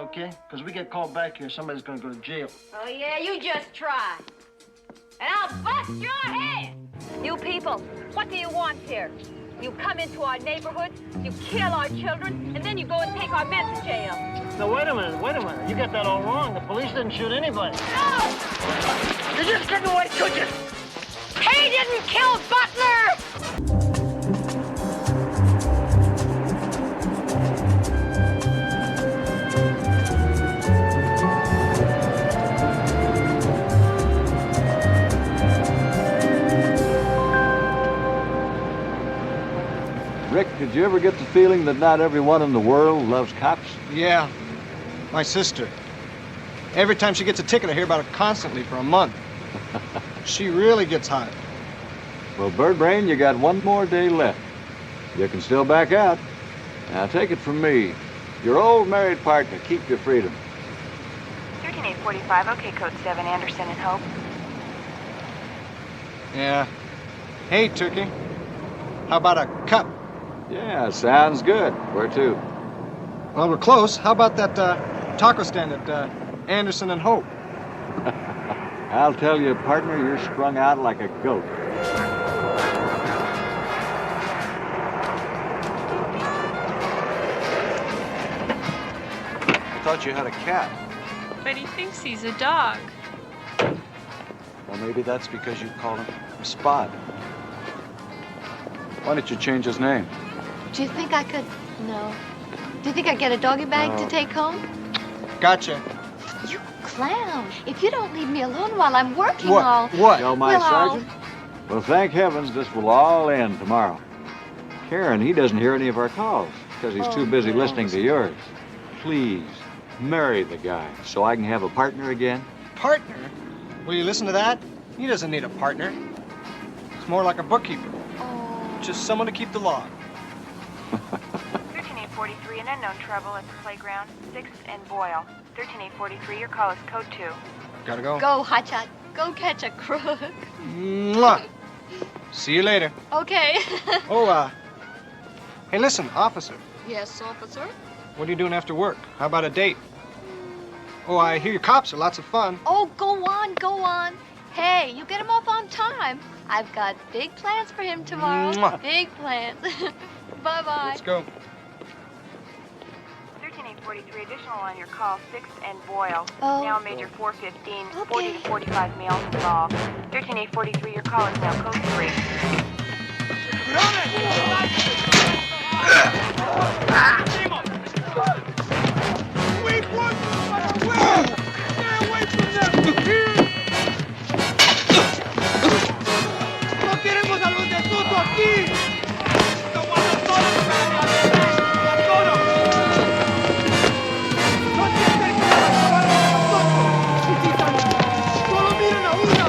okay? Because we get called back here, somebody's gonna go to jail. Oh, yeah, you just try. And I'll bust your head! You people, what do you want here? You come into our neighborhood, you kill our children, and then you go and take our men to jail. Now, wait a minute. You got that all wrong. The police didn't shoot anybody. No! You just couldn't wait, could you? He didn't kill Butler! Rick, did you ever get the feeling that not everyone in the world loves cops? Yeah, my sister. Every time she gets a ticket, I hear about it constantly for a month. She really gets hot. Well, Birdbrain, you got one more day left. You can still back out. Now, take it from me. Your old married partner, keep your freedom. 13845, okay, code 7, Anderson and Hope. Yeah. Hey, Turkey. How about a cup? Yeah, sounds good. Where to? Well, we're close. How about that taco stand at Anderson and Hope? I'll tell you, partner, you're strung out like a goat. I thought you had a cat. But he thinks he's a dog. Well, maybe that's because you call him Spot. Why don't you change his name? Do you think I could? No. Do you think I'd get a doggy bag to take home? Gotcha. You clown. If you don't leave me alone while I'm working What? all... What? Tell my Well, sergeant? Well, thank heavens this will all end tomorrow. Karen, he doesn't hear any of our calls because he's too busy listening to yours. Please, marry the guy so I can have a partner again. Partner? Will you listen to that? He doesn't need a partner. It's more like a bookkeeper. Just someone to keep the log. 13843, an unknown trouble at the playground. 6th and Boyle. 13843, your call is code 2. Gotta go. Go, Hotshot. Go catch a crook. Mwah. See you later. Okay. Oh, hey, listen, officer. Yes, officer? What are you doing after work? How about a date? Oh, I hear your cops are lots of fun. Oh, go on, go on. Hey, you get him off on time. I've got big plans for him tomorrow. Mwah. Big plans. Bye-bye. Let's go. 13843, additional on your call. 6th and Boyle. Oh. Now major 415, Okay. 40 to 45 males involved. 13843, your call is now code 3. ¡No queremos a los de Soto aquí! ¡Solo miren a una!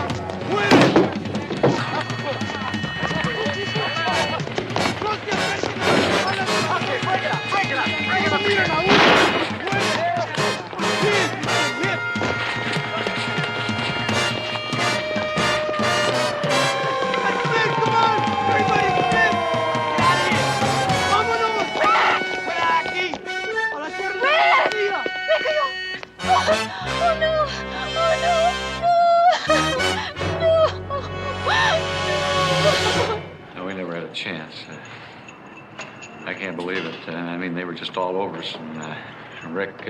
¡Mueren! ¡Los que persiguen a las ¡Fuégala! ¡Solo miren a una! ¡Mueren! ¡Bien! ¡Bien! Come on! Everybody spin! ¡Vámonos! ¡Fuera de aquí! ¡A la tierra de la Oh, no. No, we never had a chance. I can't believe it. I mean, they were just all over us. And Rick,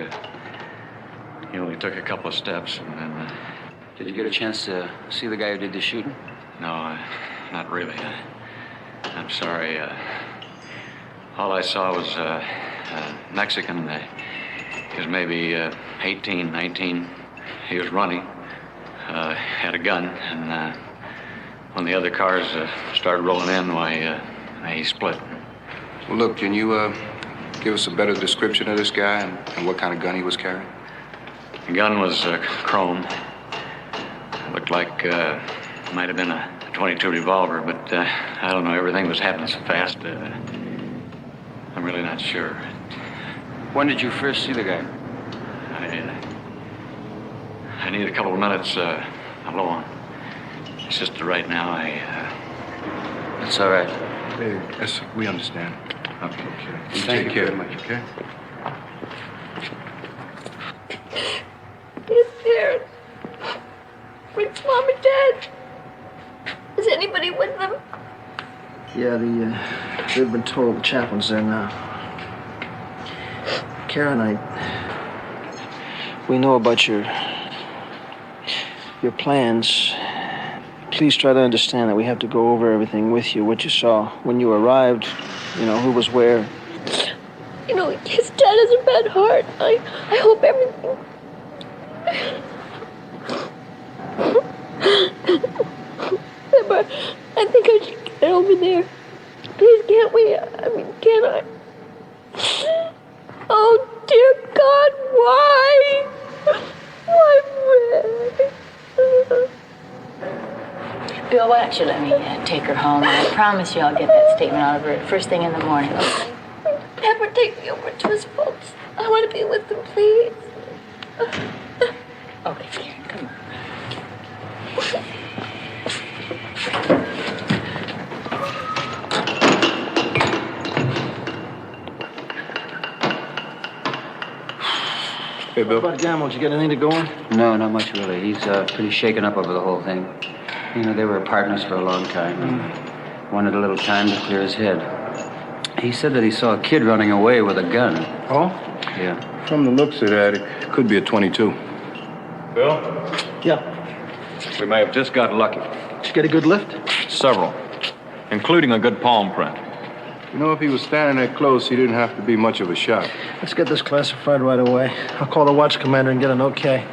he only took a couple of steps, and then... Did you get a chance to see the guy who did the shooting? No, not really. I'm sorry. All I saw was a Mexican. He was maybe 18, 19. He was running, had a gun, and when the other cars started rolling in, why, he split. Well, look, can you give us a better description of this guy and what kind of gun he was carrying? The gun was chrome. Looked like might have been a .22 revolver, but I don't know. Everything was happening so fast. I'm really not sure. When did you first see the guy? I need a couple of minutes alone. It's just right now. That's all right. Yes, we understand. Okay. You Thank take you very much, okay? Karen. Rick's mom and dad. Is anybody with them? Yeah, they've been told. The chaplain's there now. Karen, we know about your plans. Please try to understand that we have to go over everything with you, what you saw when you arrived, who was where. His dad has a bad heart. I hope everything... Emma, I think I should get over there. Please, can't we? Can I? Oh, dear God, why? Why, Rick? Bill, why don't you let me take her home? I promise you I'll get that statement out of her first thing in the morning, okay? Pepper, take me over to his folks. I want to be with them, please. Okay, Karen, come on. Hey, Bill. What about Gamble? Did you get anything to go on? No, not much really. He's pretty shaken up over the whole thing. They were partners for a long time and wanted a little time to clear his head. He said that he saw a kid running away with a gun. Oh? Yeah. From the looks of that, it could be a .22. Bill? Yeah. We may have just got lucky. Did you get a good lift? Several, including a good palm print. If he was standing that close, he didn't have to be much of a shot. Let's get this classified right away. I'll call the watch commander and get an okay.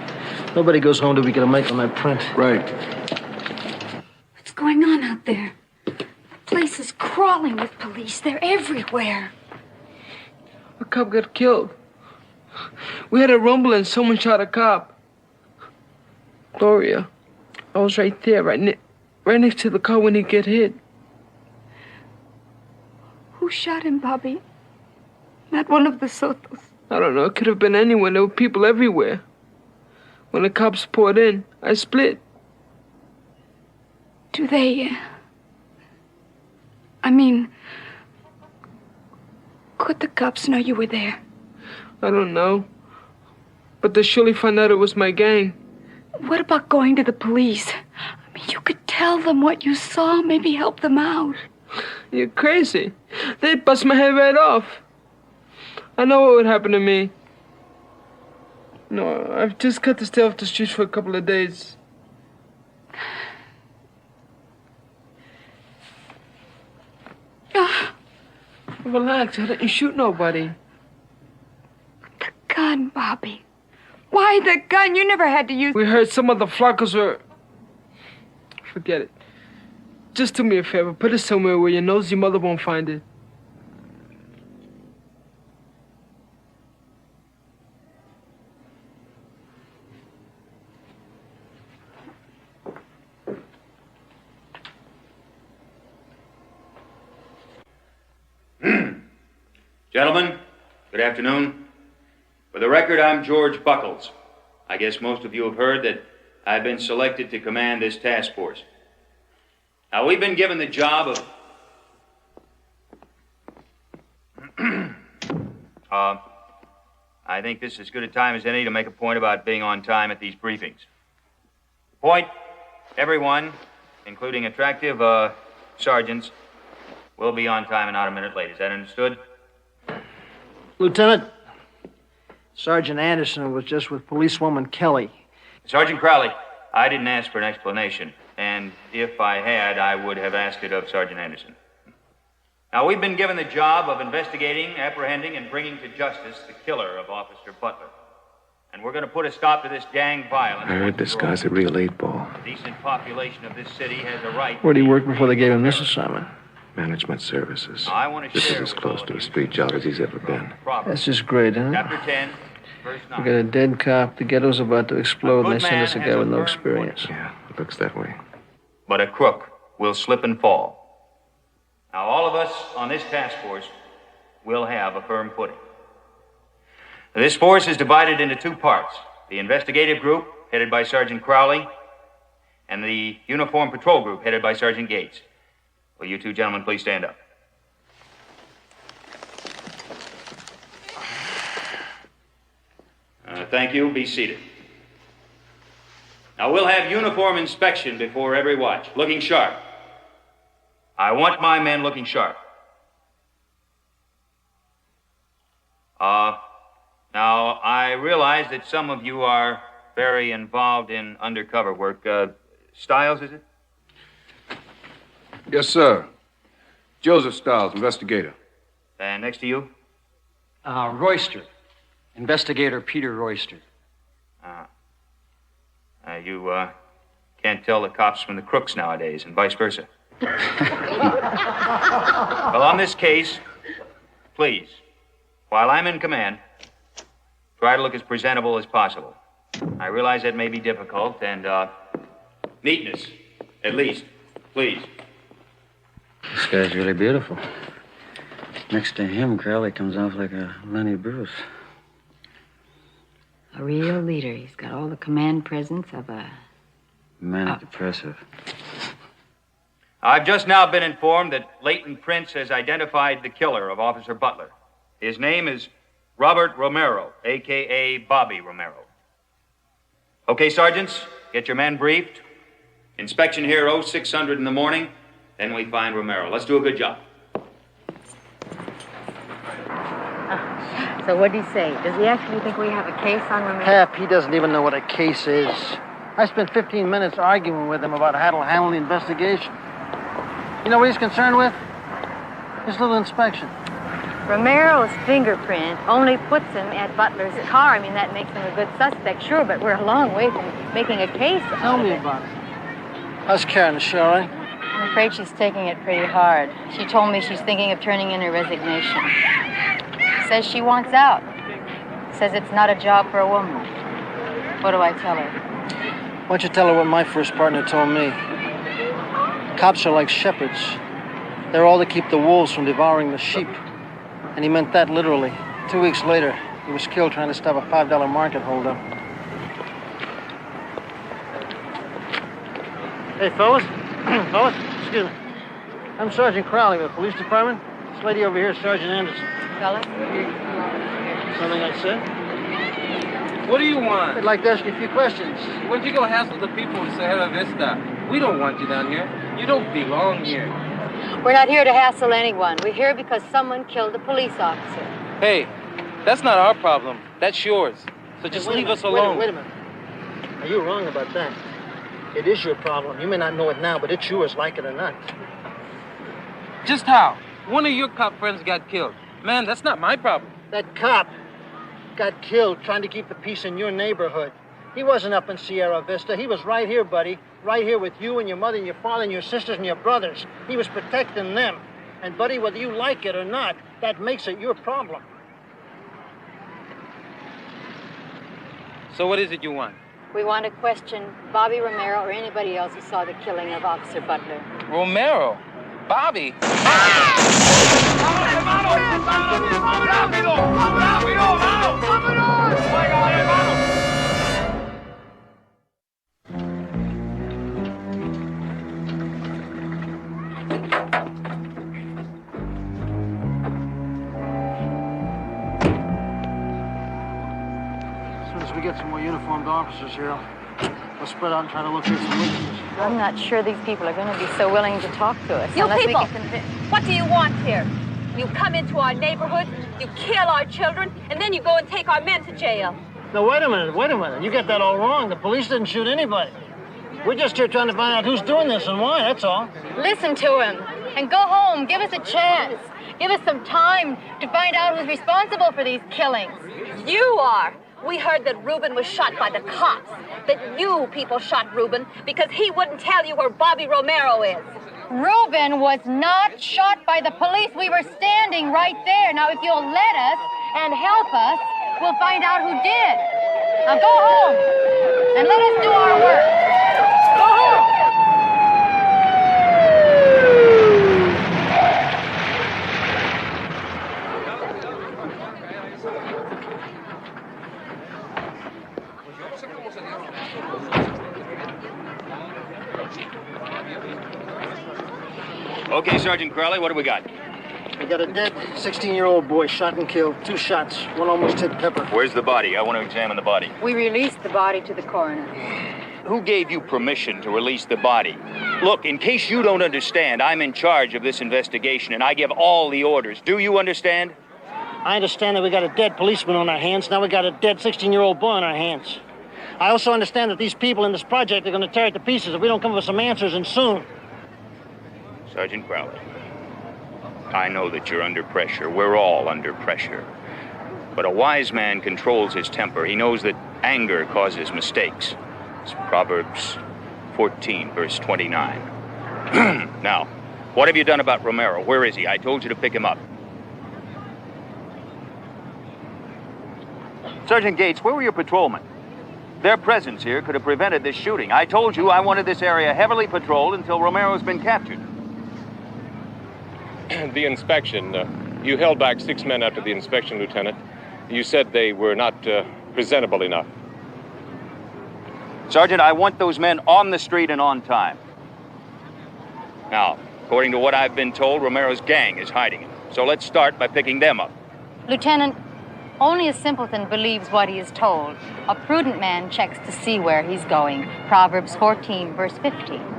Nobody goes home till we get a make on that print. Right. What's going on out there? The place is crawling with police. They're everywhere. A cop got killed. We had a rumble and someone shot a cop. Gloria, I was right there, right next to the car when he get hit. Who shot him, Bobby? Not one of the Sotos. I don't know, it could have been anyone. There were people everywhere. When the cops poured in, I split. Do they... could the cops know you were there? I don't know. But they surely found out it was my gang. What about going to the police? You could tell them what you saw, maybe help them out. You're crazy. They'd bust my head right off. I know what would happen to me. No, I've just got to stay off the streets for a couple of days. Relax, I didn't shoot nobody. The gun, Bobby. Why the gun? You never had to use... We heard some of the flockers were... Forget it. Just do me a favor. Put it somewhere where your nosy mother won't find it. Gentlemen, good afternoon. For the record, I'm George Buckles. I guess most of you have heard that I've been selected to command this task force. Now, we've been given the job of... I think this is as good a time as any to make a point about being on time at these briefings. Point, everyone, including attractive sergeants, will be on time and not a minute late. Is that understood? Lieutenant, Sergeant Anderson was just with policewoman Kelly. Sergeant Crowley, I didn't ask for an explanation, and if I had, I would have asked it of Sergeant Anderson. Now, we've been given the job of investigating, apprehending, and bringing to justice the killer of Officer Butler. And we're going to put a stop to this gang violence. I heard this guy's a real 8-ball. The decent population of this city has a right... Where'd he work before they gave him this assignment? Management services. I want to This is share as with close all to of a you street job as he's ever been. That's just great, huh? Chapter 10, verse 9. We got a dead cop, the ghetto's about to explode, and they good send us a man guy has with a no firm experience. Yeah, it looks that way. But a crook will slip and fall. Now, all of us on this task force will have a firm footing. This force is divided into two parts. The investigative group, headed by Sergeant Crowley, and the uniform patrol group, headed by Sergeant Gates. Will you two gentlemen please stand up? Thank you. Be seated. Now, we'll have uniform inspection before every watch, looking sharp. I want my men looking sharp. Now, I realize that some of you are very involved in undercover work. Stiles, is it? Yes, sir. Joseph Stiles, investigator. And next to you? Royster. Investigator Peter Royster. You can't tell the cops from the crooks nowadays, and vice versa. Well, on this case, please, while I'm in command, try to look as presentable as possible. I realize that may be difficult, and neatness, at least, please. This guy's really beautiful. Next to him, Crowley comes off like a Lenny Bruce. A real leader. He's got all the command presence of a... Manic depressive. I've just now been informed that Leighton Prince has identified the killer of Officer Butler. His name is Robert Romero, a.k.a. Bobby Romero. Okay, sergeants, get your men briefed. Inspection here 0600 in the morning. Then we find Romero. Let's do a good job. So what did he say? Does he actually think we have a case on Romero? Pep, he doesn't even know what a case is. I spent 15 minutes arguing with him about how to handle the investigation. You know what he's concerned with? His little inspection. Romero's fingerprint only puts him at Butler's car. I mean, that makes him a good suspect, sure, but we're a long way from making a case. Tell me about it. How's Karen? Is she all right? I'm afraid she's taking it pretty hard. She told me she's thinking of turning in her resignation. Says she wants out. Says it's not a job for a woman. What do I tell her? Why don't you tell her what my first partner told me? Cops are like shepherds. They're all to keep the wolves from devouring the sheep. And he meant that literally. 2 weeks later, he was killed trying to stop a $5 market holdup. Hey, fellas. Fellas, excuse me. I'm Sergeant Crowley with the police department. This lady over here is Sergeant Anderson. Fellas? Something I said? What do you want? I'd like to ask you a few questions. Why don't you go hassle the people in Sierra Vista? We don't want you down here. You don't belong here. We're not here to hassle anyone. We're here because someone killed a police officer. Hey, that's not our problem. That's yours. So just leave us alone. Wait a minute. Are you wrong about that? It is your problem. You may not know it now, but it's yours, like it or not. Just how? One of your cop friends got killed. Man, that's not my problem. That cop got killed trying to keep the peace in your neighborhood. He wasn't up in Sierra Vista. He was right here, buddy. Right here with you and your mother and your father and your sisters and your brothers. He was protecting them. And, buddy, whether you like it or not, that makes it your problem. So what is it you want? We want to question Bobby Romero or anybody else who saw the killing of Officer Butler. Romero? Bobby? As soon as we get some more uniformed officers here, we'll spread out and try to locate some witnesses. I'm not sure these people are going to be so willing to talk to us. You unless we people, can convince... what do you want here? You come into our neighborhood, you kill our children, and then you go and take our men to jail. Now, wait a minute. You get that all wrong. The police didn't shoot anybody. We're just here trying to find out who's doing this and why, that's all. Listen to him and go home. Give us a chance. Give us some time to find out who's responsible for these killings. You are. We heard that Reuben was shot by the cops. That you people shot Reuben because he wouldn't tell you where Bobby Romero is. Reuben was not shot by the police. We were standing right there. Now, if you'll let us and help us, we'll find out who did. Now, go home and let us do our work. Go home. Okay, Sergeant Crowley, what do we got? We got a dead 16-year-old boy shot and killed. 2 shots. One almost hit Pepper. Where's the body? I want to examine the body. We released the body to the coroner. who gave you permission to release the body? Look, in case you don't understand, I'm in charge of this investigation, and I give all the orders. Do you understand? I understand that we got a dead policeman on our hands. Now we got a dead 16-year-old boy on our hands. I also understand that these people in this project are going to tear it to pieces if we don't come up with some answers, and soon. Sergeant Crowley, I know that you're under pressure. We're all under pressure. But a wise man controls his temper. He knows that anger causes mistakes. It's Proverbs 14, verse 29. Now, what have you done about Romero? Where is he? I told you to pick him up. Sergeant Gates, where were your patrolmen? Their presence here could have prevented this shooting. I told you I wanted this area heavily patrolled until Romero's been captured. The inspection. You held back 6 men after the inspection, Lieutenant. You said they were not presentable enough. Sergeant, I want those men on the street and on time. Now, according to what I've been told, Romero's gang is hiding him. So let's start by picking them up. Lieutenant, only a simpleton believes what he is told. A prudent man checks to see where he's going. Proverbs 14, verse 15.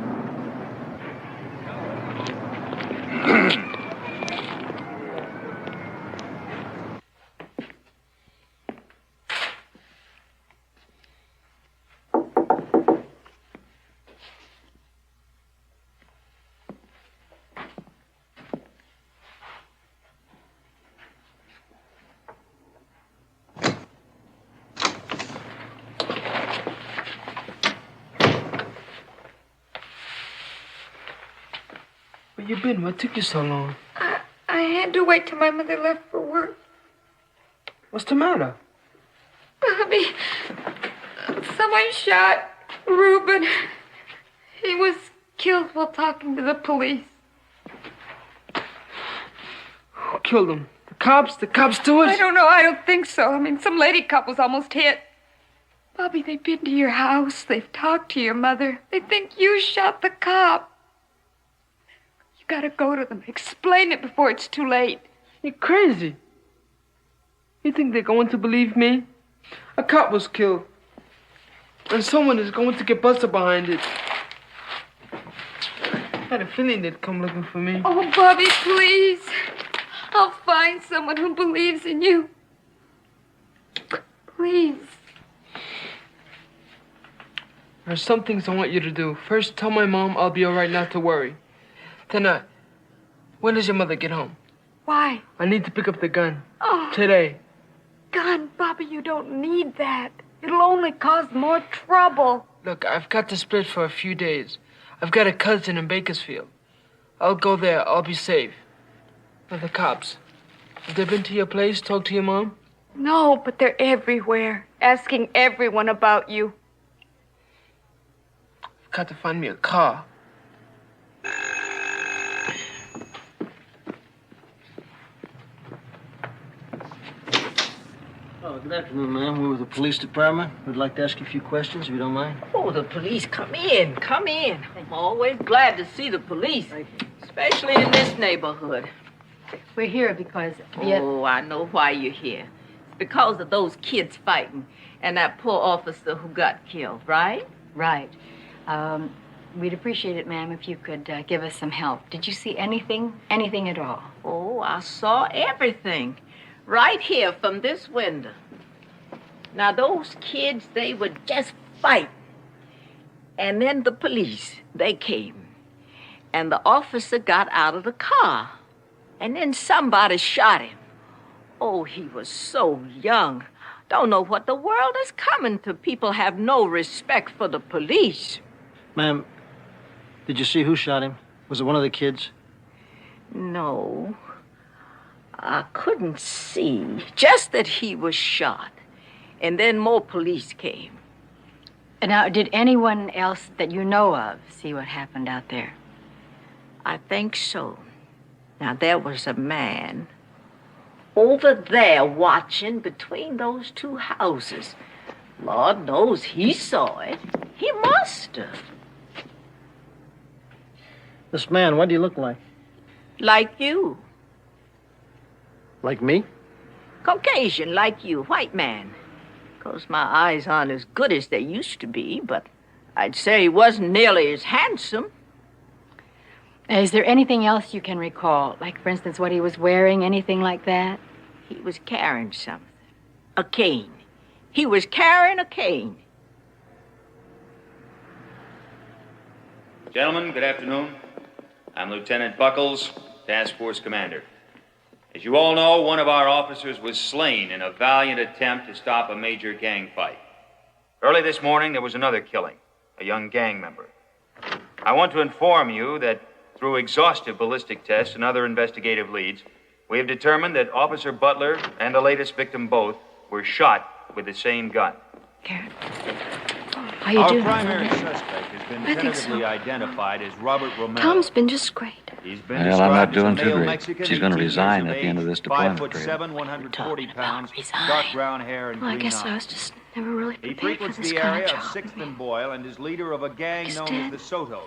Where you been? What took you so long? I had to wait till my mother left for work. What's the matter? Bobby, someone shot Reuben. He was killed while talking to the police. Who killed him? The cops? The cops do it? I don't know. I don't think so. I mean, some lady cop was almost hit. Bobby, they've been to your house. They've talked to your mother. They think you shot the cop. You gotta go to them. Explain it before it's too late. You're crazy. You think they're going to believe me? A cop was killed. And someone is going to get busted behind it. I had a feeling they'd come looking for me. Oh, Bobby, please. I'll find someone who believes in you. Please. There's some things I want you to do. First, tell my mom I'll be all right, not to worry. Then, when does your mother get home? Why? I need to pick up the gun. Oh. Today. Gun, Bobby, you don't need that. It'll only cause more trouble. Look, I've got to split for a few days. I've got a cousin in Bakersfield. I'll go there. I'll be safe. Now, the cops. Have they been to your place, talked to your mom? No, but they're everywhere, asking everyone about you. I've got to find me a car. Oh, good afternoon, ma'am. We're with the police department. We'd like to ask you a few questions, if you don't mind. Oh, the police. Come in. Come in. I'm always glad to see the police, especially in this neighborhood. We're here because... Oh, I know why you're here. It's because of those kids fighting and that poor officer who got killed, right? Right. We'd appreciate it, ma'am, if you could give us some help. Did you see anything? Anything at all? Oh, I saw everything. Right here from this window. Now, those kids, they were just fighting. And then the police, they came. And the officer got out of the car. And then somebody shot him. Oh, he was so young. Don't know what the world is coming to. People have no respect for the police. Ma'am, did you see who shot him? Was it one of the kids? No. I couldn't see. Just that he was shot. And then more police came. Now, did anyone else that you know of see what happened out there? I think so. Now, there was a man over there watching between those two houses. Lord knows he saw it. He must have. This man, what do you look like? Like you. Like me? Caucasian, like you. White man. 'Cause my eyes aren't as good as they used to be, but I'd say he wasn't nearly as handsome. Is there anything else you can recall? Like, for instance, what he was wearing, anything like that? He was carrying something. A cane. He was carrying a cane. Gentlemen, good afternoon. I'm Lieutenant Buckles, Task Force Commander. As you all know, one of our officers was slain in a valiant attempt to stop a major gang fight. Early this morning, there was another killing, a young gang member. I want to inform you that through exhaustive ballistic tests and other investigative leads, we have determined that Officer Butler and the latest victim both were shot with the same gun. How you Our doing? primary suspect has been I think tentatively so. identified as Robert Romero. Tom's been just great. He's been Well, I'm not described as a doing too male great. Mexican, She's going to 18 years resign of at the end of age, this deployment 5'7", 140 pounds, dark brown hair and Well, I green guess eyes. I was just never really He prepared for frequents this the kind area of of job. 6th and Boyle and is leader of a gang He's known dead. as the Sotos.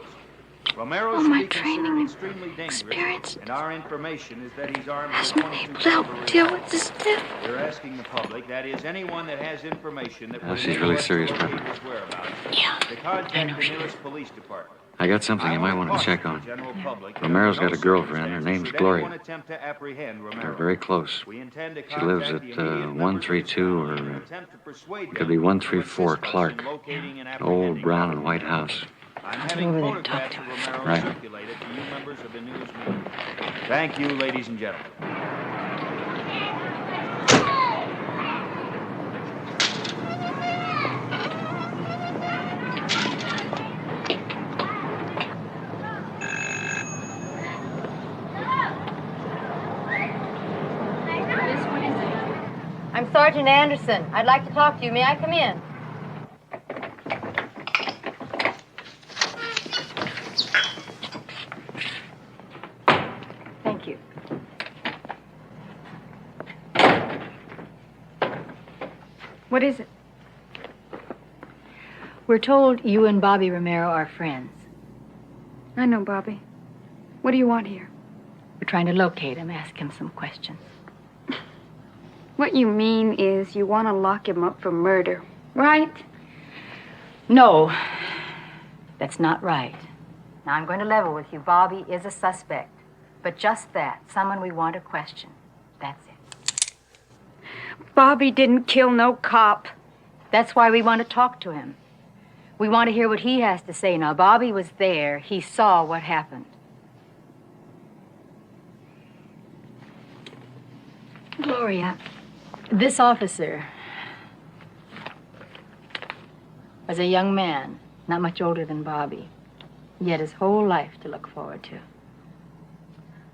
Romero All should my be training considered and extremely dangerous, experience and our information is that he's armed Has with been 22 able to caliber help deal revolver. with this death. We're asking the public, that is, anyone that has information that Well, will she's enable really us to serious, locate Pepper. his whereabouts, Yeah, to contact the nearest police department. I got something you might want to check on. Romero's got a girlfriend. Her name's Gloria. They're very close. She lives at 132 or could be 134 Clark. An old brown and white house. Over there, talk to her. Right. Circulated to you members of the news media. Thank you, ladies and gentlemen. I'm Sergeant Anderson. I'd like to talk to you. May I come in? Thank you. What is it? We're told you and Bobby Romero are friends. I know Bobby. What do you want here? We're trying to locate him, ask him some questions. What you mean is you want to lock him up for murder, right? No, that's not right. Now, I'm going to level with you. Bobby is a suspect. But just that, someone we want to question. That's it. Bobby didn't kill no cop. That's why we want to talk to him. We want to hear what he has to say. Now, Bobby was there. He saw what happened. Gloria, this officer was a young man, not much older than Bobby. He had his whole life to look forward to.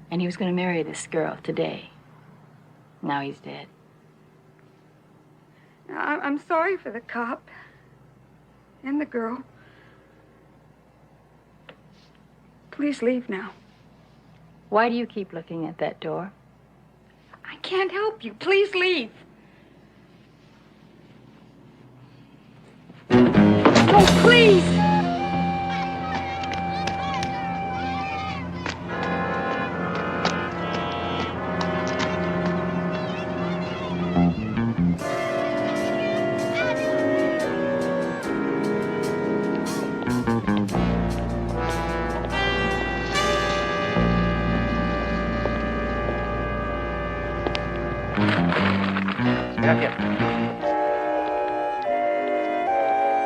And he was going to marry this girl today. Now he's dead. I'm sorry for the cop and the girl. Please leave now. Why do you keep looking at that door? I can't help you. Please leave. Oh, please.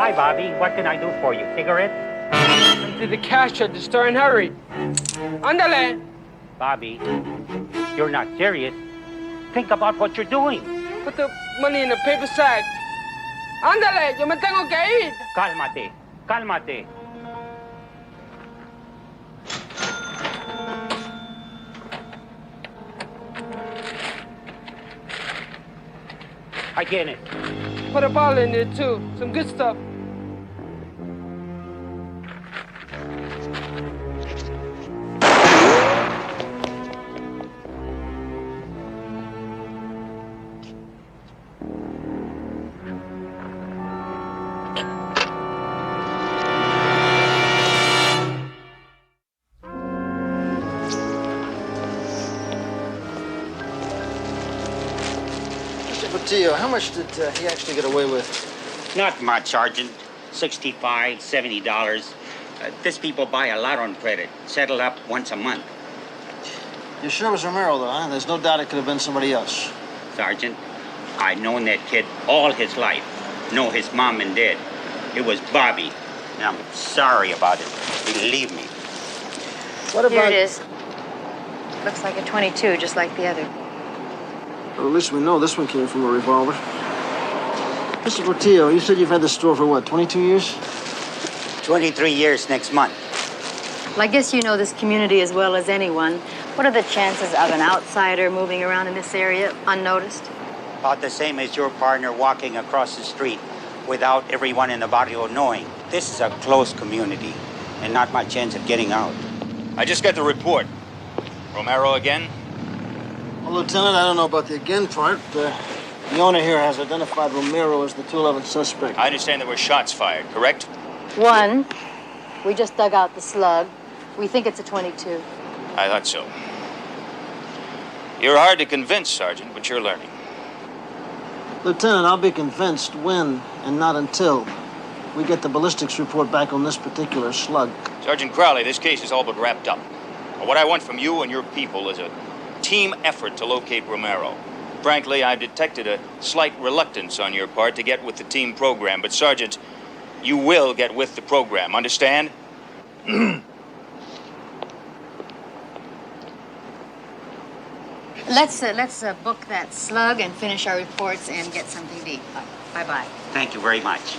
Hi, Bobby. What can I do for you? Cigarette? Empty the cash at the store and hurry. Ándale. Bobby, you're not serious. Think about what you're doing. Put the money in a paper sack. Ándale, yo me tengo que ir. Cálmate. Cálmate. I get it. Put a bottle in there, too. Some good stuff. Mr. Portillo, how much did he actually get away with? Not much, Sergeant. $65, $70. These people buy a lot on credit, settle up once a month. You sure it was Romero, though, huh? There's no doubt it could have been somebody else. Sergeant, I've known that kid all his life. Know his mom and dad. It was Bobby. And I'm sorry about it. Believe me. What about... Here it is. Looks like a 22, just like the other. Well, at least we know this one came from a revolver. Mr. Portillo, you said you've had this store for what, 22 years? 23 years next month. Well, I guess you know this community as well as anyone. What are the chances of an outsider moving around in this area unnoticed? About the same as your partner walking across the street without everyone in the barrio knowing. This is a closed community and not much chance of getting out. I just got the report. Romero again? Well, Lieutenant, I don't know about the again part. The owner here has identified Romero as the 211 suspect. I understand there were shots fired, correct? One. We just dug out the slug. We think it's a 22. I thought so. You're hard to convince, Sergeant, but you're learning. Lieutenant, I'll be convinced when and not until we get the ballistics report back on this particular slug. Sergeant Crowley, this case is all but wrapped up. What I want from you and your people is a team effort to locate Romero. Frankly, I detected a slight reluctance on your part to get with the team program, but Sergeant, you will get with the program, understand? Let's book that slug and finish our reports and get something to eat. Bye-bye. Thank you very much.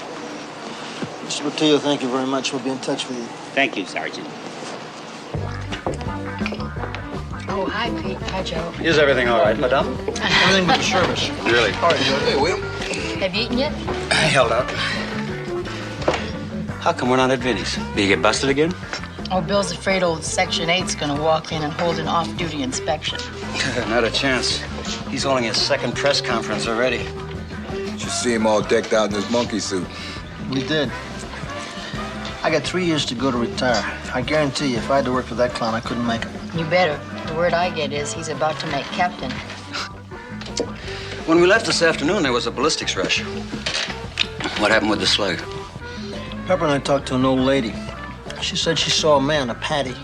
Mr. Portillo, thank you very much. We'll be in touch with you. Thank you, Sergeant. Oh, hi, Pete. Hi, Joe. Is everything all right, madame? Everything but the service. Really? All right, Joe. Hey, William. Have you eaten yet? I held out. How come we're not at Vinny's? Did you get busted again? Oh, Bill's afraid old Section 8's gonna walk in and hold an off-duty inspection. Not a chance. He's holding his second press conference already. You should see him all decked out in his monkey suit. We did. I got 3 years to go to retire. I guarantee you, if I had to work for that clown, I couldn't make it. You better. The word I get is he's about to make captain. When we left this afternoon, there was a ballistics rush. What happened with the slug? Pepper and I talked to an old lady. She said she saw a man, a Patty,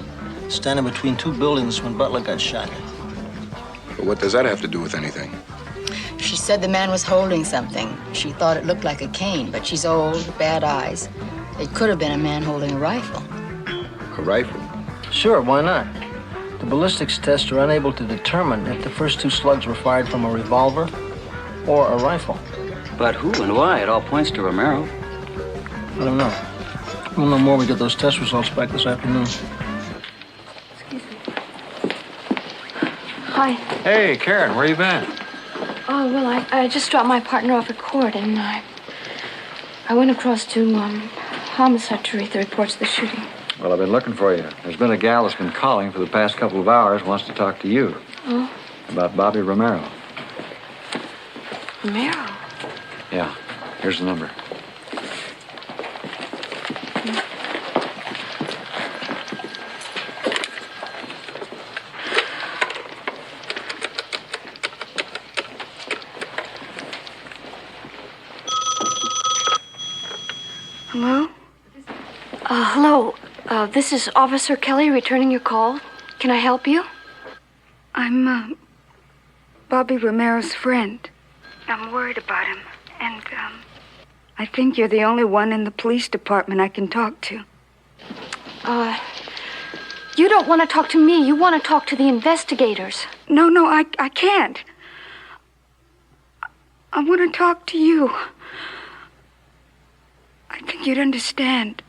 standing between two buildings when Butler got shot. But what does that have to do with anything? She said the man was holding something. She thought it looked like a cane, but she's old, bad eyes. It could have been a man holding a rifle. A rifle? Sure, why not? The ballistics tests are unable to determine if the first two slugs were fired from a revolver or a rifle. But who and why? It all points to Romero. I don't know. We'll know more when we get those test results back this afternoon. Hi. Hey, Karen, where you been? Oh, well, I just dropped my partner off at court, and I went across to homicide to read the reports of the shooting. Well, I've been looking for you. There's been a gal that's been calling for the past couple of hours, wants to talk to you. Oh? About Bobby Romero. Romero? Yeah, here's the number. Hello? Hello. This is Officer Kelly returning your call. Can I help you? I'm, Bobby Romero's friend. I'm worried about him, and, I think you're the only one in the police department I can talk to. You don't want to talk to me. You want to talk to the investigators. No, I can't. I want to talk to you. I think you'd understand.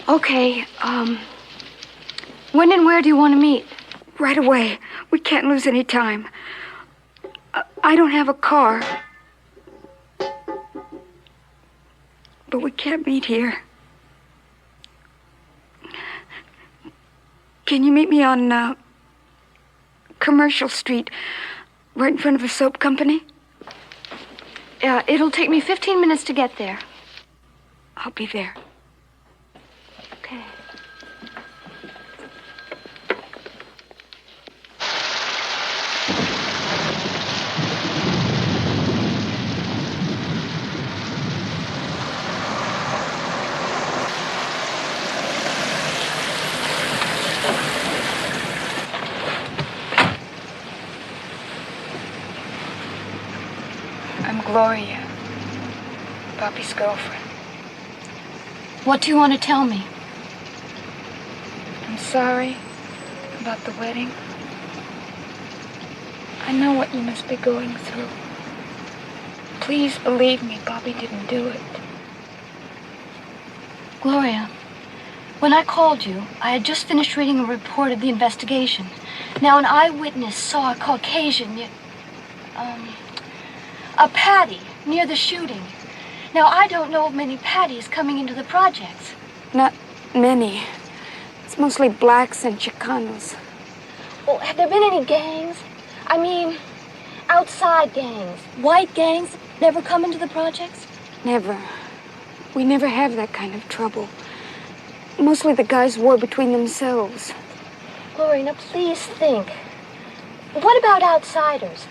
Okay, when and where do you want to meet? Right away. We can't lose any time. I don't have a car. But we can't meet here. Can you meet me on, Commercial Street, right in front of the soap company? It'll take me 15 minutes to get there. I'll be there. Okay. Gloria, Bobby's girlfriend. What do you want to tell me? I'm sorry about the wedding. I know what you must be going through. Please believe me, Bobby didn't do it. Gloria, when I called you, I had just finished reading a report of the investigation. Now, an eyewitness saw a Caucasian, a Patty, near the shooting. Now, I don't know of many Patties coming into the projects. Not many. It's mostly blacks and Chicanos. Well, have there been any gangs? I mean, outside gangs, white gangs, never come into the projects? Never. We never have that kind of trouble. Mostly the guys war between themselves. Gloria, now please think. What about outsiders?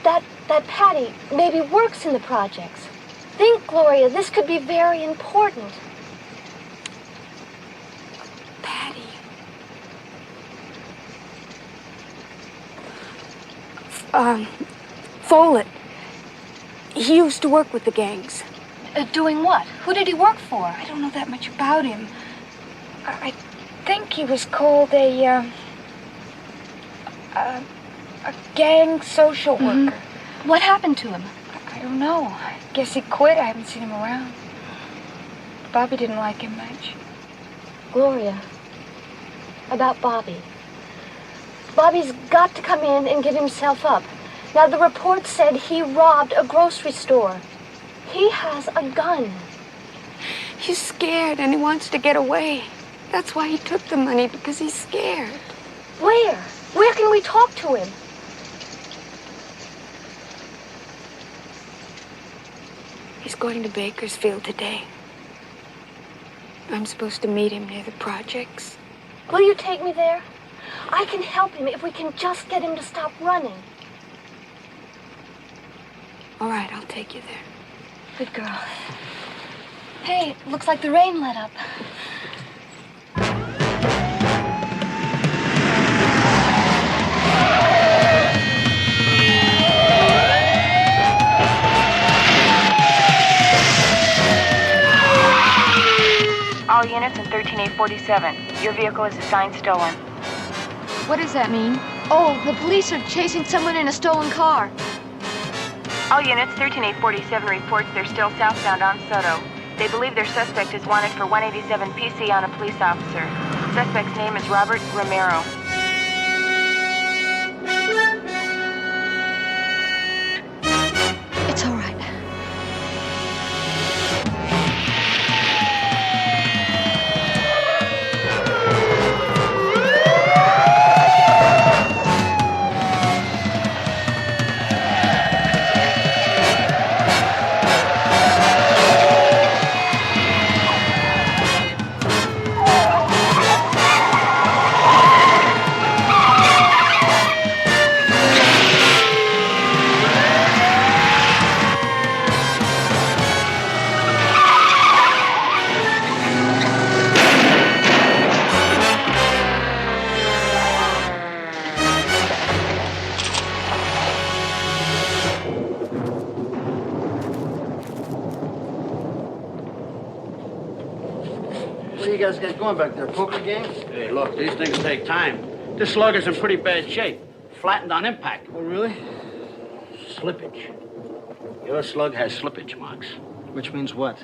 That Patty maybe works in the projects. Think, Gloria, this could be very important. Patty. Follett. He used to work with the gangs. Doing what? Who did he work for? I don't know that much about him. I think he was called a gang social worker. What happened to him? I don't know. I guess he quit. I haven't seen him around. Bobby didn't like him much. Gloria, about Bobby. Bobby's got to come in and give himself up. Now, the report said he robbed a grocery store. He has a gun. He's scared and he wants to get away. That's why he took the money, because he's scared. Where? Where can we talk to him? He's going to Bakersfield today. I'm supposed to meet him near the projects. Will you take me there? I can help him if we can just get him to stop running. All right, I'll take you there. Good girl. Hey, looks like the rain let up. All units in 13847. Your vehicle is assigned stolen. What does that mean? Oh, the police are chasing someone in a stolen car. All units, 13847 reports they're still southbound on Soto. They believe their suspect is wanted for 187 PC on a police officer. Suspect's name is Robert Romero. It's all right. What do you guys got going back there? Poker games? Hey, look, these things take time. This slug is in pretty bad shape. Flattened on impact. Oh, really? Slippage. Your slug has slippage marks. Which means what?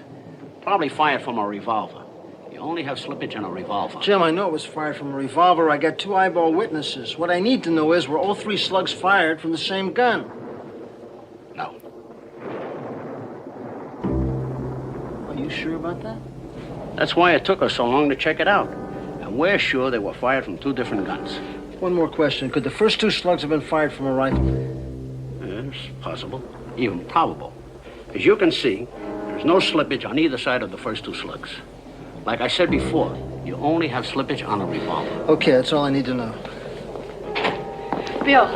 Probably fired from a revolver. You only have slippage in a revolver. Jim, I know it was fired from a revolver. I got 2 eyeball witnesses. What I need to know is, were all 3 slugs fired from the same gun? No. Are you sure about that? That's why it took us so long to check it out. And we're sure they were fired from 2 different guns. One more question. Could the first 2 slugs have been fired from a rifle? Yes, possible. Even probable. As you can see, there's no slippage on either side of the first 2 slugs. Like I said before, you only have slippage on a revolver. Okay, that's all I need to know. Bill,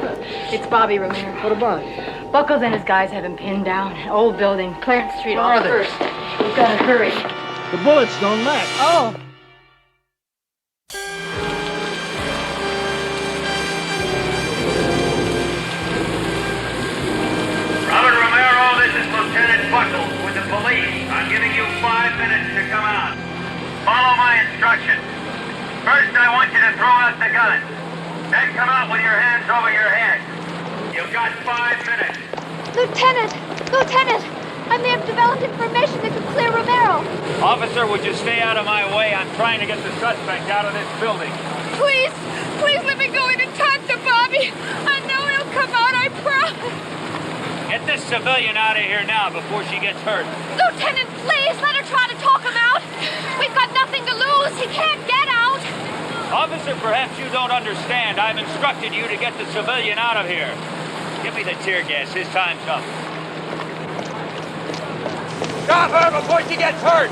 it's Bobby Romero. What about it? Buckles and his guys have him pinned down. Old building, Clarence Street. Where are they? First. We've got to hurry. The bullets don't match. Oh. Robert Romero, instructions. First, I want you to throw out the gun. Then come out with your hands over your head. You've got 5 minutes. Lieutenant! Lieutenant! I may have developed information that could clear Romero. Officer, would you stay out of my way? I'm trying to get the suspect out of this building. Please, please let me go in and talk to Bobby. I know he'll come out, I promise. Get this civilian out of here now before she gets hurt. Lieutenant, please let her try to talk him out. We've got nothing to lose. He can't get out. Officer, perhaps you don't understand. I've instructed you to get the civilian out of here. Give me the tear gas. His time's up. Stop her before she gets hurt!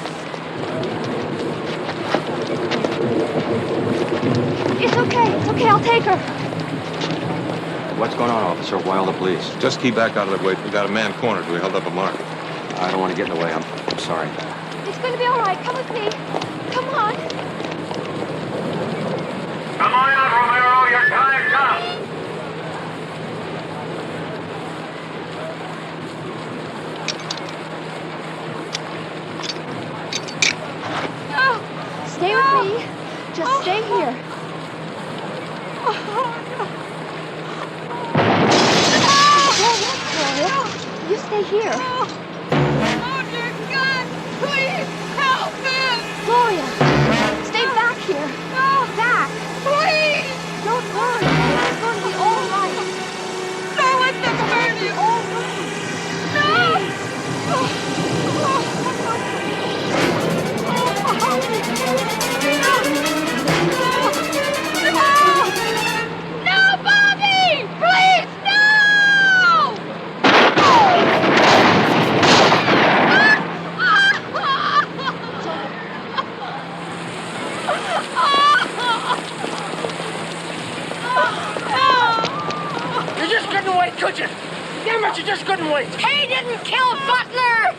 It's okay, I'll take her. What's going on, officer? Why all the police? Just keep back out of the way. We got a man cornered. We held up a mark. I don't want to get in the way. I'm sorry. It's going to be all right. Come with me. Come on. Come on out, Romero. Your time's up. Stay with me. Just stay here. You stay here. Oh, dear God, please help him. Gloria, stay back here. Back. Please. Don't worry. It's going to be all right. No, it's the burning. All right. No, Bobby! Please, no! You just couldn't wait, could you? Damn it, you just couldn't wait. He didn't kill Butler!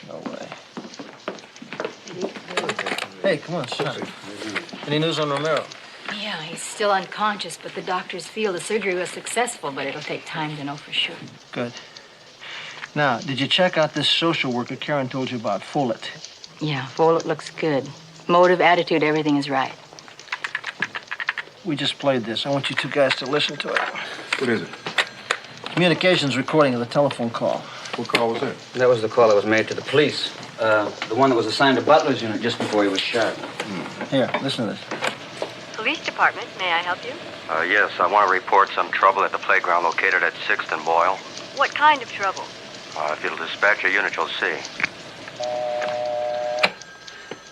No way. Hey, come on, son. Any news on Romero? Yeah, he's still unconscious, but the doctors feel the surgery was successful, but it'll take time to know for sure. Good. Now, did you check out this social worker Karen told you about, Follett? Yeah, Follett looks good. Motive, attitude, everything is right. We just played this. I want you two guys to listen to it. What is it? Communications recording of the telephone call. What call was that? That was the call that was made to the police. The one that was assigned to Butler's unit just before he was shot. Here, listen to this. Police department, may I help you? Yes, I want to report some trouble at the playground located at 6th and Boyle. What kind of trouble? If you'll dispatch a unit, you'll see.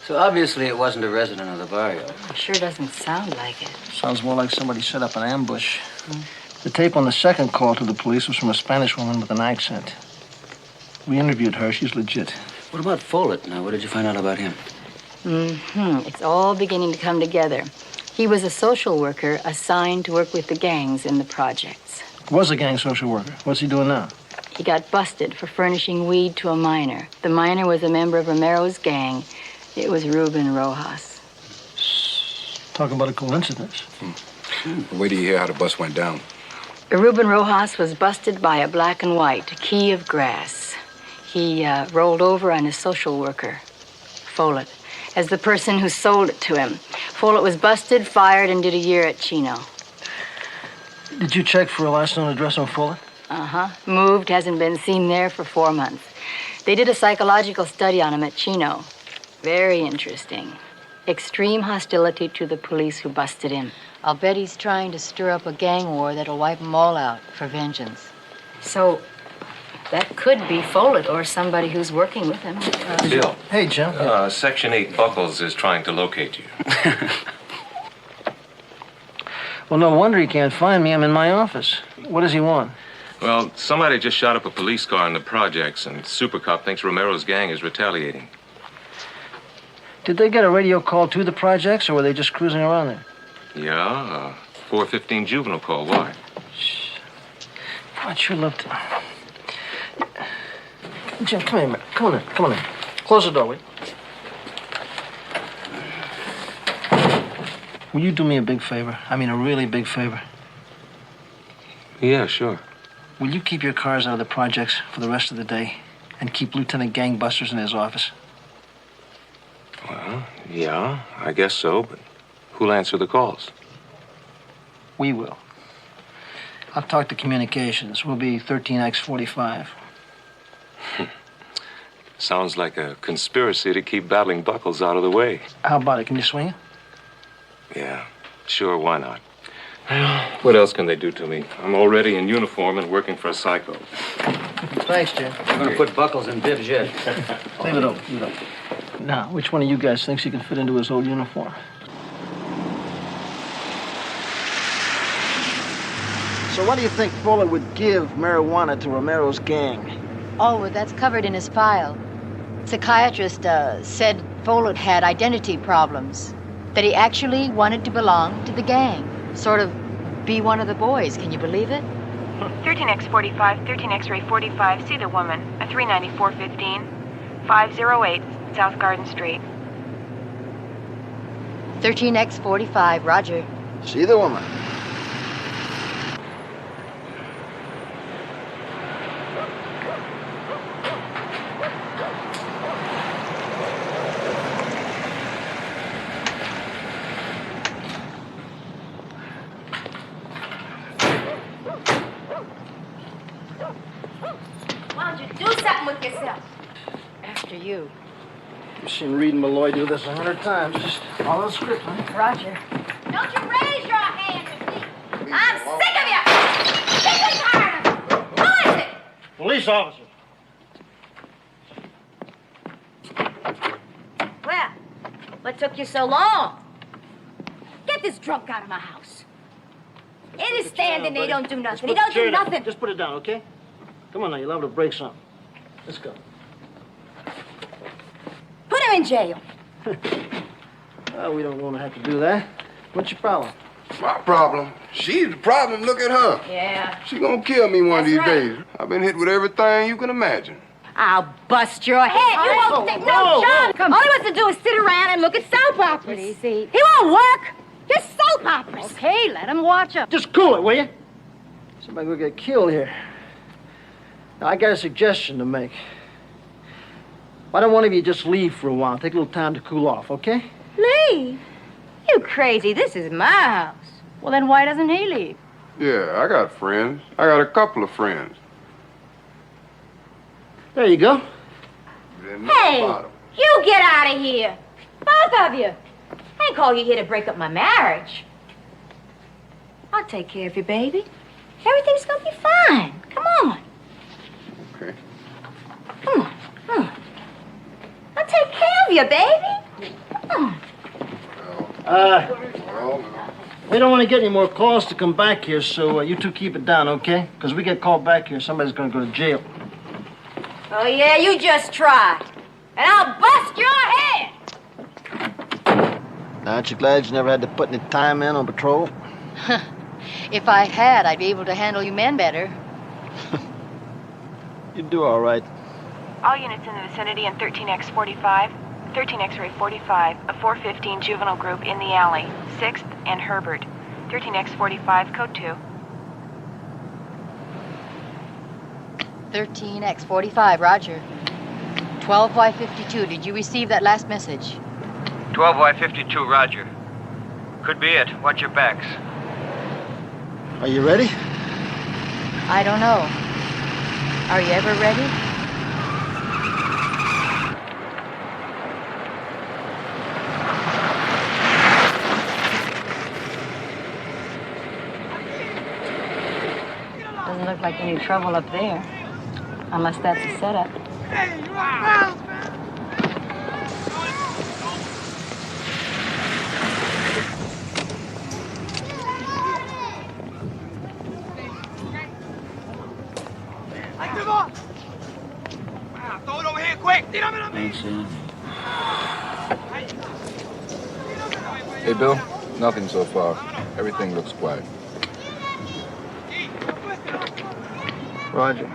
So obviously it wasn't a resident of the barrio. It sure doesn't sound like it. Sounds more like somebody set up an ambush. The tape on the second call to the police was from a Spanish woman with an accent. We interviewed her. She's legit. What about Follett? Now, what did you find out about him? It's all beginning to come together. He was a social worker assigned to work with the gangs in the projects. Was a gang social worker. What's he doing now? He got busted for furnishing weed to a miner. The miner was a member of Romero's gang. It was Ruben Rojas. Talking about a coincidence. Wait till you hear how the bus went down. Ruben Rojas was busted by a black and white key of grass. He rolled over on his social worker, Follett, as the person who sold it to him. Follett was busted, fired, and did a year at Chino. Did you check for a last known address on Follett? Moved, hasn't been seen there for 4 months. They did a psychological study on him at Chino. Very interesting. Extreme hostility to the police who busted him. I'll bet he's trying to stir up a gang war that'll wipe them all out for vengeance. So, that could be Follett or somebody who's working with him. Bill. Hey, Jim. Section 8 Buckles is trying to locate you. Well, no wonder he can't find me. I'm in my office. What does he want? Well, somebody just shot up a police car in the projects, and Super Cop thinks Romero's gang is retaliating. Did they get a radio call to the projects, or were they just cruising around there? Yeah, 415 juvenile call. Why? I'd sure love to. Jim, come here, man. Come on in. Close the door, will you? Will you do me a big favor? I mean, a really big favor. Yeah, sure. will you keep your cars out of the projects for the rest of the day and keep Lieutenant Gangbusters in his office? Well, yeah, I guess so, but who'll answer the calls? We will. I'll talk to communications. We'll be 13X45. Sounds like a conspiracy to keep battling Buckles out of the way. How about it? Can you swing it? Yeah, sure, why not? Well, what else can they do to me? I'm already in uniform and working for a psycho. Thanks, Jim. I'm gonna put Buckles in Bib's yet. Leave it open. Leave it open. Now, which one of you guys thinks he can fit into his old uniform? So what do you think Fuller would give marijuana to Romero's gang? Oh, well, that's covered in his file. Psychiatrist said Follett had identity problems, that he actually wanted to belong to the gang, sort of be one of the boys. Can you believe it? 13X45, 13X-ray 45, see the woman, a 39415, 508 South Garden Street. 13X45, roger. See the woman. Why don't you do something with yourself? After you. You've seen Reed and Malloy do this 100 times. Just follow the script, huh? Roger. Don't you raise your hand at me. I'm sick of you. Sick and tired of you. Who is it? Police officer. Well, what took you so long? Get this drunk out of my house. It is standing there, he don't do nothing. He don't do nothing. Just put it down, okay? Come on now, you're liable to break something. Let's go. Put him in jail. Well, we don't want to have to do that. What's your problem? My problem? She's the problem. Look at her. Yeah. She gonna kill me one of these That's right. days. I've been hit with everything you can imagine. I'll bust your head. You won't think no job. All he wants to do is sit around and look at soap operas. Easy. He won't work. Just soap operas. Okay, let him watch him. Just cool it, will you? Somebody will get killed here. Now, I got a suggestion to make. Why don't one of you just leave for a while? Take a little time to cool off, okay? Leave? You crazy. This is my house. Well, then why doesn't he leave? Yeah, I got friends. I got a couple of friends. There you go. Didn't know Hey, about 'em. you get out of here. Both of you. I ain't call you here to break up my marriage. I'll take care of you, baby. Everything's gonna be fine. Come on. Okay. Come on. Come on. I'll take care of you, baby. Come on. We don't want to get any more calls to come back here, so you two keep it down, okay? Because we get called back here, somebody's going to go to jail. Oh, yeah, you just try. And I'll bust your head. Now, aren't you glad you never had to put any time in on patrol? If I had, I'd be able to handle you men better. You'd do all right. All units in the vicinity in 13X45, 13X-ray 45, a 415 juvenile group in the alley, 6th and Herbert. 13X45, code 2. 13X45, roger. 12Y52, did you receive that last message? 12Y52, roger. Could be it. Watch your backs. Are you ready? I don't know. Are you ever ready? Doesn't look like any trouble up there. Unless that's a setup. Throw it over here quick. Hey, Bill. Nothing so far. Everything looks quiet. Roger.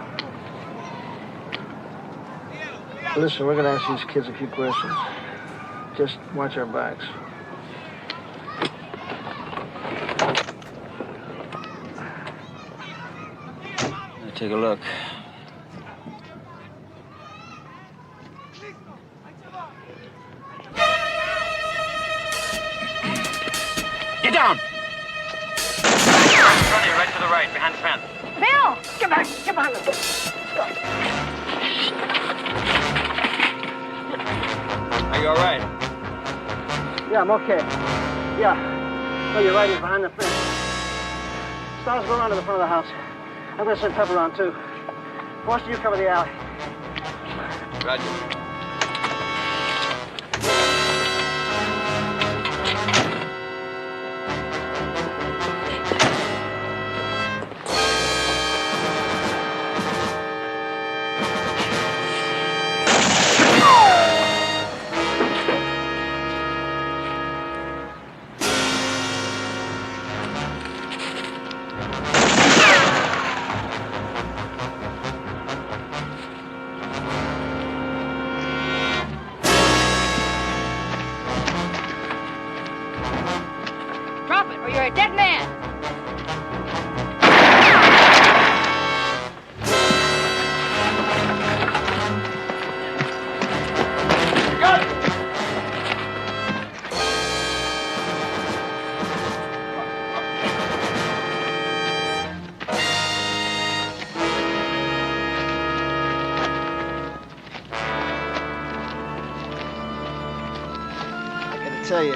Listen, we're going to ask these kids a few questions. Just watch our backs. take a look. Get down! Right to the right, behind the fence. Bill! Get back! Get behind us! Are you all right? Yeah, I'm okay. Yeah. No, you're right. He's behind the fence. Stars, go around to the front of the house. I'm going to send Pepper around, too. Foster, you cover the alley. Roger. Drop it, or you're a dead man. I gotta tell you,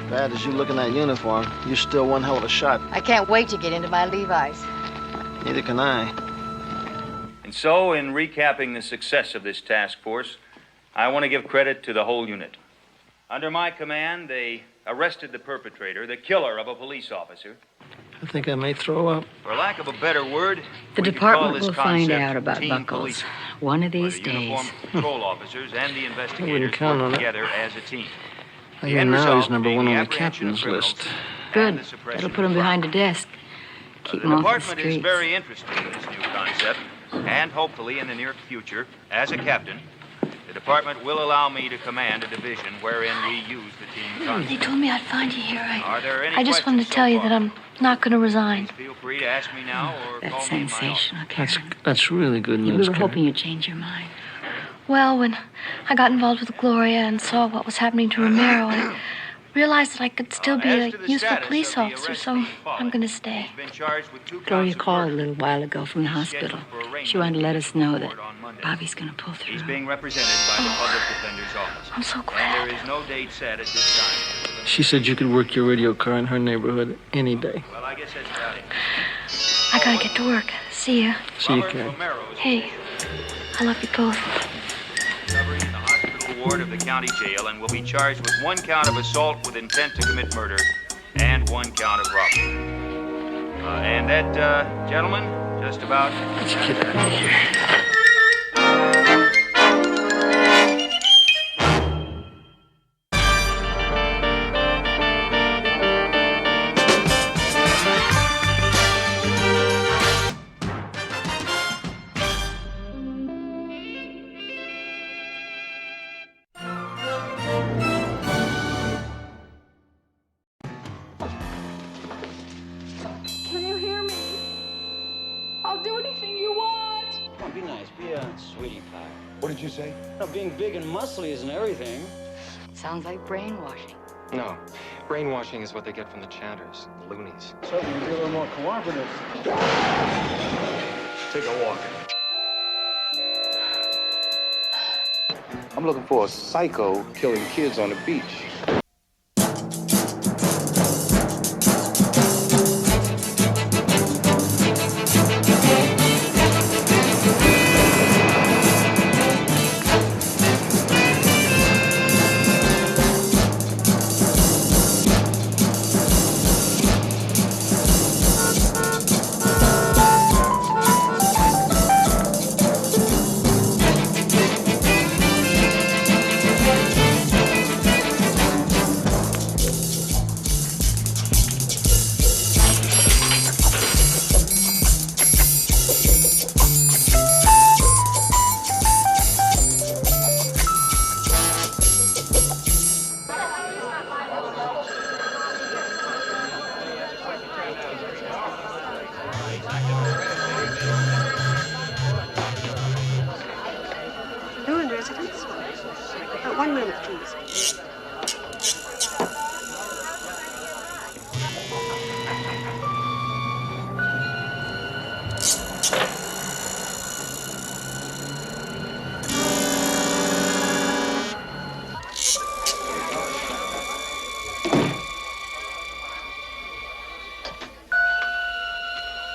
bad as you look in that uniform, you're still one hell of a shot. I can't wait to get into my Levi's. Neither can I. And so, in recapping the success of this task force, I want to give credit to the whole unit. Under my command, they arrested the perpetrator, the killer of a police officer. I think I may throw up. For lack of a better word, The we could department call this will find concept out about team Buckles policing, one of where these the days. uniformed patrol officers and the investigators count on work it. together as a team. I The hear end now result he's number being one the on the apprehension of captain's criminals list. Good. and the suppression That'll of put him crime. behind a desk. Keep The him off the department is streets. very interested in this new concept, and hopefully in the near future, as a captain, the department will allow me to command a division wherein we use the team They concept. told me I'd find you here. Are there any I just wanted to questions tell so you far? that I'm not going to resign. Feel free to ask me now or That's call me in my office. sensational, Karen. That's really good We news, were Karen. hoping you'd change your mind. Well, when I got involved with Gloria and saw what was happening to Romero, I realized that I could still be As a to the useful status police of the officer, so arresting I'm going to stay. He's been charged with 2 Gloria counts of called a murder. little while ago from the hospital. She wanted to let us know that Bobby's going to pull through. He's being represented by the public defender's office. I'm so And glad. there is no date set at this time. She said you could work your radio car in her neighborhood any day. Well, I guess that's about it. I got to get to work. See ya. See you, Karen. Hey, I love you both. Covering in the hospital ward of the county jail and will be charged with 1 count of assault with intent to commit murder and 1 count of robbery. And that, gentlemen, just about... Let's get out of here. Can you hear me? I'll do anything you want. Come on, be nice. Be a sweetie pie. What did you say? Being big and muscly isn't everything. Sounds like brainwashing. No. Brainwashing is what they get from the chanters, the loonies. Certainly be a little more cooperative. Take a walk. I'm looking for a psycho killing kids on the beach.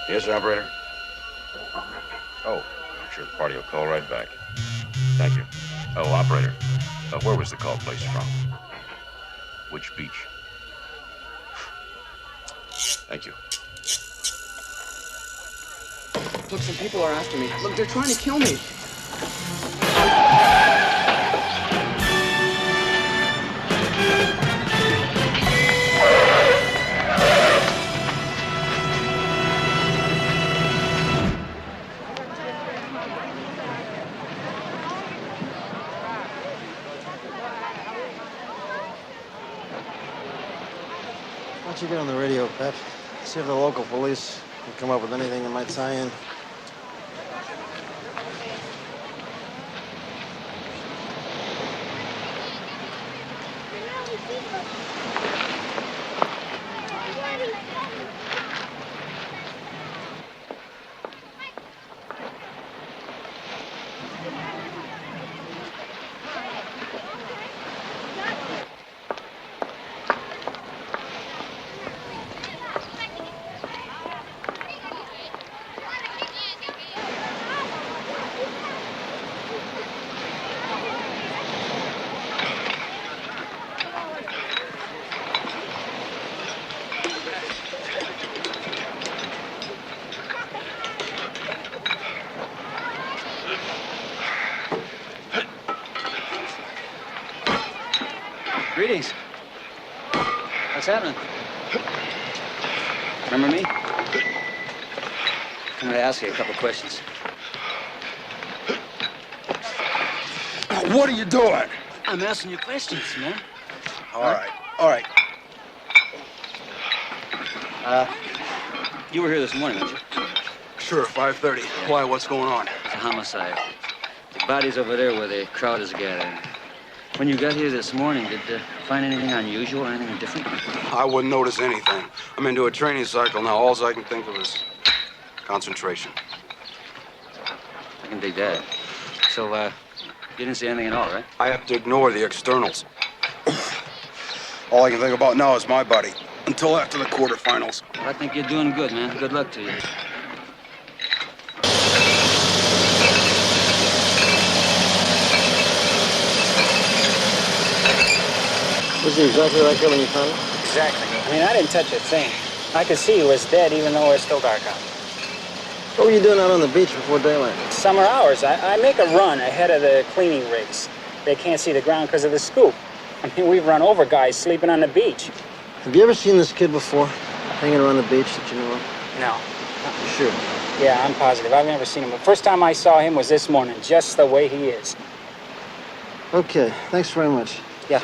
Yes, operator? Oh, I'm sure the party will call right back. Thank you. Oh, operator, where was the call placed from? Which beach? Thank you. Look, some people are after me. Look, they're trying to kill me. Why don't you get on the radio, Pep? See if the local police can come up with anything that might tie in. Greetings. What's happening? Remember me? I'm gonna ask you a couple questions. What are you doing? I'm asking you questions, man. All right, all right. You were here this morning, weren't you? Sure, 5:30. Why, what's going on? It's a homicide. The body's over there where the crowd is gathering. When you got here this morning, did you find anything unusual or anything different? I wouldn't notice anything. I'm into a training cycle now. All I can think of is concentration. I can dig that. So, you didn't see anything at all, right? I have to ignore the externals. All I can think about now is my buddy. Until after the quarterfinals. Well, I think you're doing good, man. Good luck to you. Was he exactly like that when you found him? Exactly. I mean, I didn't touch a thing. I could see he was dead even though it's still dark out. What were you doing out on the beach before daylight? Summer hours. I make a run ahead of the cleaning rigs. They can't see the ground because of the scoop. I mean, we've run over guys sleeping on the beach. Have you ever seen this kid before? Hanging around the beach that you know of? No. You sure? Yeah, I'm positive. I've never seen him. The first time I saw him was this morning, just the way he is. Okay, thanks very much. Yeah.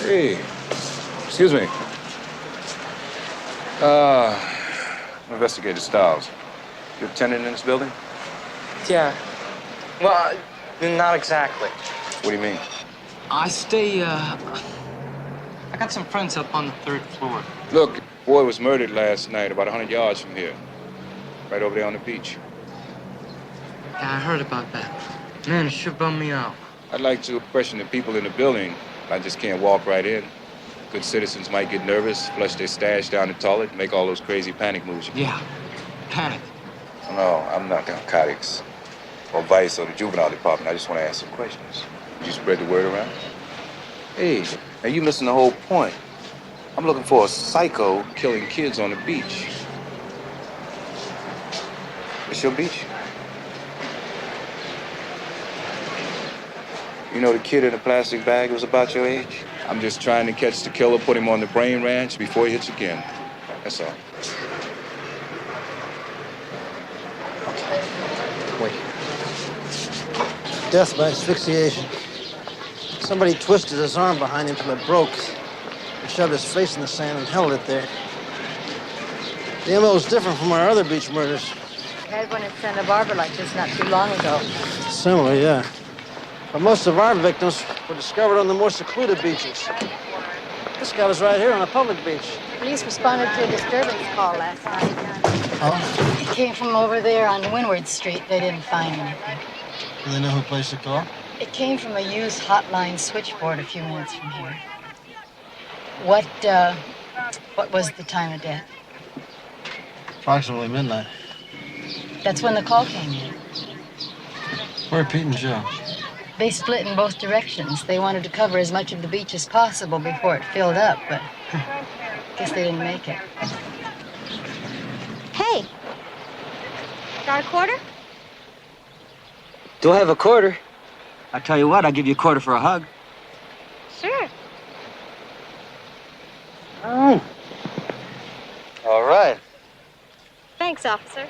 Hey, excuse me. Investigator Stiles. You a tenant in this building? Yeah. Well, not exactly. What do you mean? I stay, I got some friends up on the 3rd floor. Look, boy was murdered last night about 100 yards from here. Right over there on the beach. Yeah, I heard about that. Man, it sure bummed me out. I'd like to question the people in the building. I just can't walk right in. Good citizens might get nervous, flush their stash down the toilet, make all those crazy panic moves. Yeah, panic. No, I'm not narcotics or vice or the juvenile department. I just want to ask some questions. Did you spread the word around? Hey, now you missing the whole point. I'm looking for a psycho killing kids on the beach. It's your beach? You know the kid in the plastic bag was about your age? I'm just trying to catch the killer, put him on the brain ranch before he hits again. That's all. Wait. Death by asphyxiation. Somebody twisted his arm behind him till it broke. He shoved his face in the sand and held it there. The MO is different from our other beach murders. We had one in Santa Barbara like this not too long ago. Similar, yeah. But most of our victims were discovered on the more secluded beaches. This guy was right here on a public beach. Police responded to a disturbance call last night. Oh? It came from over there on Windward Street. They didn't find anything. Do they know who placed the call? It came from a youth hotline switchboard a few minutes from here. What was the time of death? Approximately midnight. That's when the call came in. Where are Pete and Joe? They split in both directions. They wanted to cover as much of the beach as possible before it filled up, but guess they didn't make it. Hey. Got a quarter? Do I have a quarter? I tell you what, I'll give you a quarter for a hug. Sure. Oh. All right. Thanks, officer.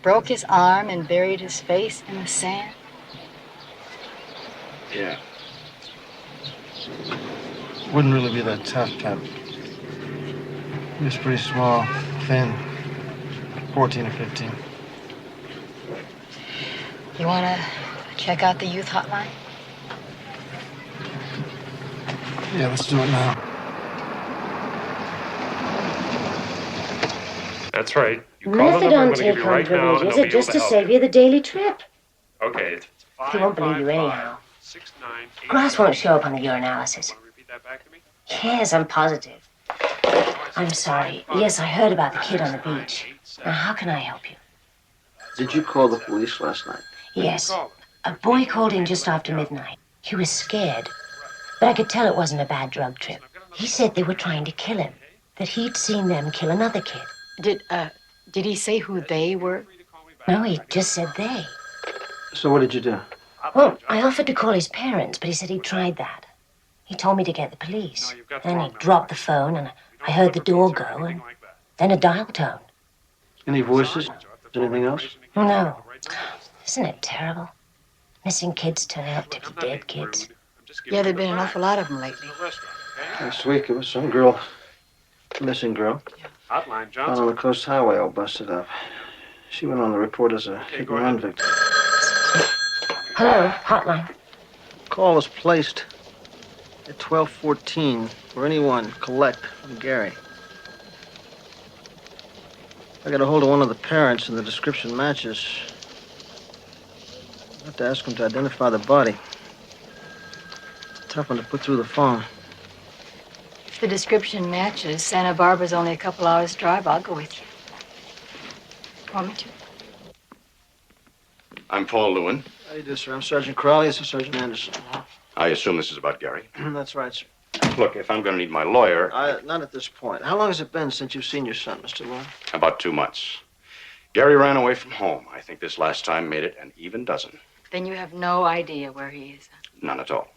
Broke his arm and buried his face in the sand? Yeah. Wouldn't really be that tough, Cap. He was pretty small, thin, 14 or 15. You want to check out the youth hotline? Yeah, let's do it now. That's right. You call the number I'm going to give you right now, and they'll be able just to help save you the daily trip. Okay, it's He won't believe you anyhow. 555-6989. Grass won't show up on the urinalysis. Repeat that back to me. Yes, I'm positive. I'm sorry. Yes, I heard about the kid on the beach. Now, how can I help you? Did you call the police last night? Yes. A boy called in just after midnight. He was scared, but I could tell it wasn't a bad drug trip. He said they were trying to kill him, that he'd seen them kill another kid. Did he say who they were? No, he just said they. So what did you do? Well, I offered to call his parents, but he said he'd tried that. He told me to get the police. Then he dropped the phone, and I heard the door go, and then a dial tone. Any voices? Anything else? No. Isn't it terrible? Missing kids turning out to be dead kids. Yeah, there've been an awful lot of them lately. Last week, it was some girl, missing girl. Hotline, Found on the coast highway all busted up. She went on the report as a hit-and-run victim. Hello, hotline. Call was placed at 12:14 for anyone collect from Gary. I got a hold of one of the parents and the description matches. I have to ask him to identify the body. Tough one to put through the phone. If the description matches, Santa Barbara's only a couple hours' drive. I'll go with you. Want me to? I'm Paul Lewin. How do you do, sir? I'm Sergeant Crowley. This is Sergeant Anderson. I assume this is about Gary. That's right, sir. Look, if I'm going to need my lawyer... Not at this point. How long has it been since you've seen your son, Mr. Lewin? About 2 months. Gary ran away from home. I think this last time made it an even dozen. Then you have no idea where he is. None at all.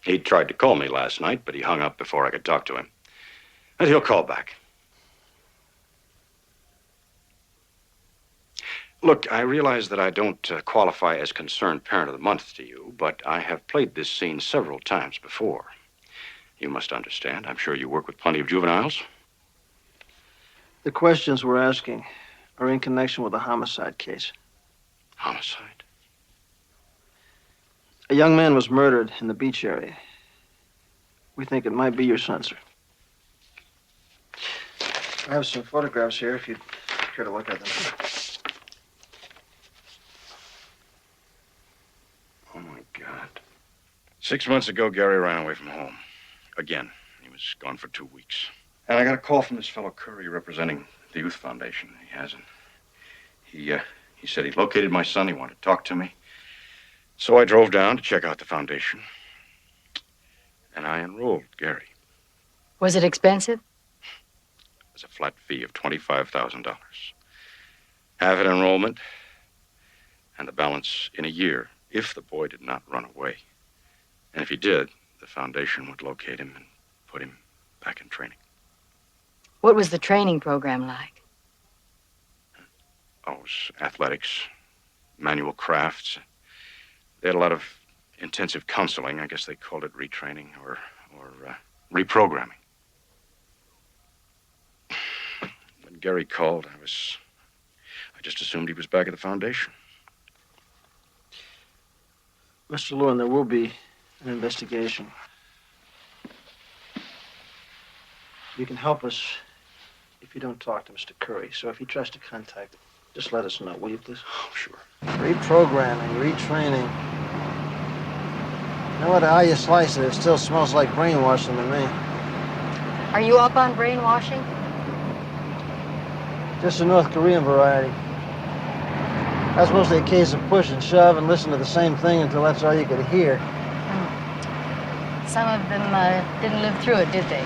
He tried to call me last night, but he hung up before I could talk to him. And he'll call back. Look, I realize that I don't qualify as concerned parent of the month to you, but I have played this scene several times before. You must understand. I'm sure you work with plenty of juveniles. The questions we're asking are in connection with a homicide case. Homicide? A young man was murdered in the beach area. We think it might be your son, sir. I have some photographs here if you'd care to look at them. Oh, my God. 6 months ago, Gary ran away from home. Again. He was gone for 2 weeks. And I got a call from this fellow Curry representing the Youth Foundation. He hasn't. He said he'd located my son. He wanted to talk to me. So I drove down to check out the foundation. And I enrolled Gary. Was it expensive? It was a flat fee of $25,000. Half an enrollment, and the balance in a year, if the boy did not run away. And if he did, the foundation would locate him and put him back in training. What was the training program like? Oh, it was athletics, manual crafts. They had a lot of intensive counseling. I guess they called it retraining or reprogramming. When Gary called, I just assumed he was back at the foundation. Mr. Lewin, there will be an investigation. You can help us if you don't talk to Mr. Curry. So if he tries to contact, just let us know, will you please? Oh, sure. Reprogramming, retraining. No matter how you slice it, it still smells like brainwashing to me. Are you up on brainwashing? Just the North Korean variety. That's mostly a case of push and shove and listen to the same thing until that's all you could hear. Some of them didn't live through it, did they?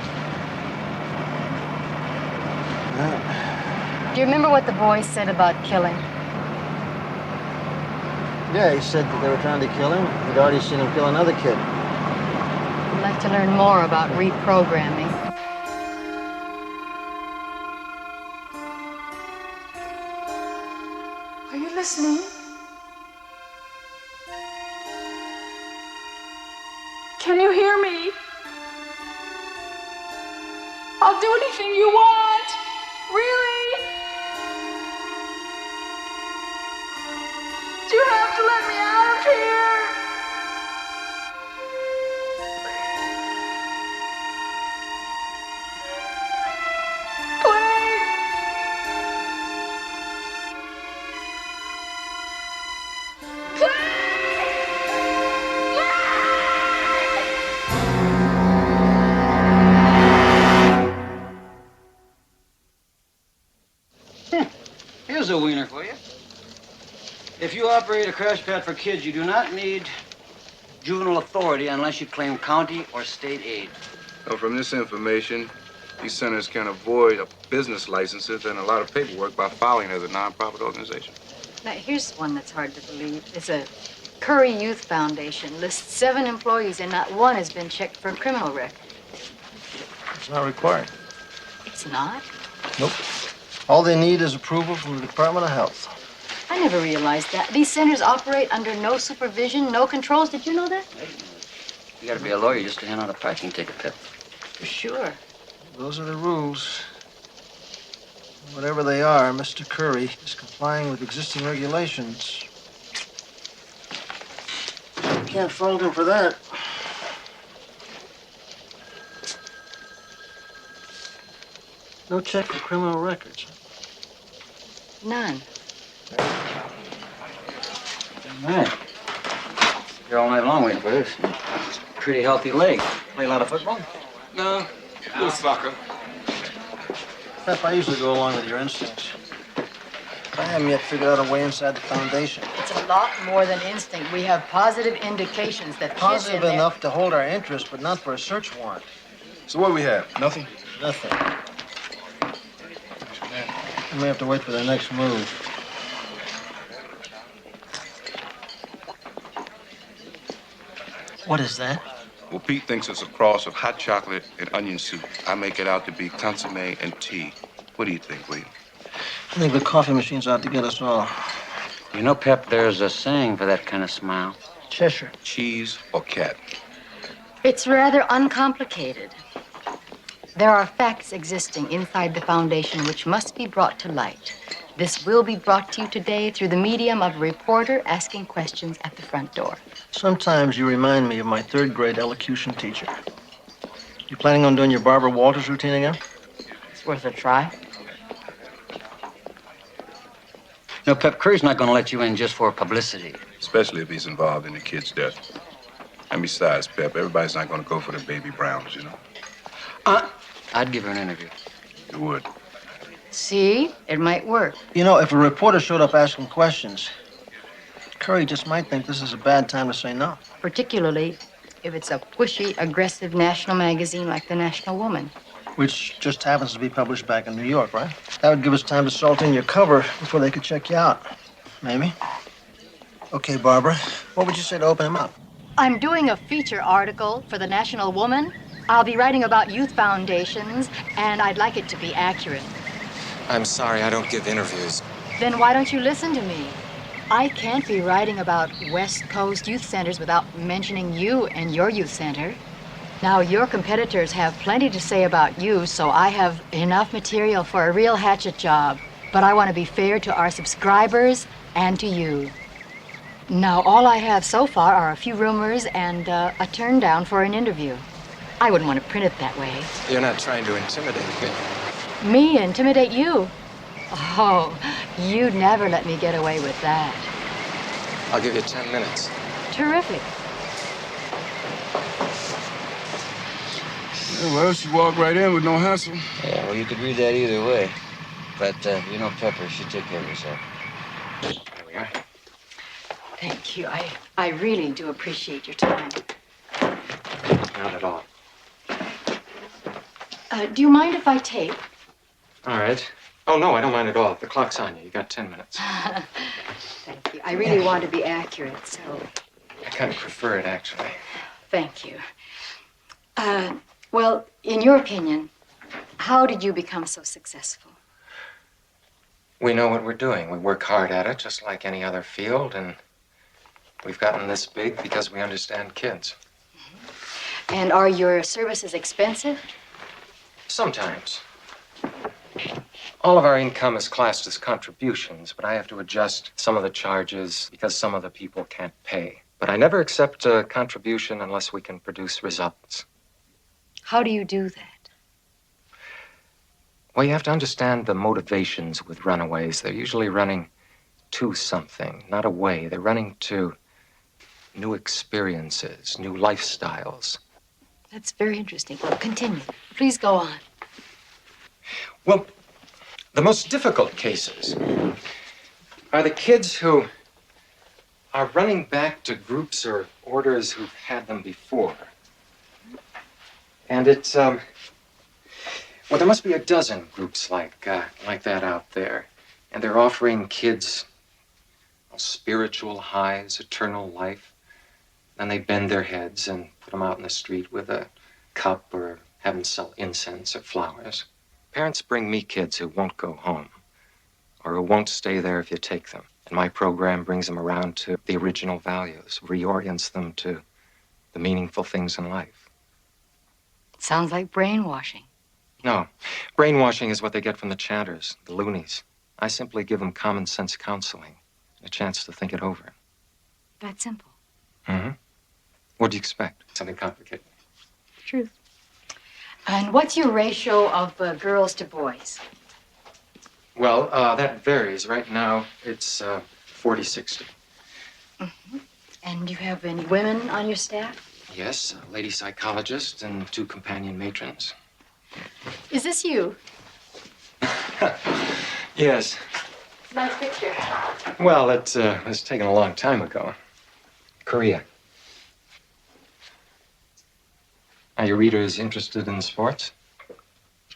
Do you remember what the boy said about killing? Yeah, he said that they were trying to kill him. He'd already seen him kill another kid. I'd like to learn more about reprogramming. Are you listening? Can you hear me? I'll do anything you want. Really? You have to let me out of here. Here's a wiener for you. If you operate a crash pad for kids, you do not need juvenile authority unless you claim county or state aid. Well, from this information, these centers can avoid business licenses and a lot of paperwork by filing as a nonprofit organization. Now, here's one that's hard to believe. It's a Curry Youth Foundation. Lists 7 employees, and not one has been checked for a criminal record. It's not required. It's not? Nope. All they need is approval from the Department of Health. I never realized that. These centers operate under no supervision, no controls. Did you know that? You gotta be a lawyer just to hand out a parking ticket, Pip. For sure. Those are the rules. Whatever they are, Mr. Curry is complying with existing regulations. You can't fault him for that. No check for criminal records. None. All right. Here all night long waiting for this. Pretty healthy leg. Play a lot of football? No, little soccer. Pep, I usually go along with your instincts. I haven't yet figured out a way inside the foundation. It's a lot more than instinct. We have positive indications that Positive kids in enough to hold our interest, but not for a search warrant. So what do we have? Nothing? Nothing. We may have to wait for their next move. What is that? Well, Pete thinks it's a cross of hot chocolate and onion soup. I make it out to be consomme and tea. What do you think, William? I think the coffee machine's out to get us all. You know, Pep, there's a saying for that kind of smile. Cheshire. Cheese or cat? It's rather uncomplicated. There are facts existing inside the foundation which must be brought to light. This will be brought to you today through the medium of a reporter asking questions at the front door. Sometimes you remind me of my 3rd grade elocution teacher. You planning on doing your Barbara Walters routine again? It's worth a try. No, Pep, Curry's not gonna let you in just for publicity. Especially if he's involved in the kid's death. And besides, Pep, everybody's not gonna go for the baby Browns, you know? I'd give her an interview. You would. See? It might work. You know, if a reporter showed up asking questions, Curry just might think this is a bad time to say no. Particularly if it's a pushy, aggressive national magazine like the National Woman. Which just happens to be published back in New York, right? That would give us time to salt in your cover before they could check you out. Maybe. Okay, Barbara, what would you say to open him up? I'm doing a feature article for the National Woman. I'll be writing about youth foundations, and I'd like it to be accurate. I'm sorry, I don't give interviews. Then why don't you listen to me? I can't be writing about West Coast youth centers without mentioning you and your youth center. Now, your competitors have plenty to say about you, so I have enough material for a real hatchet job. But I want to be fair to our subscribers and to you. Now, all I have so far are a few rumors and a turn down for an interview. I wouldn't want to print it that way. You're not trying to intimidate me. Me intimidate you? Oh, you'd never let me get away with that. I'll give you 10 minutes. Terrific. Yeah, well, she walked right in with no hassle. Yeah, well, you could read that either way. But, you know, Pepper, she took care of herself. There we are. Thank you. I really do appreciate your time. Not at all. Do you mind if I tape? All right. Oh, no, I don't mind at all. The clock's on you. You got 10 minutes. Thank you. I really want to be accurate, so I kind of prefer it, actually. thank you. Well, in your opinion, how did you become so successful? We know what we're doing. We work hard at it, just like any other field, and we've gotten this big because we understand kids. And are your services expensive? Sometimes. All of our income is classed as contributions, but I have to adjust some of the charges because some of the people can't pay. But I never accept a contribution unless we can produce results. How do you do that? Well, you have to understand the motivations with runaways. They're usually running to something, not away. They're running to new experiences, new lifestyles. That's very interesting. Well, continue. Please go on. Well, the most difficult cases are the kids who are running back to groups or orders who've had them before. And it's, well, there must be a dozen groups like that out there. And they're offering kids spiritual highs, eternal life. Then they bend their heads and put them out in the street with a cup or have them sell incense or flowers. Parents bring me kids who won't go home or who won't stay there if you take them. And my program brings them around to the original values, reorients them to the meaningful things in life. Sounds like brainwashing. No, brainwashing is what they get from the chanters, the loonies. I simply give them common sense counseling, a chance to think it over. That simple. Mm-hmm. What do you expect? Something complicated. Truth. And what's your ratio of girls to boys? Well, that varies. Right now, it's 40-60. Mm-hmm. And do you have any women on your staff? Yes, a lady psychologist and 2 companion matrons. Is this you? Yes. Nice picture. Well, it was taken a long time ago. Korea. Are your readers interested in sports?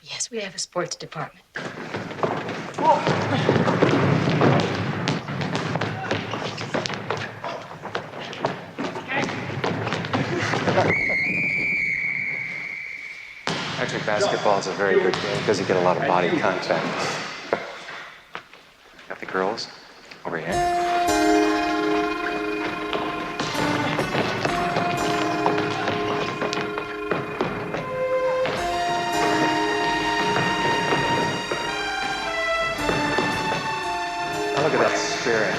Yes, we have a sports department. Actually, basketball's a very good game because you get a lot of body contact. Got the girls over here. Look at that spirit.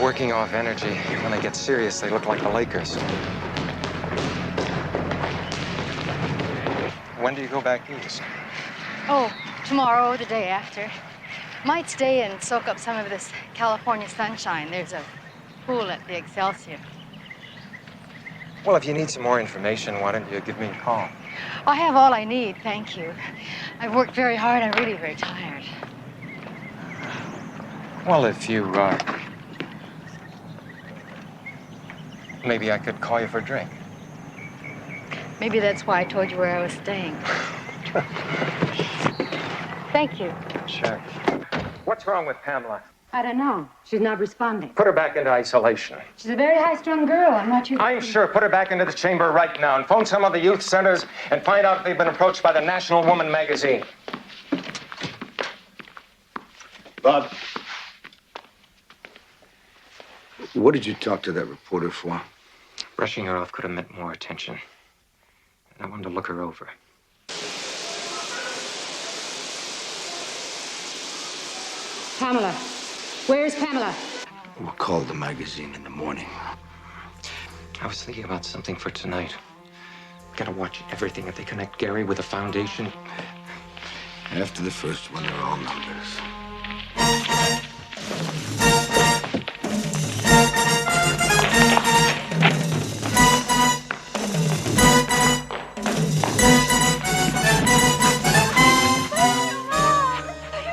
Working off energy. When they get serious, they look like the Lakers. When do you go back east? Oh, Tomorrow or the day after. Might stay and soak up some of this California sunshine. There's a pool at the Excelsior. Well, if you need some more information, why don't you give me a call? I have all I need, thank you. I've worked very hard. I'm really very tired. Well, if you, maybe I could call you for a drink. Maybe that's why I told you where I was staying. Thank you. Sure. What's wrong with Pamela? I don't know. She's not responding. Put her back into isolation. She's a very high-strung girl. I'm not sure. I'm sure. Put her back into the chamber right now and phone some of the youth centers and find out if they've been approached by the National Woman magazine. Bob, what did you talk to that reporter for? Brushing her off could have meant more attention. And I wanted to look her over. Pamela. Where's Pamela? We'll call the magazine in the morning. I was thinking about something for tonight. Gotta watch everything if they connect Gary with the foundation. After the first one, they're all numbers.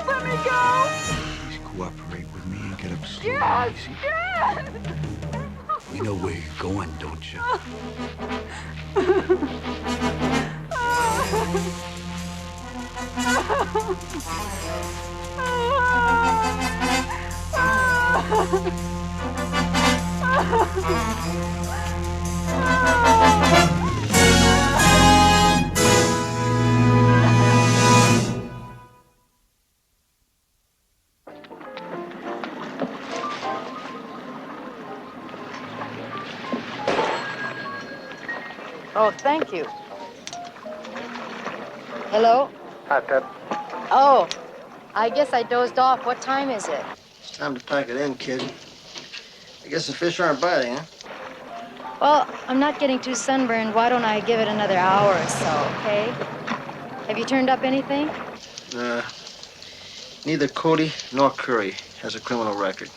Let me go! Please cooperate with me and get up slowly. Yes! easy. Yes! You know where you're going, don't you? Oh, thank you. Hello? Hi, Pep. Oh, I guess I dozed off. What time is it? It's time to pack it in, kid. I guess the fish aren't biting, huh? Well, I'm not getting too sunburned. Why don't I give it another hour or so, okay? Have you turned up anything? Neither Cody nor Curry has a criminal record.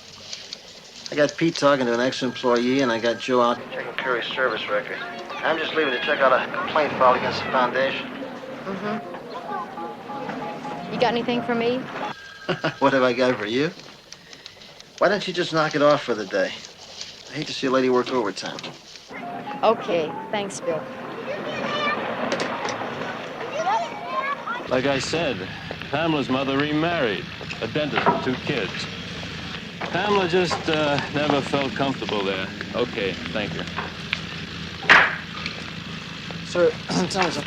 I got Pete talking to an ex-employee, and I got Joe out checking Curry's service record. I'm just leaving to check out a complaint filed against the foundation. Mm-hmm. You got anything for me? What have I got for you? Why don't you just knock it off for the day? I hate to see a lady work overtime. Okay, thanks, Bill. Like I said, Pamela's mother remarried, a dentist with 2 kids. Pamela just never felt comfortable there. Okay, thank you. Sir, tell me something.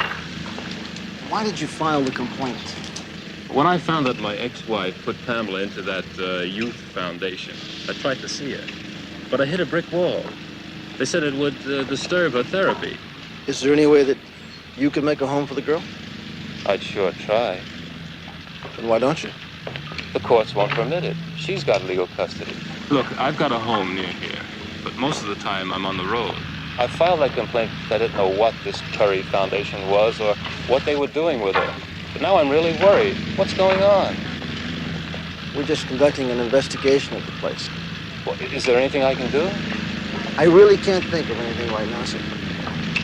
Why did you file the complaint? When I found that my ex-wife put Pamela into that youth foundation, I tried to see her, but I hit a brick wall. They said it would disturb her therapy. Is there any way that you could make a home for the girl? I'd sure try. Then why don't you? The courts won't permit it. She's got legal custody. Look, I've got a home near here, but most of the time I'm on the road. I filed that complaint because I didn't know what this Curry Foundation was or what they were doing with her. But now I'm really worried. What's going on? We're just conducting an investigation of the place. Well, is there anything I can do? I really can't think of anything right now, sir.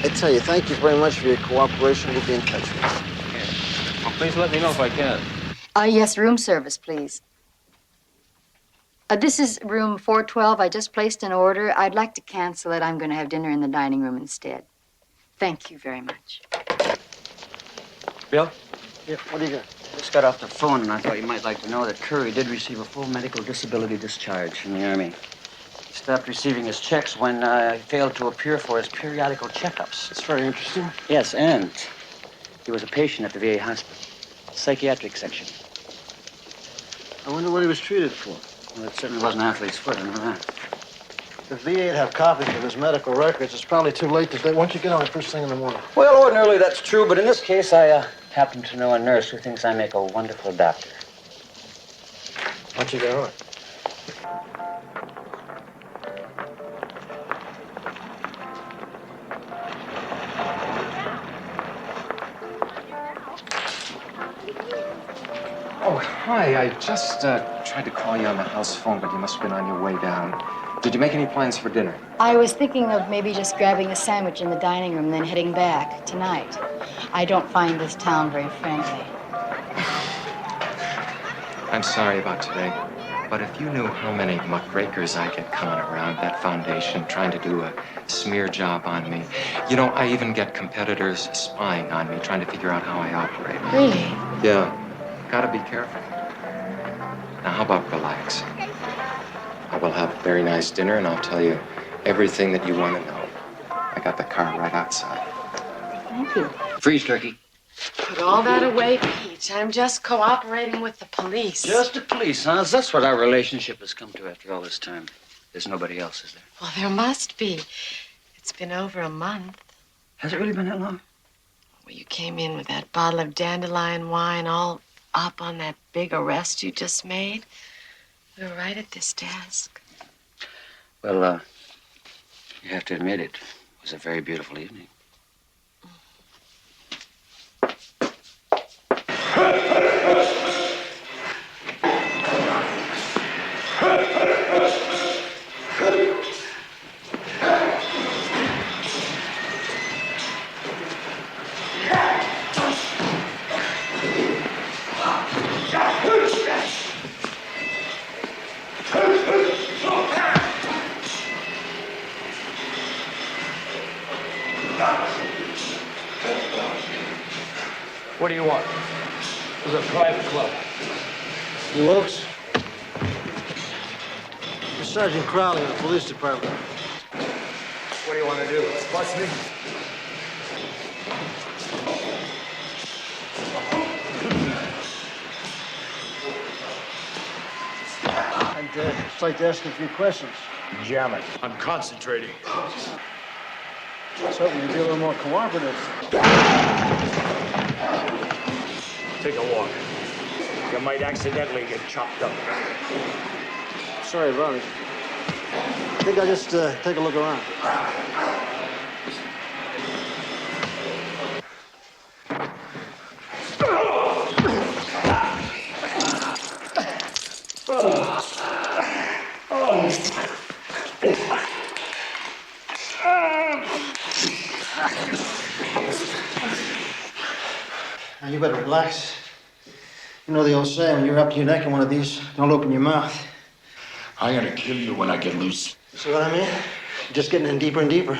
I tell you, thank you very much for your cooperation. We'll be in touch with you. Well, please let me know if I can. Yes, room service, please. This is room 412. I just placed an order. I'd like to cancel it. I'm going to have dinner in the dining room instead. Thank you very much. Bill? Yeah, what do you got? Just got off the phone, and I thought you might like to know that Curry did receive a full medical disability discharge from the Army. He stopped receiving his checks when he failed to appear for his periodical checkups. It's very interesting. Yes, and he was a patient at the VA hospital, psychiatric section. I wonder what he was treated for. Well, it certainly wasn't athlete's foot, I know that. If VA'd have copies of his medical records, it's probably too late today. Why don't you get on it first thing in the morning? Well, ordinarily that's true, but in this case, I happen to know a nurse who thinks I make a wonderful doctor. Why don't you get on it? Oh, hi. I just tried to call you on the house phone, but you must have been on your way down. Did you make any plans for dinner? I was thinking of maybe just grabbing a sandwich in the dining room, then heading back tonight. I don't find this town very friendly. I'm sorry about today, but if you knew how many muckrakers I get coming around that foundation trying to do a smear job on me. You know, I even get competitors spying on me, trying to figure out how I operate. Really? Yeah. Gotta be careful. Now, how about relax? I will have a very nice dinner, and I'll tell you everything that you want to know. I got the car right outside. Thank you. Freeze, Turkey. Put all that away, Pete. I'm just cooperating with the police. Just the police, huh? That's what our relationship has come to after all this time. There's nobody else, is there? Well, there must be. It's been over a month. Has it really been that long? Well, you came in with that bottle of dandelion wine all up on that big arrest you just made. We were right at this desk. Well, you have to admit it was a very beautiful evening. What do you want? This is a private club. You Oaks? Sergeant Crowley of the police department. What do you want to do? Bust me? I'd just like to ask you a few questions. Jam it. I'm concentrating. I was hoping you'd be a little more cooperative. Take a walk. You might accidentally get chopped up. Sorry about it. I think I'll just take a look around. Now, you better relax. You know the old saying, when you're up to your neck in one of these, don't open your mouth. I'm gonna kill you when I get loose. See what I mean? You're just getting in deeper and deeper.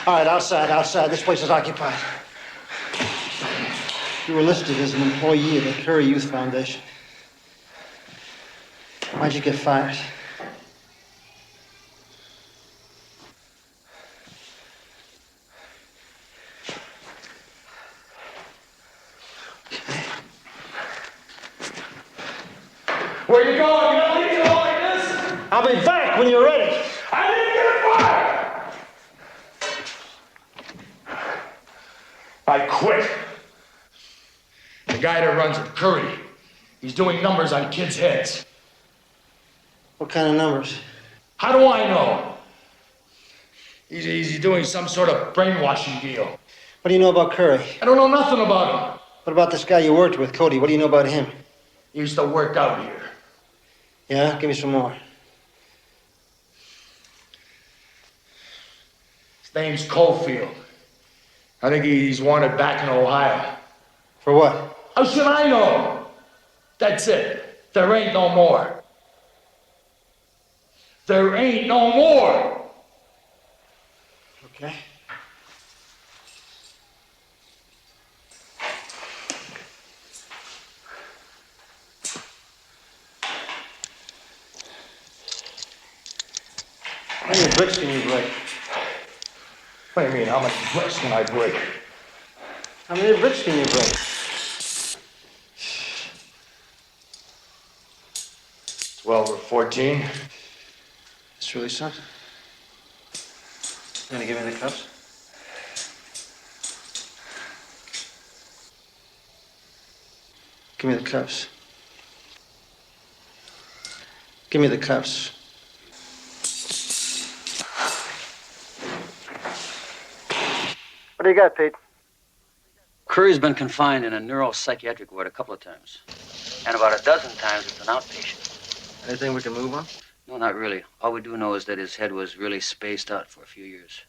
All right, outside. This place is occupied. You were listed as an employee of the Curry Youth Foundation. Why'd you get fired? Where you going? You don't leave me alone like this? I'll be back when you're ready. I didn't get fired! I quit. The guy that runs it, Curry, he's doing numbers on kids' heads. What kind of numbers? How do I know? He's doing some sort of brainwashing deal. What do you know about Curry? I don't know nothing about him. What about this guy you worked with, Cody? What do you know about him? He used to work out here. Yeah? Give me some more. His name's Cofield. I think he's wanted back in Ohio. For what? How should I know? That's it. There ain't no more. There ain't no more. Okay. How many bricks can you break? What do you mean, how much bricks can I break? How many bricks can you break? 12 or 14. That's really something. You gonna give me the cups? Give me the cups. Give me the cups. What do you got, Pete? Curry's been confined in a neuropsychiatric ward a couple of times. And about a dozen times it's an outpatient. Anything we can move on? No, not really. All we do know is that his head was really spaced out for a few years.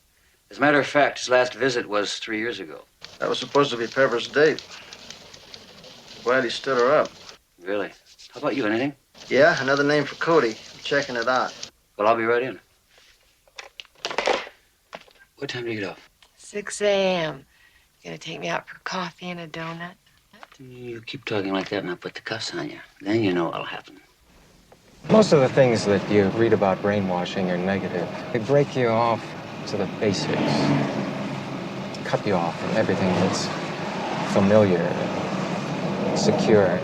As a matter of fact, his last visit was 3 years ago. That was supposed to be Pepper's date. Glad he stood her up. Really? How about you, anything? Yeah, another name for Cody. I'm checking it out. Well, I'll be right in. What time do you get off? 6 a.m. You gonna take me out for coffee and a donut? You keep talking like that and I'll put the cuffs on you. Then you know what'll happen. Most of the things that you read about brainwashing are negative. They break you off to the basics. Cut you off from everything that's familiar, secure.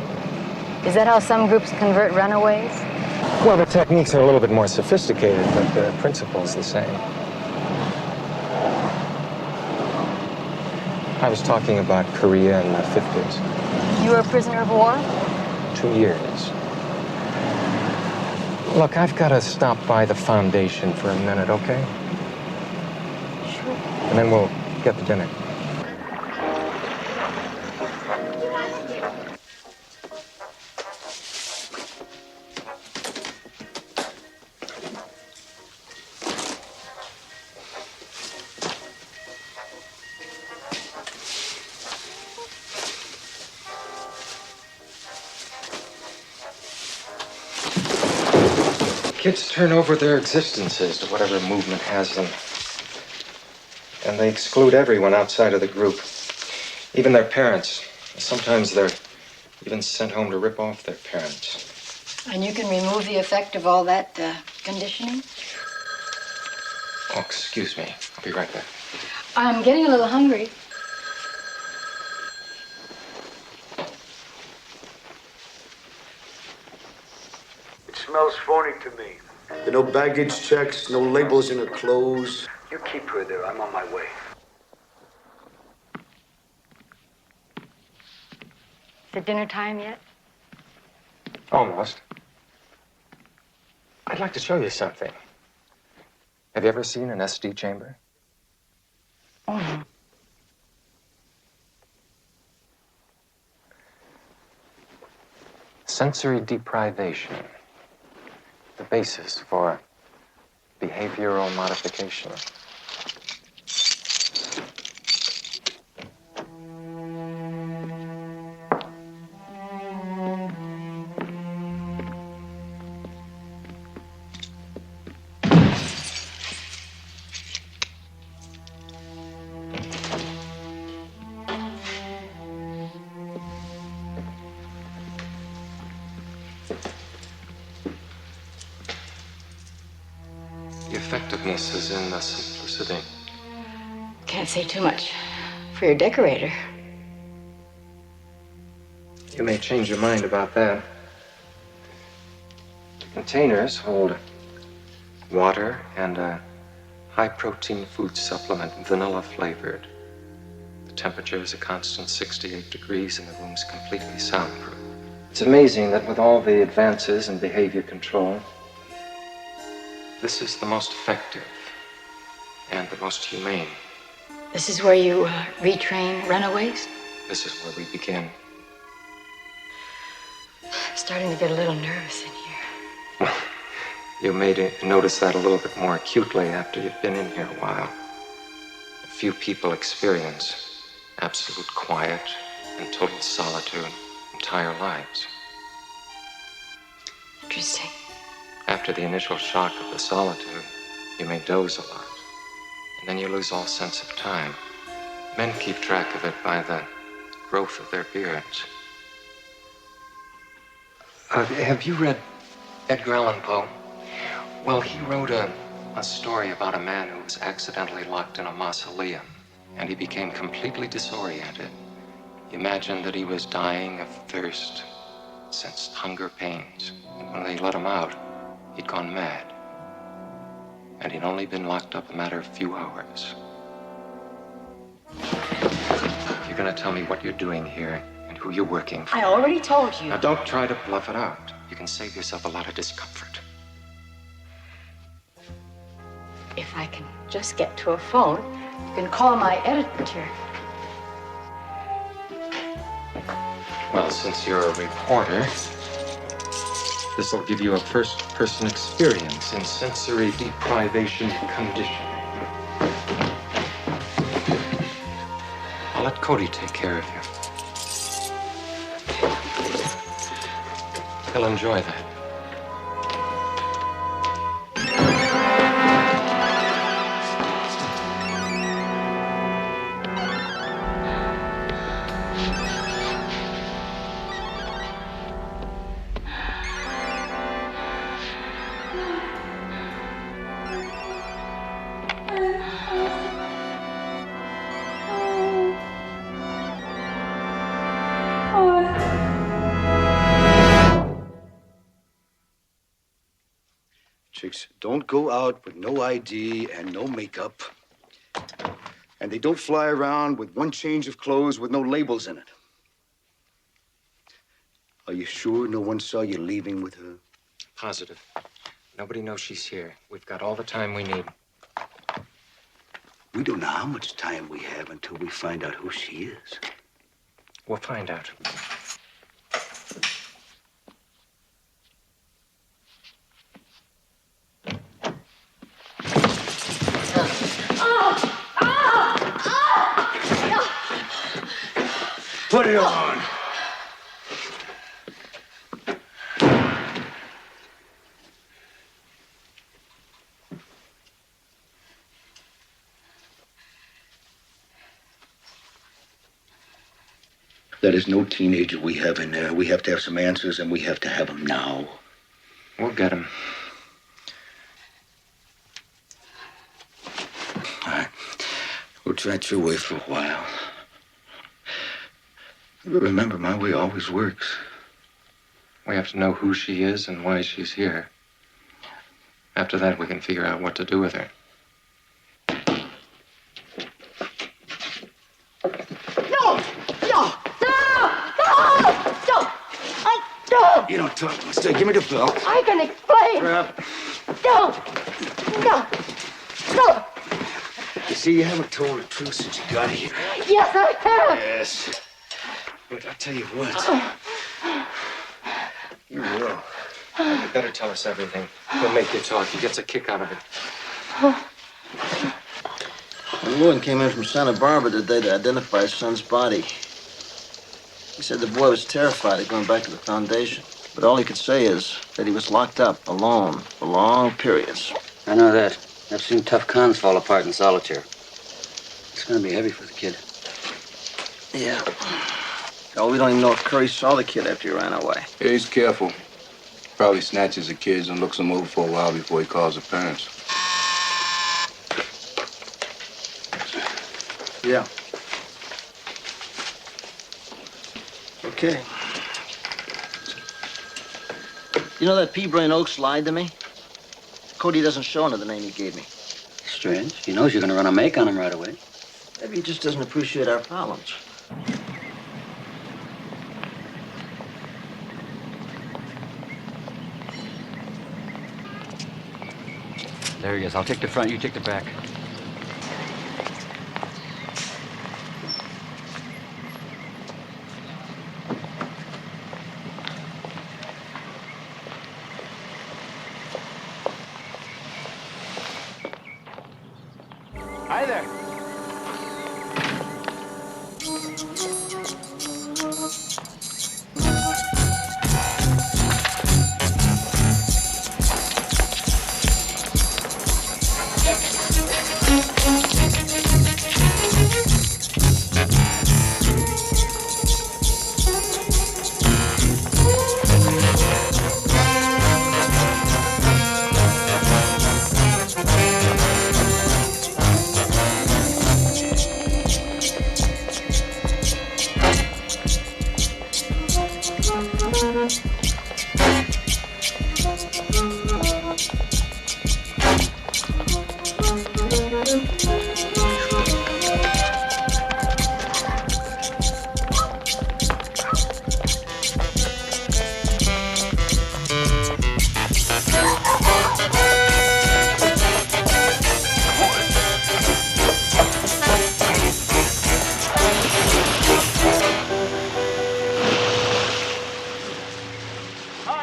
Is that how some groups convert runaways? Well, the techniques are a little bit more sophisticated, but the principle's the same. I was talking about Korea in the 50s. You were a prisoner of war? 2 years. Look, I've got to stop by the foundation for a minute, okay? Sure. And then we'll get to dinner. Kids turn over their existences to whatever movement has them. And they exclude everyone outside of the group. Even their parents. Sometimes they're even sent home to rip off their parents. And you can remove the effect of all that conditioning? Oh, excuse me. I'll be right back. I'm getting a little hungry. It smells phony to me. There are no baggage checks, no labels in her clothes. You keep her there. I'm on my way. Is it dinner time yet? Almost. I'd like to show you something. Have you ever seen an SD chamber? Oh, no. Sensory deprivation. The basis for behavioral modification. The effectiveness is in the simplicity. Can't say too much for your decorator. You may change your mind about that. The containers hold water and a high-protein food supplement, vanilla-flavored. The temperature is a constant 68 degrees and the room's completely soundproof. It's amazing that with all the advances in behavior control, this is the most effective and the most humane. This is where you retrain runaways? This is where we begin. I'm starting to get a little nervous in here. You may notice that a little bit more acutely after you've been in here a while. Few people experience absolute quiet and total solitude entire lives. Interesting. After the initial shock of the solitude, you may doze a lot, and then you lose all sense of time. Men keep track of it by the growth of their beards. Have you read Edgar Allan Poe? Well, he wrote a story about a man who was accidentally locked in a mausoleum, and he became completely disoriented. He imagined that he was dying of thirst, sensed hunger pains, and when they let him out, he'd gone mad. And he'd only been locked up a matter of few hours. You're gonna tell me what you're doing here and who you're working for. I already told you. Now, don't try to bluff it out. You can save yourself a lot of discomfort. If I can just get to a phone, you can call my editor. Well, since you're a reporter, this will give you a first-person experience in sensory deprivation conditioning. I'll let Cody take care of you. He'll enjoy that. Chicks don't go out with no ID and no makeup. And they don't fly around with one change of clothes with no labels in it. Are you sure no one saw you leaving with her? Positive. Nobody knows she's here. We've got all the time we need. We don't know how much time we have until we find out who she is. We'll find out. Put it on. That is no teenager we have in there. We have to have some answers, and we have to have them now. We'll get him. All right. We'll try your way for a while. Remember, my way always works. We have to know who she is and why she's here. After that, we can figure out what to do with her. No! You don't talk. Stay. Give me the belt. I can explain. Crap. No. You see, you haven't told the truth since you got here. Yes, I have. Yes. But I'll tell you what. You will. You better tell us everything. We'll make you talk. He gets a kick out of it. When Lewin came in from Santa Barbara today to identify his son's body, he said the boy was terrified of going back to the foundation. But all he could say is that he was locked up, alone, for long periods. I know that. I've seen tough cons fall apart in solitary. It's gonna be heavy for the kid. Yeah. Oh, we don't even know if Curry saw the kid after he ran away. Yeah, he's careful. Probably snatches the kids and looks them over for a while before he calls the parents. Yeah. Okay. You know that P-Brain Oaks lied to me? Cody doesn't show under the name he gave me. Strange. He knows you're gonna run a make on him right away. Maybe he just doesn't appreciate our problems. There he is. I'll take the front, you take the back. Hi there.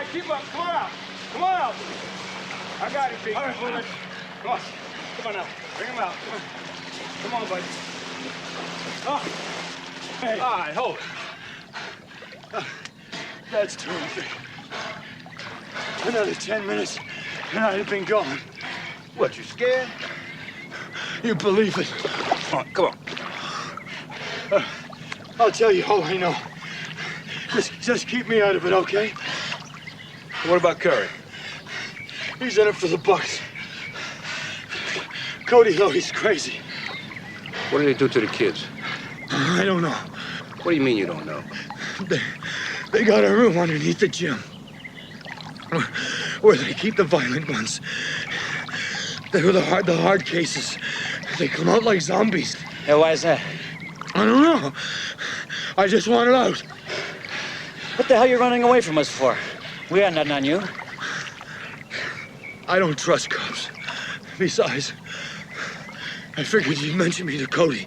right, keep up. Come on out. Come on out. I got it, Pete. All right, come on. Come on now. Bring him out. Come on. Come on, buddy. Oh. Hey. All right, hold it. That's terrific. Another 10 minutes, and I'd have been gone. What, you scared? You believe it? Come on, come on. I'll tell you all I know. Just keep me out of it, okay? What about Curry? He's in it for the bucks. Cody, though, he's crazy. What did they do to the kids? I don't know. What do you mean you don't know? They got a room underneath the gym where they keep the violent ones. They were the hard cases. They come out like zombies. Hey, why is that? I don't know. I just want it out. What the hell are you running away from us for? We had nothing on you. I don't trust cops. Besides, I figured you'd mention me to Cody.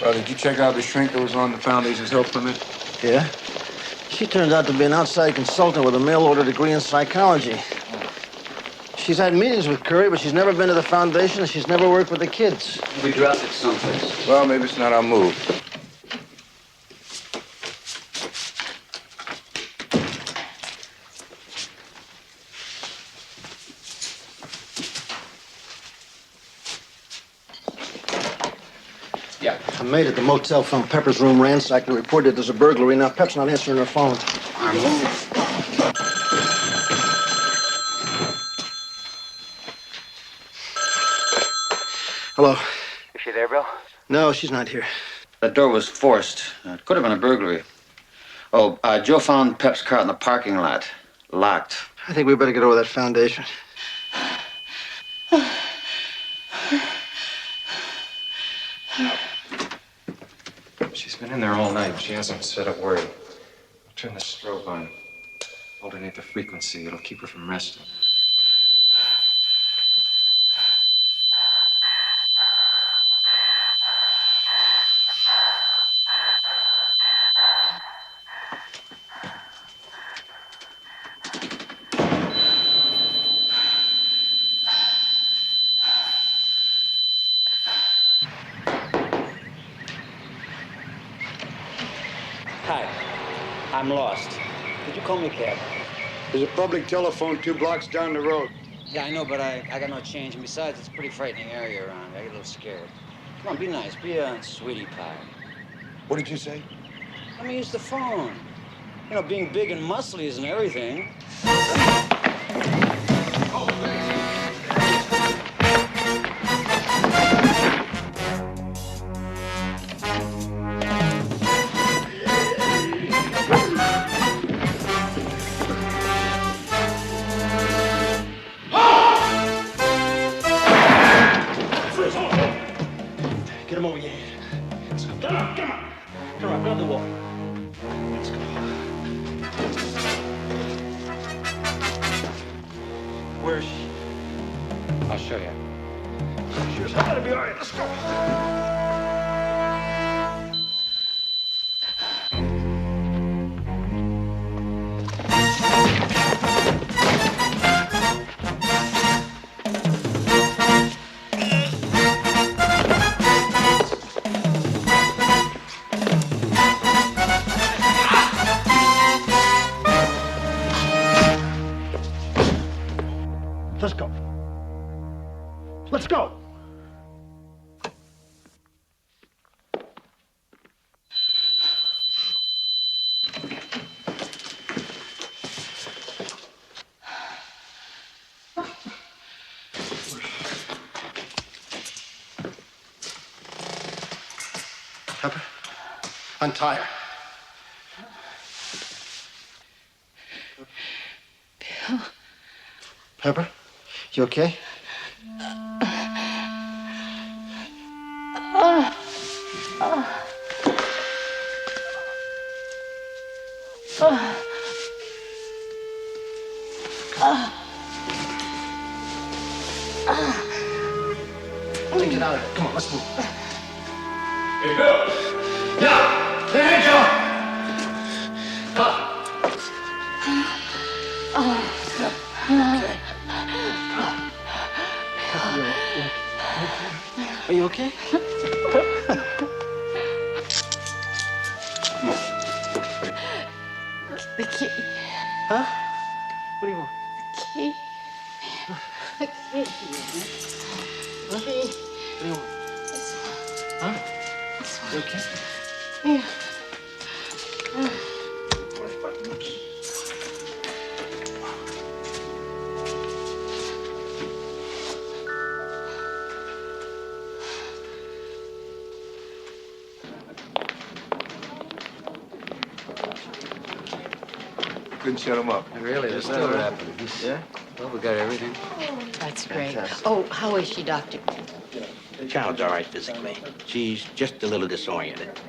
Well, did you check out the shrink that was on the Foundation's help permit? Yeah? She turned out to be an outside consultant with a mail-order degree in psychology. She's had meetings with Curry, but she's never been to the Foundation, and she's never worked with the kids. We dropped it someplace. Well, maybe it's not our move. Yeah. A maid at the motel found Pepper's room ransacked and reported there's a burglary. Now Pep's not answering her phone. Our move. Hello. Is she there, Bill? No, she's not here. That door was forced. It could have been a burglary. Oh, Joe found Pep's car in the parking lot. Locked. I think we better get over that Foundation. She's been in there all night. She hasn't said a word. I'll turn the strobe on. Alternate the frequency. It'll keep her from resting. Hi. I'm lost. Could you call me a cab? There's a public telephone 2 blocks down the road. Yeah, I know, but I got no change. And besides, it's a pretty frightening area around. I get a little scared. Come on, be nice. Be a sweetie pie. What did you say? Let me use the phone. You know, being big and muscly isn't everything. Get him over your head. Let's go. Come on, come on. Come on, grab the wall. Let's go. Where is she? I'll show you. She's gotta be all right. Let's go. Let's go. Let's go. Pepper, untie her. Bill. Pepper, you okay? Let's get out of here. Come on, let's move. Hey, Bill! Yeah! Hey, Joe! Are you okay? The key. Huh? What do you want? Key. The key. Huh? Key. What do you want? Huh? You okay? Yeah. Couldn't shut him up. Really, they're still rapping. Yeah? Well, we got everything. That's great. Oh, how is she, Doctor? The child's all right physically. She's just a little disoriented.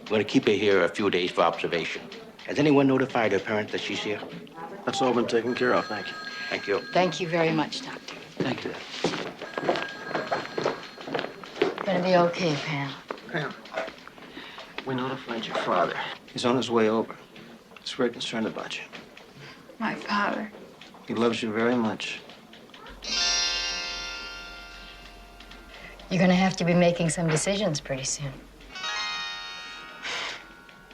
We're going to keep her here a few days for observation. Has anyone notified her parents that she's here? That's all been taken care of, thank you. Thank you. Thank you very much, Doctor. Thank you. Gonna be okay, Pam. Pam, we notified your father. He's on his way over. He's very concerned about you. My father. He loves you very much. You're gonna have to be making some decisions pretty soon.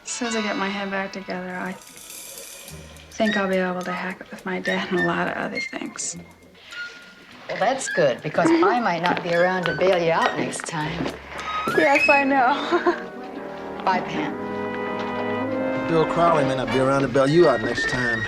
As soon as I get my head back together, I think I'll be able to hack it with my dad and a lot of other things. Well, that's good, because I might not be around to bail you out next time. Yes, I know. Bye, Pam. Bill Crowley may not be around to bail you out next time.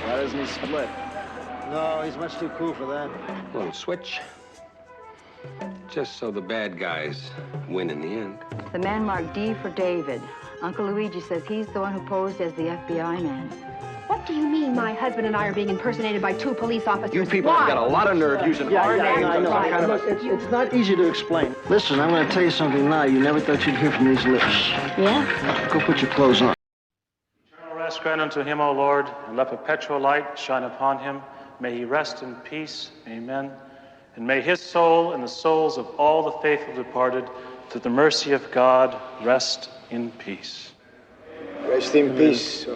Why doesn't he split? No, he's much too cool for that. Little switch. Just so the bad guys win in the end. The man marked D for David. Uncle Luigi says he's the one who posed as the FBI man. What do you mean my husband and I are being impersonated by 2 police officers? You people have got a lot of nerve using our name. I know. Kind of Look, it's not easy to explain. Listen, I'm going to tell you something now you never thought you'd hear from these lips. Yeah? Go put your clothes on. Eternal rest grant unto him, O Lord, and let perpetual light shine upon him. May he rest in peace. Amen. And may his soul and the souls of all the faithful departed, through the mercy of God, rest in peace. Rest in peace. You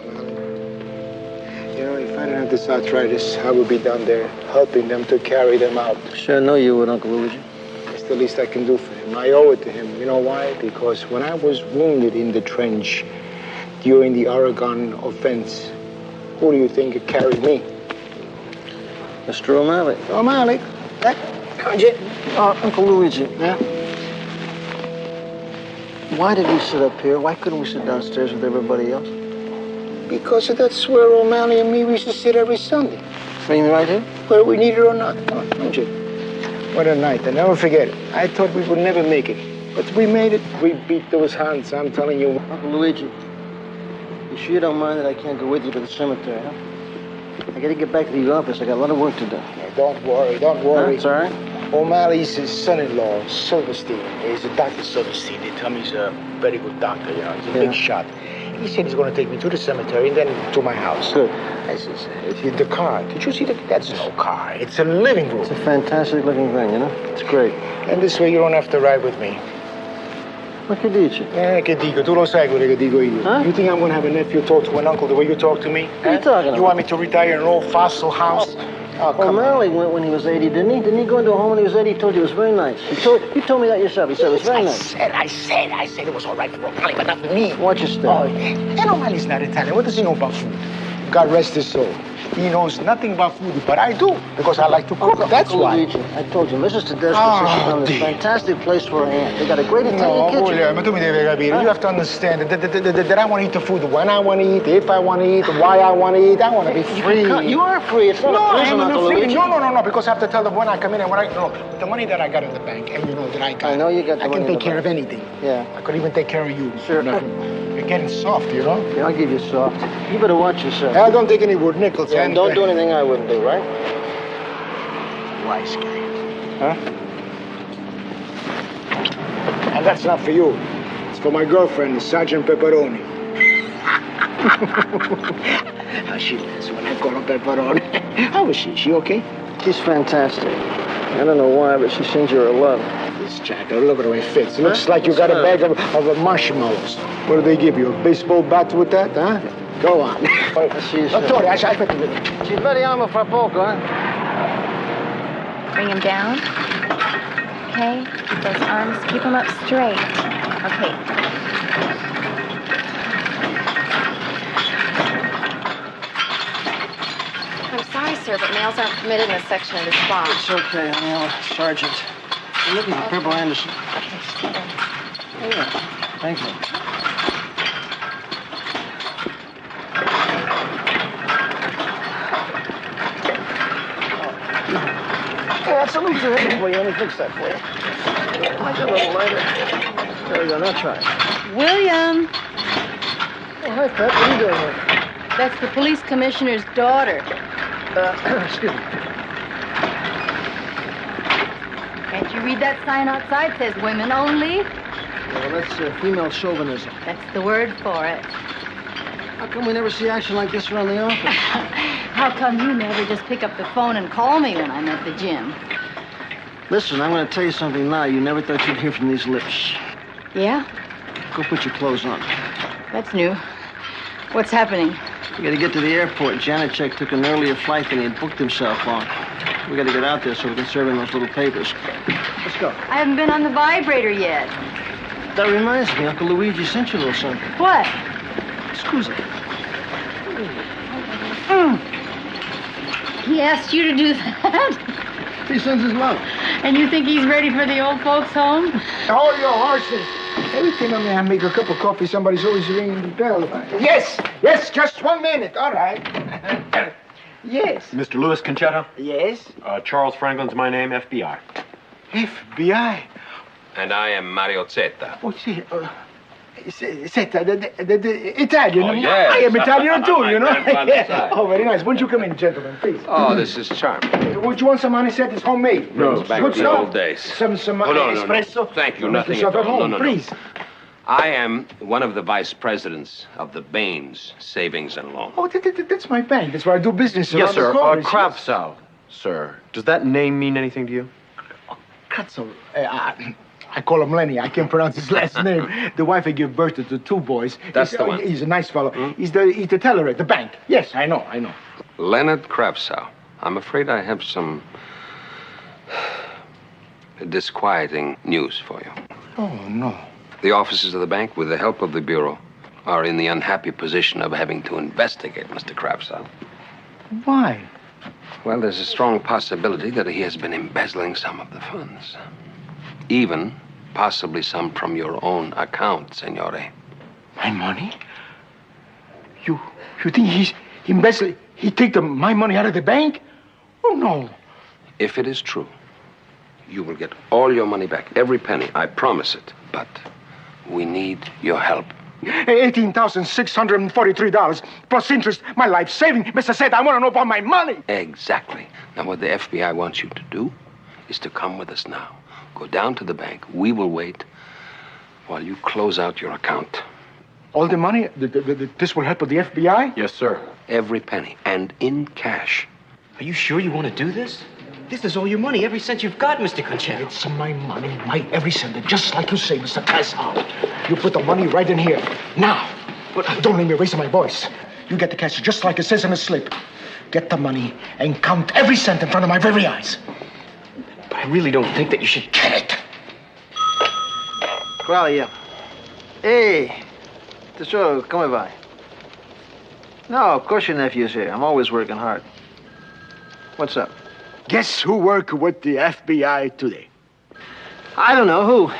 know, if I didn't have this arthritis, I would be down there helping them to carry them out. Sure know you would, Uncle Luigi. It's the least I can do for him. I owe it to him. You know why? Because when I was wounded in the trench during the Oregon offense, who do you think carried me? Mr. O'Malley. O'Malley. Uncle Luigi. Yeah? Why did we sit up here? Why couldn't we sit downstairs with everybody else? Because that's where O'Malley and me used to sit every Sunday. You mean right here? Whether we need it or not. Oh, don't you? What a night. I'll never forget it. I thought we would never make it. But we made it. We beat those Huns, I'm telling you. Uncle Luigi, you sure you don't mind that I can't go with you to the cemetery, huh? I gotta get back to the office. I got a lot of work to do. Yeah, don't worry, don't worry. That's all right. O'Malley's his son-in-law, Silverstein. He's a Dr. Silverstein. They tell me he's a very good doctor, you know. He's a big shot. He said he's going to take me to the cemetery and then to my house. Good. I said, the car. Did you see that? That's no car. It's a living room. It's a fantastic looking thing, you know? It's great. And this way you don't have to ride with me. Ma che dici? Che dico? Tu lo sai quello che dico io. Huh? You think I'm going to have a nephew talk to an uncle the way you talk to me? What are you talking about? You want me to retire in an old fossil house? Oh, come O'Malley went when he was 80, didn't he? Didn't he go into a home when he was 80? He told you it was very nice. You told me that yourself. He said it was very nice. I said it was all right for O'Malley, but not for me. Watch your step. Oh, and O'Malley's not Italian. What does he know about food? God rest his soul. He knows nothing about food, but I do, because I like to cook. That's Uncle why. Luigi, I told you, Mrs. Tedeschi says she found this fantastic place for her aunt. They got a great Italian kitchen. Ma tu mi devi capire. You have to understand that I want to eat the food when I want to eat, if I want to eat, why I want to eat. I want to be free. You are free. It's not a prison, Uncle Luigi. No, because I have to tell them when I come in and when I... No, the money that I got in the bank, and you know that I got... I know you got the money I in can the take care bank. of anything. Yeah. I could even take care of you. Sure. You're getting soft, you know? Yeah, I'll give you soft. You better watch yourself. I don't take any wood nickels. Yeah, and don't do anything I wouldn't do, right? Wise guy. Huh? And that's not for you. It's for my girlfriend, Sergeant Pepperoni. How she is when I call her Pepperoni. How is she? She okay? She's fantastic. I don't know why, but she sings you her love. This jacket, look at the way it fits. It looks like you got a bag of marshmallows. What do they give you? A baseball bat with that, huh? Go on. Dottore, aspetta. Ci vediamo fra poco, eh? Bring him down. Okay. Keep those arms. Keep them up straight. Okay. I'm sorry, sir, but males aren't permitted in this section of this box. It's okay, Aniela. Sergeant. I'm looking for Pepper Anderson. Oh, yeah. Thank you. Yeah, that's a little too heavy for you. Let me fix that for you. Make it a little lighter. There we go. Now try it. William! Oh, hi, Pep. What are you doing here? That's the police commissioner's daughter. Excuse me. Can't you read that sign outside? It says women only. Well, that's female chauvinism. That's the word for it. How come we never see action like this around the office? How come you never just pick up the phone and call me when I'm at the gym? Listen, I'm going to tell you something now you never thought you'd hear from these lips. Yeah? Go put your clothes on. That's new. What's happening? We got to get to the airport. Janacek took an earlier flight than he had booked himself on. We got to get out there so we can serve him those little papers. Let's go. I haven't been on the vibrator yet. That reminds me, Uncle Luigi sent you a little something. What? Scusa. He asked you to do that? He sends his love. And you think he's ready for the old folks home? Oh, your horses. Every time I make a cup of coffee, somebody's always ringing the bell. Yes, just 1 minute. All right. Yes. Mr. Louis Concetta? Yes? Charles Franklin's my name, FBI. FBI? And I am Mario Zeta. Oh, sì. Zeta, the Italian. Oh, yes. I am Italian too, you know. grandfather's side. Oh, very nice. Won't you come in, gentlemen, please? Oh, this is charming. Would you want some anisette? It's homemade. Brings back Good the stuff. old days. Some Oh, no, no, espresso. no. Thank you, Make nothing yourself at all. home, No, no, please. no. I am one of the vice presidents of the Baines Savings and Loan. Oh, that's my bank. That's where I do business. Yes, around the sir. corner. Kravtsov, sir. Does that name mean anything to you? Kratzo. I call him Lenny. I can't pronounce his last name. The wife I gave birth to 2 boys. That's the one. He's a nice fellow. He's the teller at the bank. Yes, I know. Leonard Kravtsov. I'm afraid I have some disquieting news for you. Oh, no. The officers of the bank, with the help of the Bureau, are in the unhappy position of having to investigate Mr. Kravtsov. Why? Well, there's a strong possibility that he has been embezzling some of the funds. Even possibly some from your own account, Signore. My money? You think he's embezzling? He take my money out of the bank? Oh, no. If it is true, you will get all your money back, every penny, I promise it. But we need your help. $18,643 plus interest. My life saving. Mr. Zeta, I want to know about my money. Exactly. Now, what the FBI wants you to do is to come with us now. Go down to the bank. We will wait while you close out your account. All the money? This will help with the FBI? Yes, sir. Every penny, and in cash. Are you sure you want to do this? This is all your money, every cent you've got, Mr. Concetta. It's my money, my every cent. Just like you say, Mr. Kazal. You put the money right in here. Now. But don't let me raise my voice. You get the cash just like it says in the slip. Get the money and count every cent in front of my very eyes. But I really don't think that you should get it. Qualia. Hey. Tesoro, come by. No, of course your nephew's here. I'm always working hard. What's up? Guess who worked with the FBI today? I don't know. Who?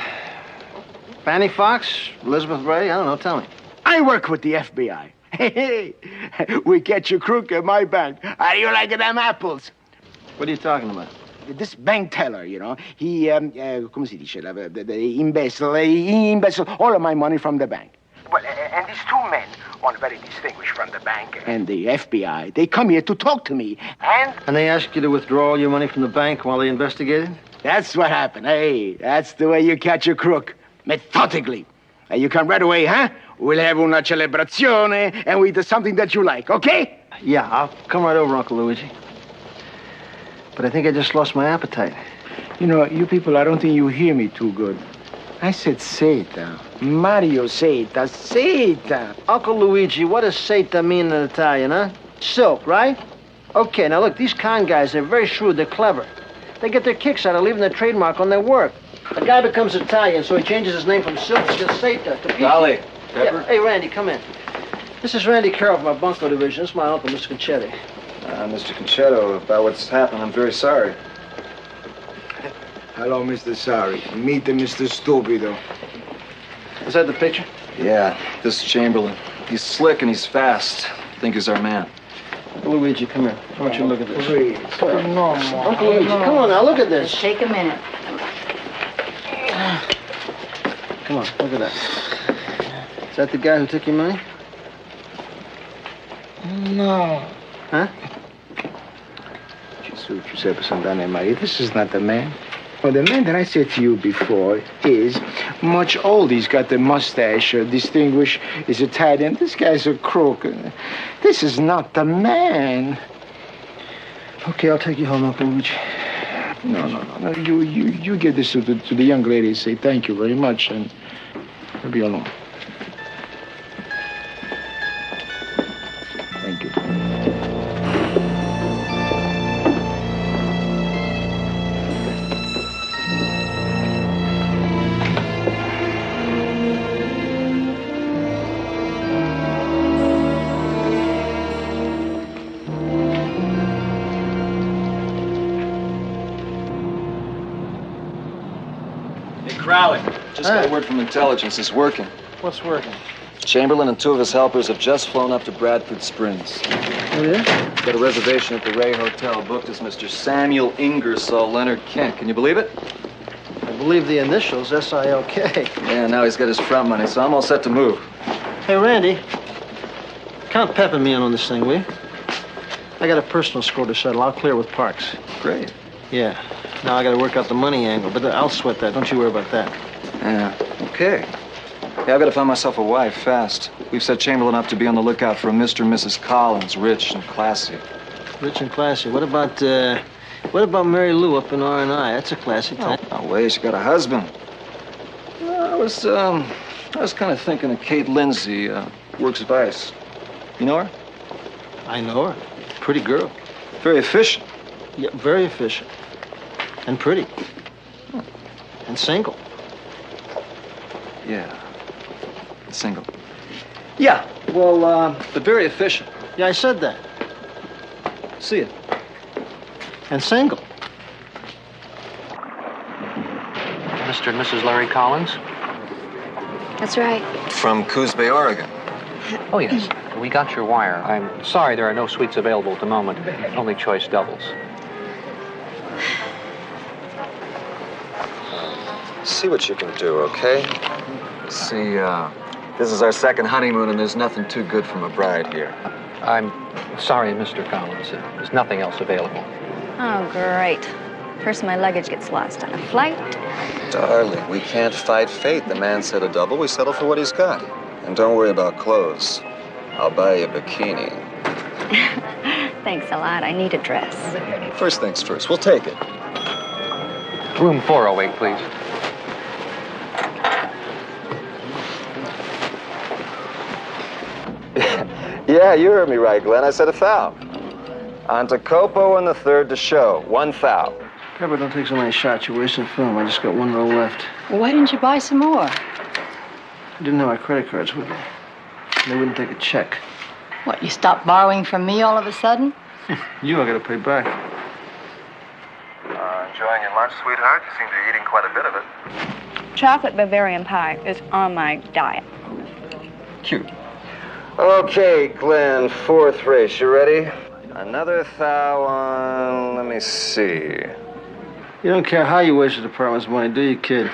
Fanny Fox? Elizabeth Ray? I don't know. Tell me. I work with the FBI. Hey, we catch a crook at my bank. How do you like them apples? What are you talking about? This bank teller, you know, he, come si dice, he embezzled all of my money from the bank. Well, and these two men, one very distinguished from the bank, and the FBI, they come here to talk to me, And they asked you to withdraw all your money from the bank while they investigated? That's what happened. Hey, that's the way you catch a crook, methodically. You come right away, huh? We'll have una celebrazione, and we do something that you like, okay? Yeah, I'll come right over, Uncle Luigi. But I think I just lost my appetite. You know, you people, I don't think you hear me too good. I said seta. Mario seta. Seta. Uncle Luigi, what does seta mean in Italian, huh? Silk, right? Okay, now look, these con guys, they're very shrewd, they're clever. They get their kicks out of leaving their trademark on their work. A guy becomes Italian, so he changes his name from Silk to Seta. Golly, Pepper. Yeah. Hey, Randy, come in. This is Randy Carroll from our bunco division. This is my uncle, Mr. Conchetti. Mr. Conchetto, about what's happened, I'm very sorry. Hello, Mr. Sorry. Meet the Mr. Stupido. Is that the picture? Yeah, this is Chamberlain. He's slick and he's fast. I think he's our man. Luigi, come here. I want you to look at this. Please. No, Uncle Luigi, come on now, look at this. Just take a minute. Come on, look at that. Is that the guy who took your money? No. Huh? Gesù, Giuseppe Santana Maria, this is not the man. Well, the man that I said to you before is much older. He's got the mustache, distinguished, he's Italian. This guy's a crook. This is not the man. Okay, I'll take you home, Uncle Luigi. No. You give this to the young lady. Say thank you very much, and you'll be alone. Thank you. Crowley, just got word from intelligence. It's working. What's working? Chamberlain and two of his helpers have just flown up to Bradford Springs. Oh, yeah? Got a reservation at the Ray Hotel, booked as Mr. Samuel Ingersoll Leonard Kent. Can you believe it? I believe the initials, S-I-L-K. Yeah, now he's got his front money, so I'm all set to move. Hey, Randy, count Pep and me in on this thing, will you? I got a personal score to settle. I'll clear with Parks. Great. Yeah. Now I got to work out the money angle, but I'll sweat that. Don't you worry about that. Yeah, okay. Yeah, I've got to find myself a wife fast. We've set Chamberlain up to be on the lookout for a Mr. and Mrs. Collins, rich and classy. Rich and classy. What about Mary Lou up in R&I? That's a classy type. Oh, wait, she got a husband. I was kind of thinking of Kate Lindsay, Works Vice. You know her? I know her. Pretty girl. Very efficient. Yeah, very efficient. And pretty. And single. Yeah. Single. Yeah, well, but very efficient. Yeah, I said that. See it. And single. Mr. and Mrs. Larry Collins? That's right. From Coos Bay, Oregon. Oh, yes. We got your wire. I'm sorry there are no suites available at the moment. Only choice doubles. See what you can do, okay? See, this is our second honeymoon, and there's nothing too good from a bride here. I'm sorry, Mr. Collins. There's nothing else available. Oh, great. First, my luggage gets lost on a flight. Darling, we can't fight fate. The man said a double. We settle for what he's got. And don't worry about clothes. I'll buy you a bikini. Thanks a lot. I need a dress. First things first. We'll take it. Room 408, please. Yeah, you heard me right, Glenn. I said a thou. On to Copo and the third to show. 1 thou. Pepper, don't take so many shots. You're wasting film. I just got 1 roll left. Well, why didn't you buy some more? I didn't have my credit cards with me. They wouldn't take a check. What, you stopped borrowing from me all of a sudden? I got to pay back. any lunch, sweetheart? You seem to be eating quite a bit of it. Chocolate Bavarian pie is on my diet. Cute. Okay, Glenn, fourth race. You ready? Another thou on, let me see. You don't care how you waste the department's money, do you, kid?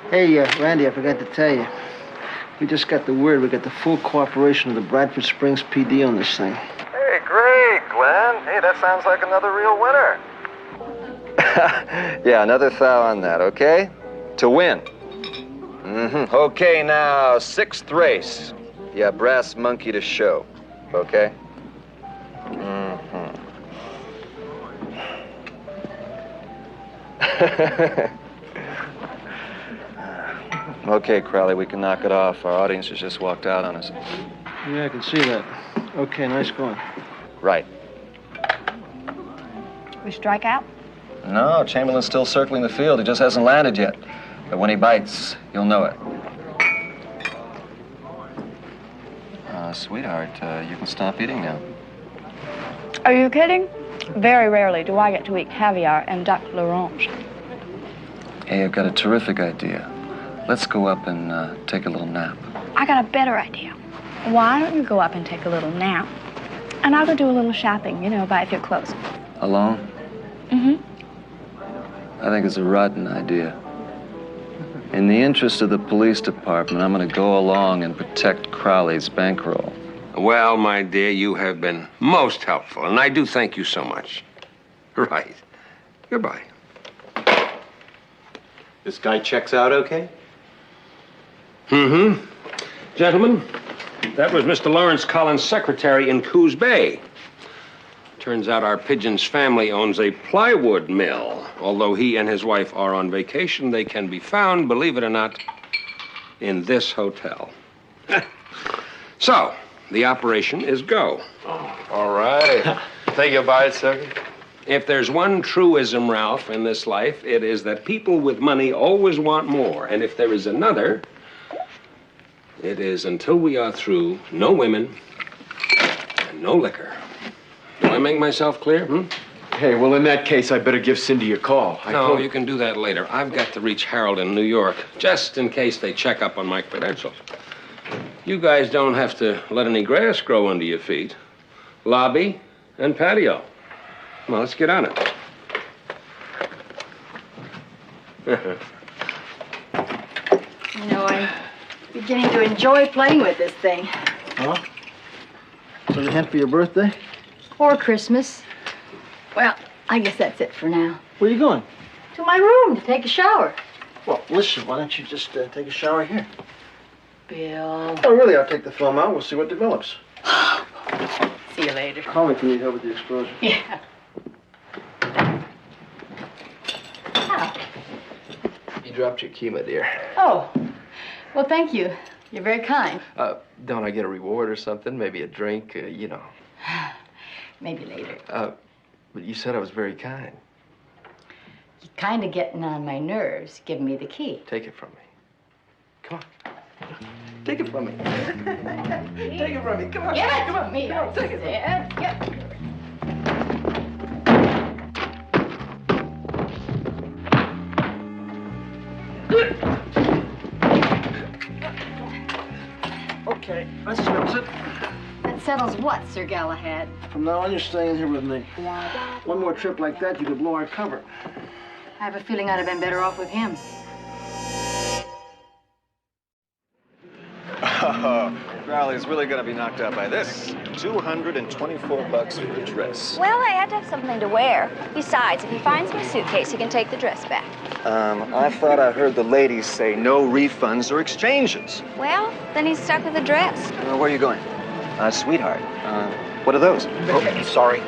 Hey, Randy, I forgot to tell you. We just got the word. We got the full cooperation of the Bradford Springs PD on this thing. Hey, great, Glenn. Hey, that sounds like another real winner. Yeah, another thou on that, okay? To win. Mm-hmm. Okay, now, sixth race. Yeah, brass monkey to show, okay? Mm-hmm. Okay, Crowley, we can knock it off. Our audience has just walked out on us. Yeah, I can see that. Okay, nice going. Right. We strike out? No, Chamberlain's still circling the field. He just hasn't landed yet. But when he bites, you'll know it. Sweetheart, you can stop eating now. Are you kidding? Very rarely do I get to eat caviar and duck l'orange. Hey, I've got a terrific idea. Let's go up and take a little nap. I got a better idea. Why don't you go up and take a little nap? And I'll go do a little shopping, buy a few clothes. Alone? Mm-hmm. I think it's a rotten idea. In the interest of the police department, I'm going to go along and protect Crowley's bankroll. Well, my dear, you have been most helpful, and I do thank you so much. Right. Goodbye. This guy checks out okay? Mm-hmm. Gentlemen, that was Mr. Lawrence Collins' secretary in Coos Bay. Turns out our Pigeon's family owns a plywood mill. Although he and his wife are on vacation, they can be found, believe it or not, in this hotel. So, the operation is go. Oh, all right. Think you'll buy it, sir? If there's one truism, Ralph, in this life, it is that people with money always want more. And if there is another, it is until we are through, no women and no liquor. Do I make myself clear? Hey, well, in that case, I better give Cindy a call. No, you can do that later. I've got to reach Harold in New York, just in case they check up on my credentials. You guys don't have to let any grass grow under your feet. Lobby and patio. Well, let's get on it. I'm beginning to enjoy playing with this thing. Huh? So the hint for your birthday? Or Christmas. Well, I guess that's it for now. Where are you going? To my room to take a shower. Well, listen, why don't you just take a shower here? Bill. Oh, really, I'll take the film out. We'll see what develops. See you later. Call me if you need help with the explosion. Yeah. Oh. You dropped your key, my dear. Oh. Well, thank you. You're very kind. Don't I get a reward or something? Maybe a drink, Maybe later. But you said I was very kind. You're kind of getting on my nerves, giving me the key. Take it from me. Come on. Take it from me. Take it from me. Come on. Give it Come on. from me. Come on. Take it from me. Yeah. Okay, that settles it. That settles what, Sir Galahad? From now on, you're staying here with me. One more trip like that, you could blow our cover. I have a feeling I'd have been better off with him. Crowley's really gonna be knocked out by this. $224 for a dress. Well, I had to have something to wear. Besides, if he finds my suitcase, he can take the dress back. I thought I heard the ladies say no refunds or exchanges. Well, then he's stuck with the dress. Where are you going? Sweetheart, what are those? Oh, sorry.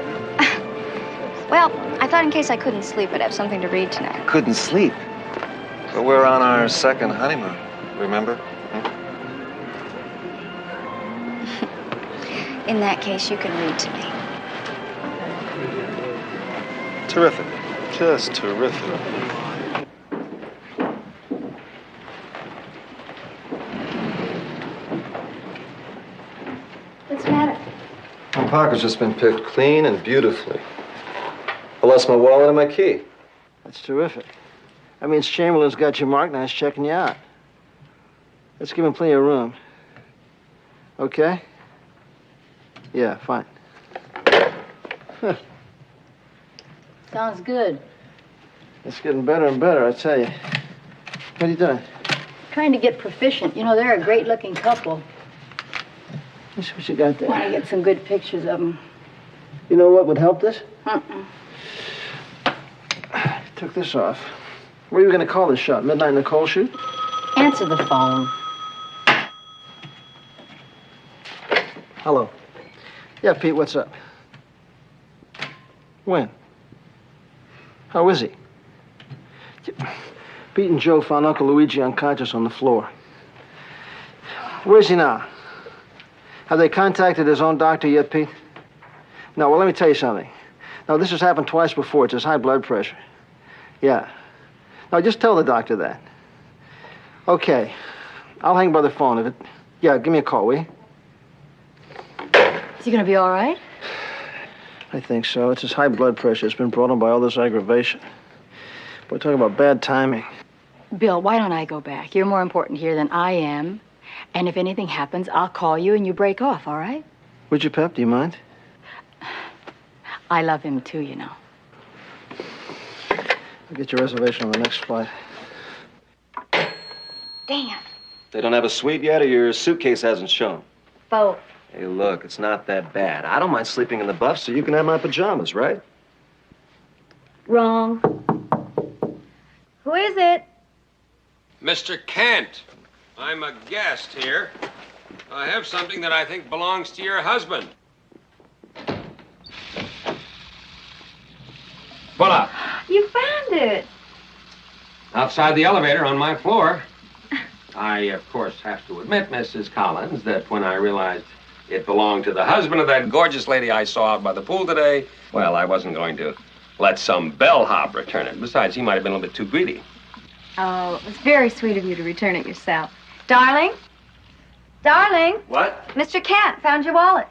Well, I thought in case I couldn't sleep, I'd have something to read tonight. Couldn't sleep. But we're on our second honeymoon, remember? In that case, you can read to me. Terrific. Just terrific. What's the matter? My pocket's just been picked clean and beautifully. I lost my wallet and my key. That's terrific. That means Chamberlain's got you marked, now he's checking you out. Let's give him plenty of room. Okay? Yeah, fine. Huh. Sounds good. It's getting better and better, I tell you. What are you doing? Trying to get proficient. You know, they're a great-looking couple. Let's see what you got there. Want to get some good pictures of them. You know what would help this? Uh-uh. Took this off. Where are you going to call this shot? Midnight in the coal chute? Answer the phone. Hello. Yeah, Pete, what's up? When? How is he? Pete and Joe found Uncle Luigi unconscious on the floor. Where's he now? Have they contacted his own doctor yet, Pete? No, well, let me tell you something. Now, this has happened twice before. It's his high blood pressure. Yeah. Now, just tell the doctor that. Okay. I'll hang by the phone. If it... Yeah, give me a call, will you? Is he going to be all right? I think so. It's his high blood pressure. It's been brought on by all this aggravation. We're talking about bad timing. Bill, why don't I go back? You're more important here than I am. And if anything happens, I'll call you and you break off, all right? Would you, Pep? Do you mind? I love him, too, you know. I'll get your reservation on the next flight. Damn. They don't have a suite yet, or your suitcase hasn't shown? Both. Hey, look, it's not that bad. I don't mind sleeping in the buff, so you can have my pajamas, right? Wrong. Who is it? Mr. Kent, I'm a guest here. I have something that I think belongs to your husband. Voila. You found it. Outside the elevator on my floor. I, of course, have to admit, Mrs. Collins, that when I realized it belonged to the husband of that gorgeous lady I saw out by the pool today, well, I wasn't going to let some bellhop return it. Besides, he might have been a little bit too greedy. Oh, it was very sweet of you to return it yourself. Darling? Darling? What? Mr. Kent found your wallet.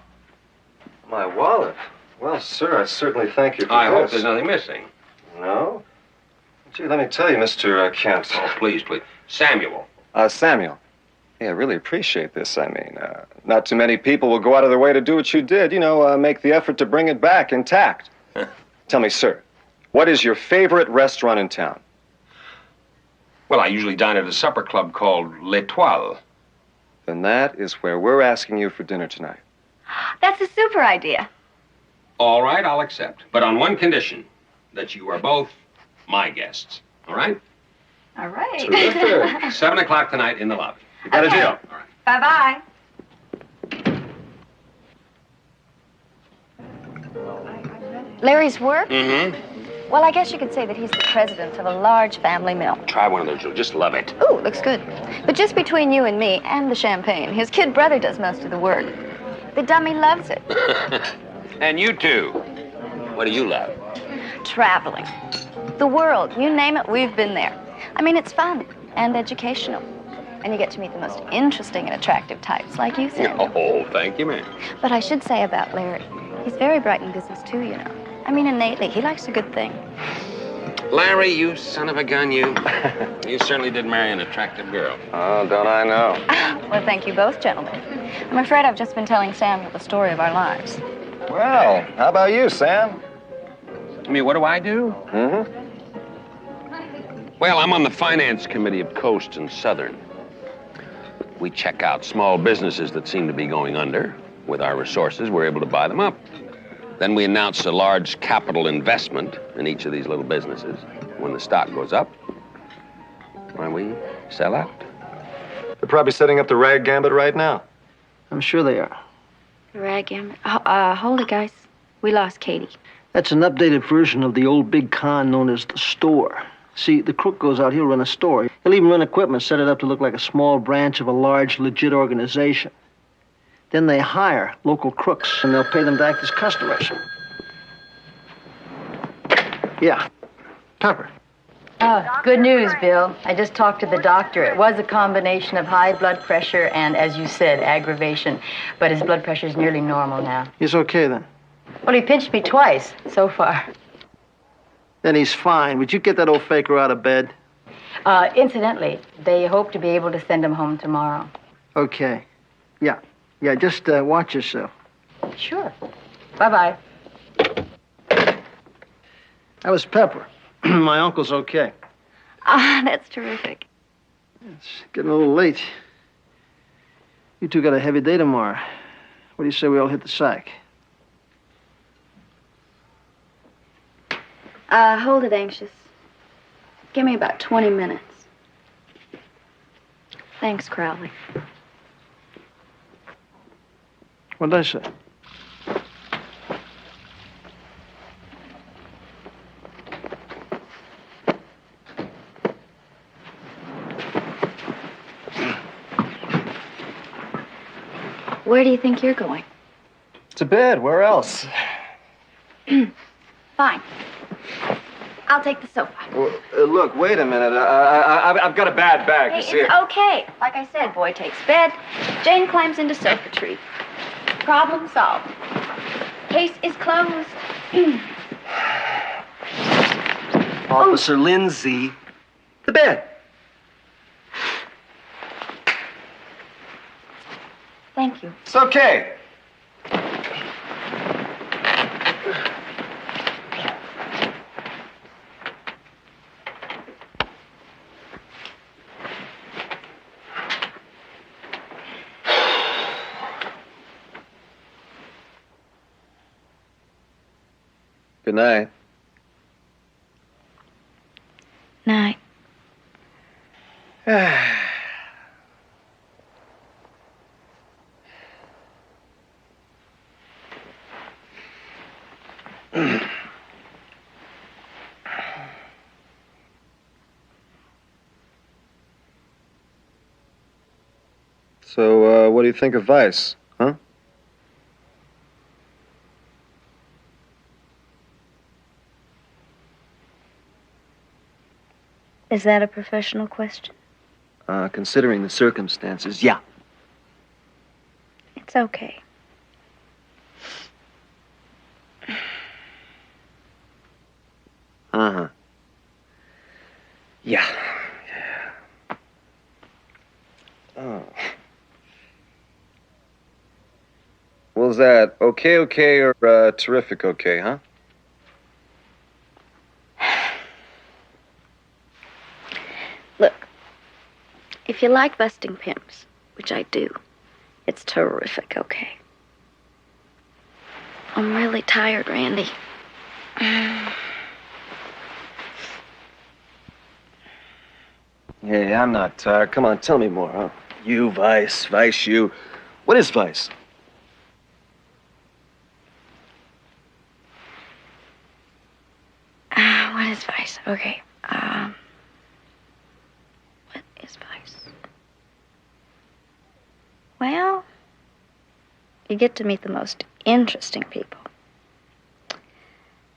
My wallet? Well, sir, I certainly thank you for I this. hope there's nothing missing. No? Gee, let me tell you, Mr. Kent. Oh, please, please. Samuel. Samuel. Hey, I really appreciate this. I mean, not too many people will go out of their way to do what you did. You know, make the effort to bring it back intact. Tell me, sir, what is your favorite restaurant in town? Well, I usually dine at a supper club called L'Etoile. Then that is where we're asking you for dinner tonight. That's a super idea. All right, I'll accept. But on one condition, that you are both my guests. All right? All right. Terrific. 7 o'clock tonight in the lobby. You got a deal. All right. Bye-bye. Larry's work? Mm-hmm. Well, I guess you could say that he's the president of a large family mill. Try one of those. You'll just love it. Ooh, looks good. But just between you and me and the champagne, his kid brother does most of the work. The dummy loves it. And you too. What do you love? Traveling. The world, you name it, we've been there. I mean, it's fun and educational. And you get to meet the most interesting and attractive types like you, Sam. Oh, thank you, ma'am. But I should say about Larry, he's very bright in business too, you know. I mean, innately, he likes a good thing. Larry, you son of a gun, you. You certainly did marry an attractive girl. Oh, don't I know? Well, thank you both, gentlemen. I'm afraid I've just been telling Samuel the story of our lives. Well, how about you, Sam? I mean, what do I do? Mm-hmm. Well, I'm on the finance committee of Coast and Southern. We check out small businesses that seem to be going under. With our resources, we're able to buy them up. Then we announce a large capital investment in each of these little businesses. When the stock goes up, why, we sell out. They're probably setting up the rag gambit right now. I'm sure they are. Ragam. Hold it, guys. We lost Katie. That's an updated version of the old big con known as the store. See, the crook goes out, he'll run a store. He'll even run equipment, set it up to look like a small branch of a large, legit organization. Then they hire local crooks, and they'll pay them to act as customers. Yeah. Tupper. Oh, good news, Bill. I just talked to the doctor. It was a combination of high blood pressure and, as you said, aggravation. But his blood pressure is nearly normal now. He's okay, then? Well, he pinched me twice so far. Then he's fine. Would you get that old faker out of bed? Incidentally, they hope to be able to send him home tomorrow. Okay. Yeah. Yeah, just watch yourself. Sure. Bye-bye. That was Pepper. My uncle's okay. Ah, that's terrific. It's getting a little late. You two got a heavy day tomorrow. What do you say we all hit the sack? Hold it, Anxious. Give me about 20 minutes. Thanks, Crowley. What did I say? Where do you think you're going? To bed. Where else? Fine. I'll take the sofa. Well, look, wait a minute. I've got a bad bag. Hey, You see it's okay. Like I said, boy takes bed. Jane climbs into sofa tree. Problem solved. Case is closed. Officer Lindsay. To bed. Thank you. It's okay. Good night. Night. So, what do you think of Vice, huh? Is that a professional question? Considering the circumstances, yeah. It's okay. Uh-huh. Yeah. Oh. Was that okay or terrific okay, huh? Look, if you like busting pimps, which I do, it's terrific, okay? I'm really tired, Randy. Hey, I'm not tired. Come on, tell me more, huh? You, Vice, you. What is Vice? What is Vice? Okay. What is Vice? Well, you get to meet the most interesting people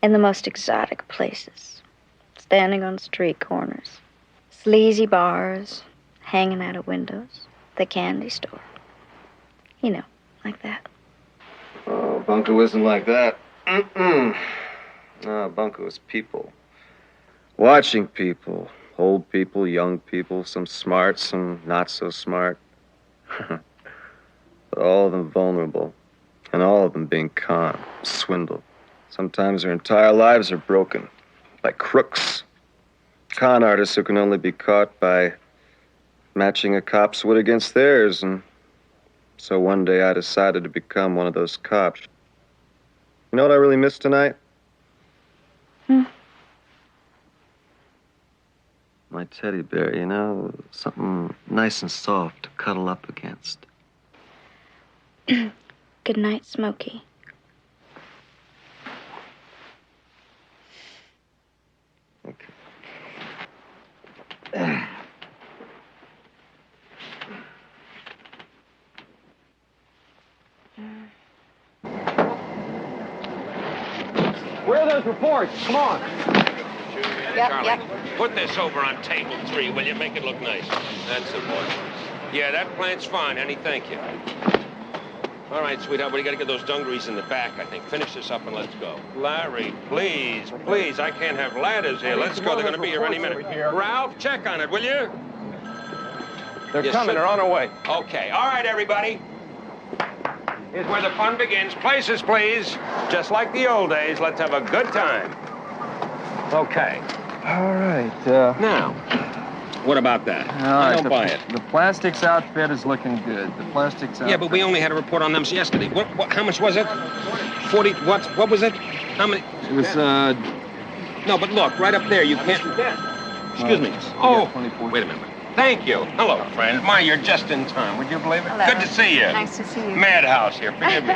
in the most exotic places, standing on street corners, sleazy bars, hanging out of windows, the candy store. You know, like that. Oh, Bunko isn't like that. Mm-mm. No, Bunko is people. Watching people. Old people, young people, some smart, some not so smart. But all of them vulnerable. And all of them being conned, swindled. Sometimes their entire lives are broken. Like crooks. Con artists who can only be caught by matching a cop's wit against theirs. And so one day I decided to become one of those cops. You know what I really miss tonight? My teddy bear, you know? Something nice and soft to cuddle up against. Good night, Smokey. Where are those reports? Come on. Yep. Put this over on table 3, will you? Make it look nice. That's the boy. Yeah, that plant's fine, honey. Thank you. All right, sweetheart, we got to get those dungarees in the back, I think. Finish this up and let's go. Larry, please, please, I can't have ladders here. Let's go. They're going to be here any minute. Ralph, check on it, will you? They're coming. They're on their way. Okay. All right, everybody. Here's where the fun begins. Places, please. Just like the old days, let's have a good time. Okay. All right. Now, what about that? I don't buy it. The plastics outfit is looking good. The plastics outfit. Yeah, but we only had a report on them yesterday. What how much was it? 40, what was it? How many? It was, No, but look, right up there, you can't... Excuse me. Oh, wait a minute. Thank you. Hello, friend. My, you're just in time. Would you believe it? Hello. Good to see you. Nice to see you. Madhouse here. Forgive me.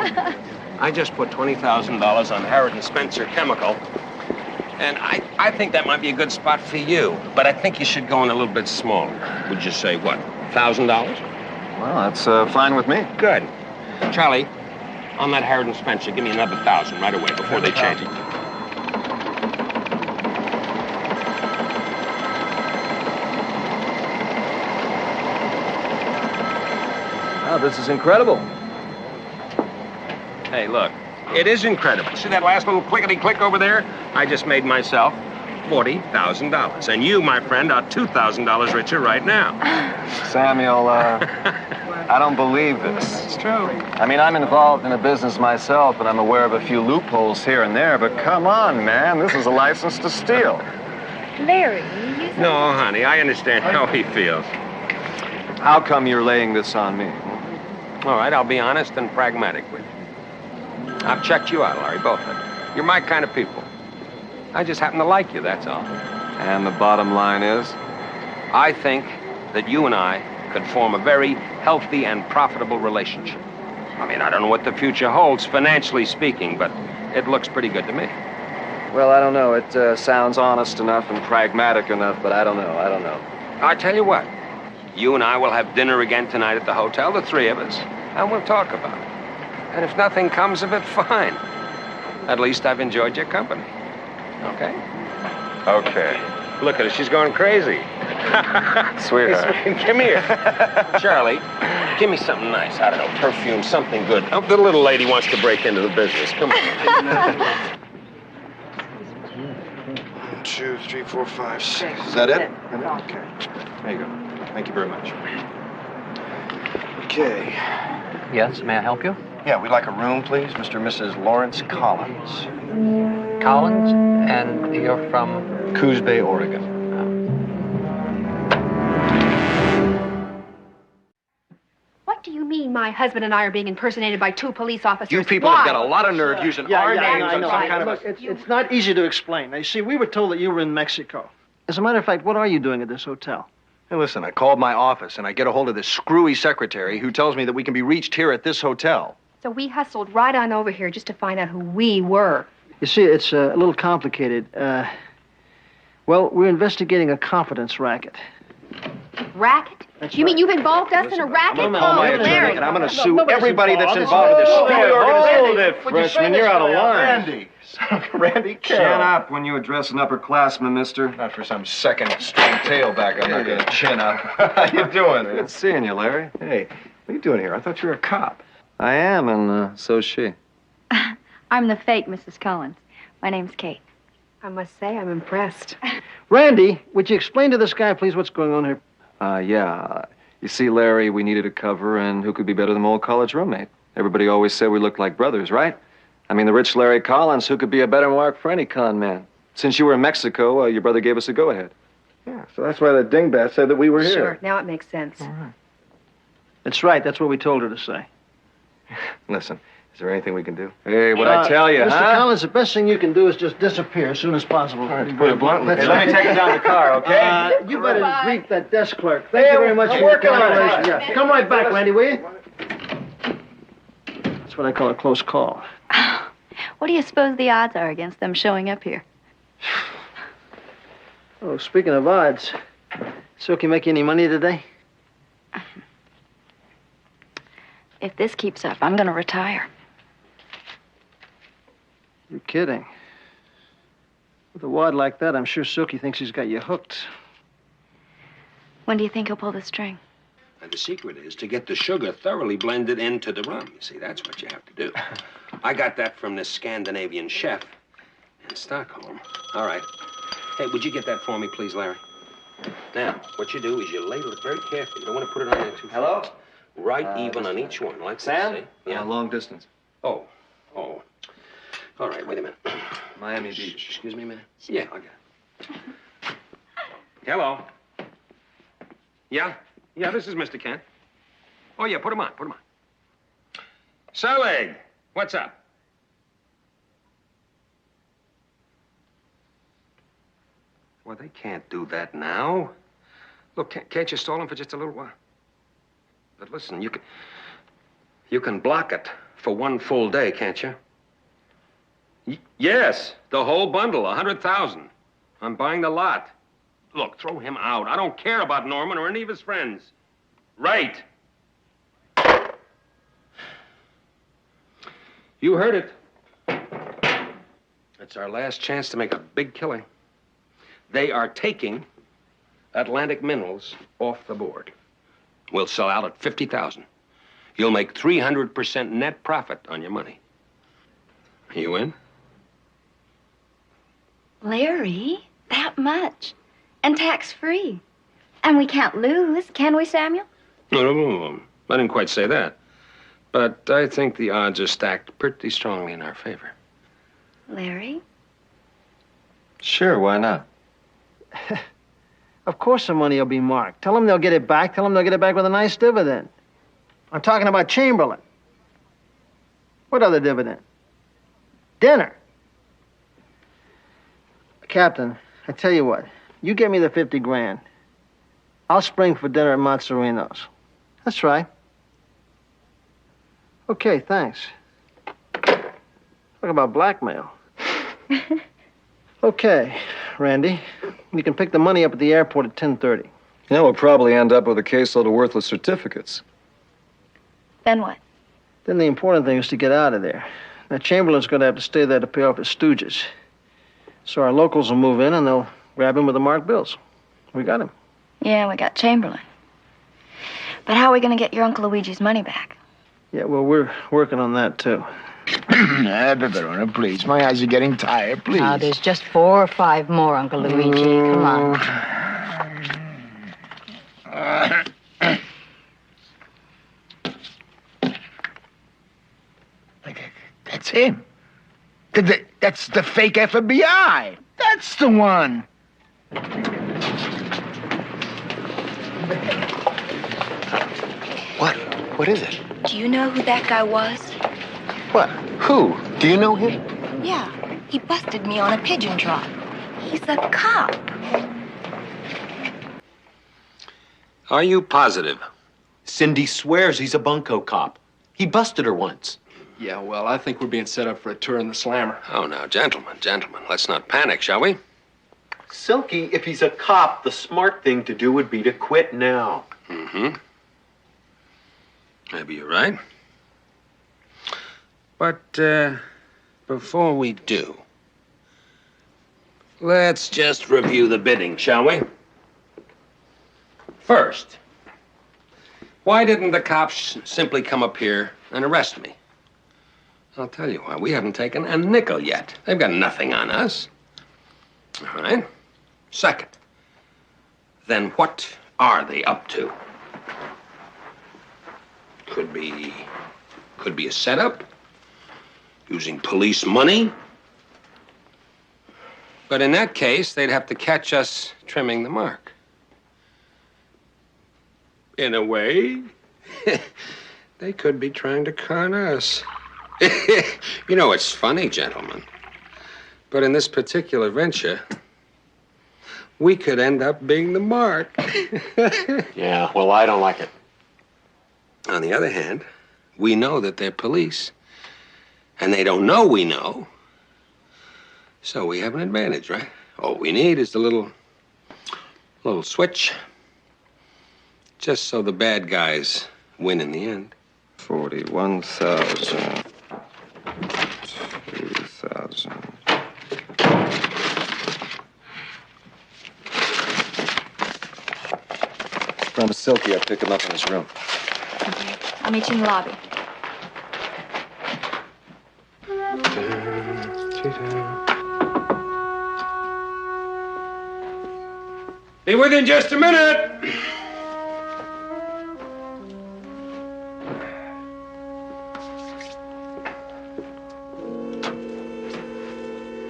I just put $20,000 on Harrod and Spencer Chemical, and I think that might be a good spot for you. But I think you should go in a little bit smaller. Would you say what? $1,000? Well, that's fine with me. Good. Charlie, on that Harrod and Spencer, give me another 1,000 right away before they change it. Wow, this is incredible. Hey, look, it is incredible. See that last little clickety-click over there? I just made myself $40,000. And you, my friend, are $2,000 richer right now. Samuel, I don't believe this. It's true. I mean, I'm involved in a business myself, and I'm aware of a few loopholes here and there, but come on, man, this is a license to steal. Larry, No, honey, I understand how he feels. How come you're laying this on me? All right, I'll be honest and pragmatic with you. I've checked you out, Larry, both of you. You're my kind of people. I just happen to like you, that's all. And the bottom line is? I think that you and I could form a very healthy and profitable relationship. I mean, I don't know what the future holds, financially speaking, but it looks pretty good to me. Well, I don't know. It sounds honest enough and pragmatic enough, but I don't know. I tell you what, you and I will have dinner again tonight at the hotel, the three of us, and we'll talk about it. And if nothing comes of it, fine. At least I've enjoyed your company. Okay? Okay. Look at her, she's going crazy. Sweetheart. Come here. Charlie, give me something nice. I don't know, perfume, something good. Oh, the little lady wants to break into the business. Come on. 1, 2, 3, 4, 5, 6. Is that it? Okay. There you go. Thank you very much. Okay. Yes, may I help you? Yeah, we'd like a room, please. Mr. and Mrs. Lawrence Collins. Collins, and you're from? Coos Bay, Oregon. What do you mean my husband and I are being impersonated by 2 police officers? You people Why? have got a lot of nerve using our names I on know. some kind of Look, a... it's not easy to explain. Now, you see, we were told that you were in Mexico. As a matter of fact, what are you doing at this hotel? Hey, listen, I called my office and I get a hold of this screwy secretary who tells me that we can be reached here at this hotel. So we hustled right on over here just to find out who we were. You see, it's a little complicated. Well, we're investigating a confidence racket. Racket? You mean you've involved us in a racket? I'm going to sue everybody that's involved in this screwy organization. Hold it, freshman. You're out of line. Randy, Chin up when you address an upperclassman, mister. Not for some second-string tailback. I'm not going to chin up. How you doing? Good seeing you, Larry. Hey, what are you doing here? I thought you were a cop. I am, and so's she. I'm the fake Mrs. Collins. My name's Kate. I must say, I'm impressed. Randy, would you explain to this guy, please, what's going on here? Yeah. You see, Larry, we needed a cover, and who could be better than my old college roommate? Everybody always said we looked like brothers, right? I mean, the rich Larry Collins, who could be a better mark for any con man? Since you were in Mexico, your brother gave us a go-ahead. Yeah, so that's why the dingbat said that we were here. Sure, now it makes sense. All right. That's right. That's what we told her to say. Listen, is there anything we can do? Hey, what'd I tell you, Mr. huh? Collins, the best thing you can do is just disappear as soon as possible. All right, to put it bluntly. Hey, let me take him down the car, okay? You better greet that desk clerk. Thank you very much for your cooperation. Yeah. Come right back, Randy, will you? That's what I call a close call. What do you suppose the odds are against them showing up here? Oh, speaking of odds, Silky make you any money today? If this keeps up, I'm going to retire. You're kidding. With a wad like that, I'm sure Silky thinks he's got you hooked. When do you think he'll pull the string? And the secret is to get the sugar thoroughly blended into the rum. You see, that's what you have to do. I got that from this Scandinavian chef in Stockholm. All right. Hey, would you get that for me, please, Larry? Now, what you do is you ladle it very carefully. You don't want to put it on there too fast. Hello? Right even on each one, like Sam? this, see? Yeah. Long distance. Oh. All right, wait a minute. Miami Beach. Excuse me a minute. Yeah, I got it. Hello. Yeah? Yeah, this is Mr. Kent. Oh, yeah, put him on. Selig, what's up? Well, they can't do that now. Look, can't you stall him for just a little while? But listen, you can block it for one full day, can't you? Yes, the whole bundle, 100,000. I'm buying the lot. Look, throw him out. I don't care about Norman or any of his friends. Right. You heard it. It's our last chance to make a big killing. They are taking Atlantic Minerals off the board. We'll sell out at 50,000. You'll make 300% net profit on your money. You in? Larry, that much. And tax-free. And we can't lose, can we, Samuel? No. I didn't quite say that. But I think the odds are stacked pretty strongly in our favor. Larry? Sure, why not? Of course the money will be marked. Tell them they'll get it back. Tell them they'll get it back with a nice dividend. I'm talking about Chamberlain. What other dividend? Dinner. Captain, I tell you what. You get me the 50 grand. I'll spring for dinner at Mazzarino's. That's right. Okay, thanks. Talk about blackmail. Okay, Randy. You can pick the money up at the airport at 10:30. You know, we'll probably end up with a caseload of worthless certificates. Then what? Then the important thing is to get out of there. Now, Chamberlain's going to have to stay there to pay off his stooges. So our locals will move in and they'll grab him with the marked bills. We got him. Yeah, we got Chamberlain. But how are we going to get your Uncle Luigi's money back? Yeah, well, we're working on that, too. Verona, please. My eyes are getting tired, please. Now, there's just 4 or 5 more, Uncle Luigi. Come on. That's him. That's the fake FBI. That's the one. What? What is it? Do you know who that guy was? What? Who? Do you know him? Yeah, he busted me on a pigeon trot. He's a cop. Are you positive? Cindy swears he's a bunco cop. He busted her once. Yeah, well, I think we're being set up for a tour in the Slammer. Oh, now, gentlemen, let's not panic, shall we? Silky, if he's a cop, the smart thing to do would be to quit now. Mm-hmm. Maybe you're right. But, before we do, let's just review the bidding, shall we? First, why didn't the cops simply come up here and arrest me? I'll tell you why. We haven't taken a nickel yet. They've got nothing on us. All right. Second, then what are they up to? Could be a setup, using police money. But in that case, they'd have to catch us trimming the mark. In a way, they could be trying to con us. You know, it's funny, gentlemen, but in this particular venture, we could end up being the mark. Yeah, well, I don't like it. On the other hand, we know that they're police, and they don't know we know. So we have an advantage, right? All we need is the little switch, just so the bad guys win in the end. 41,000. 2,000. Promise Silky I'll pick him up in his room. I'll meet you in the lobby. Be with you in just a minute.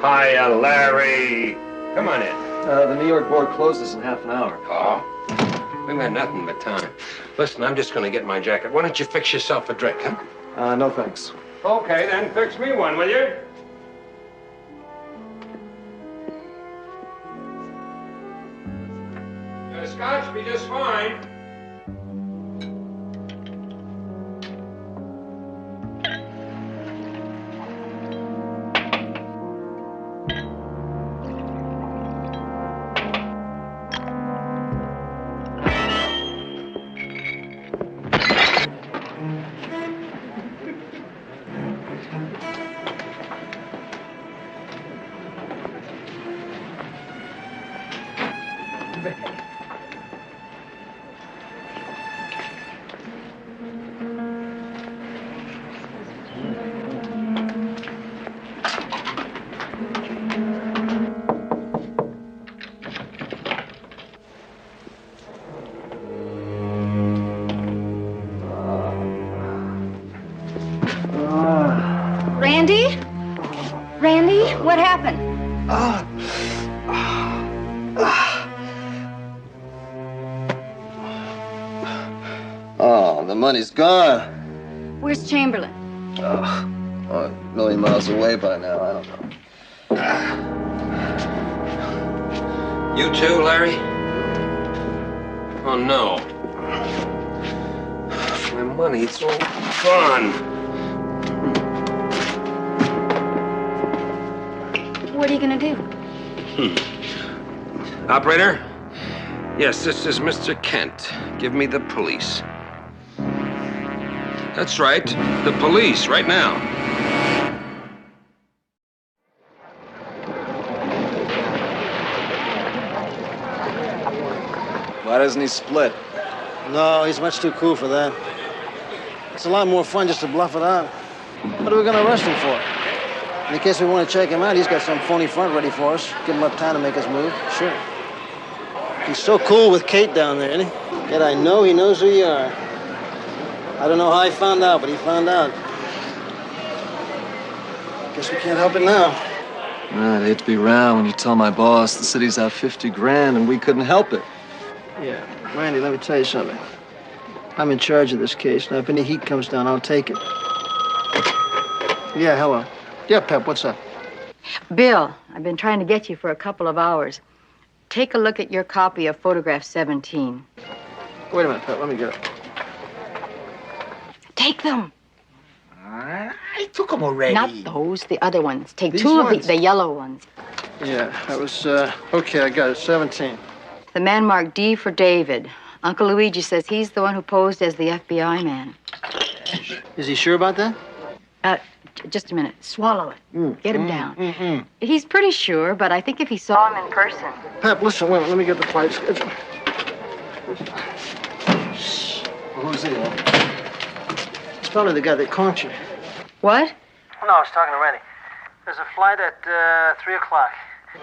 Hiya, Larry. Come on in. The New York board closes in half an hour. Oh? We've had nothing but time. Listen, I'm just going to get my jacket. Why don't you fix yourself a drink, huh? No thanks. Okay, then fix me one, will you? Scotch be just fine. Randy? Randy, what happened? Oh, the money's gone. Where's Chamberlain? Oh, a million miles away by now. I don't know. You too, Larry? Oh, no. My money, it's all gone. What are you gonna do? Operator? Yes, this is Mr. Kent. Give me the police. That's right. The police, right now. Why doesn't he split? No, he's much too cool for that. It's a lot more fun just to bluff it out. What are we gonna arrest him for? In case we want to check him out, he's got some phony front ready for us. Give him up time to make his move. Sure. He's so cool with Kate down there, isn't he? Yet I know he knows who you are. I don't know how he found out, but he found out. Guess we can't help it now. I'd hate to be around when you tell my boss the city's out 50 grand and we couldn't help it. Yeah, Randy, let me tell you something. I'm in charge of this case. Now, if any heat comes down, I'll take it. Yeah, hello. Yeah, Pep, what's up? Bill, I've been trying to get you for a couple of hours. Take a look at your copy of photograph 17. Wait a minute, Pep, let me get it. Take them. I took them already. Not those, the other ones. Take These two ones? of the yellow ones. Yeah, that was, okay, I got it, 17. The man marked D for David. Uncle Luigi says he's the one who posed as the FBI man. Is he sure about that? Just a minute. Swallow it. Get him down. He's pretty sure, but I think if he saw him in person. Pep, listen, wait, let me get the flight schedule. Well, who's he, It's probably the guy that caught you. What? No, I was talking to Randy. There's a flight at 3 o'clock.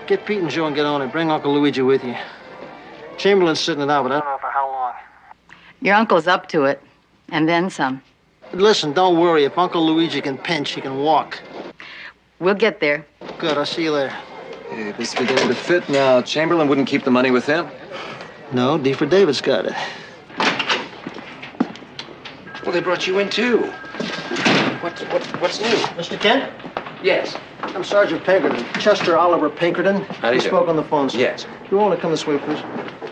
Get Pete and Joe and get on it. Bring Uncle Luigi with you. Chamberlain's sitting it out, but I don't know for how long. Your uncle's up to it. And then some. Listen, don't worry. If Uncle Luigi can pinch, he can walk. We'll get there. Good, I'll see you later. Hey, this is beginning to fit now. Chamberlain wouldn't keep the money with him. No, D for David's got it. Well, they brought you in, too. What's new? Mr. Kent? Yes. I'm Sergeant Pinkerton. Chester Oliver Pinkerton. How do you do? spoke on the phone, sir. Yes. You want to come this way, please?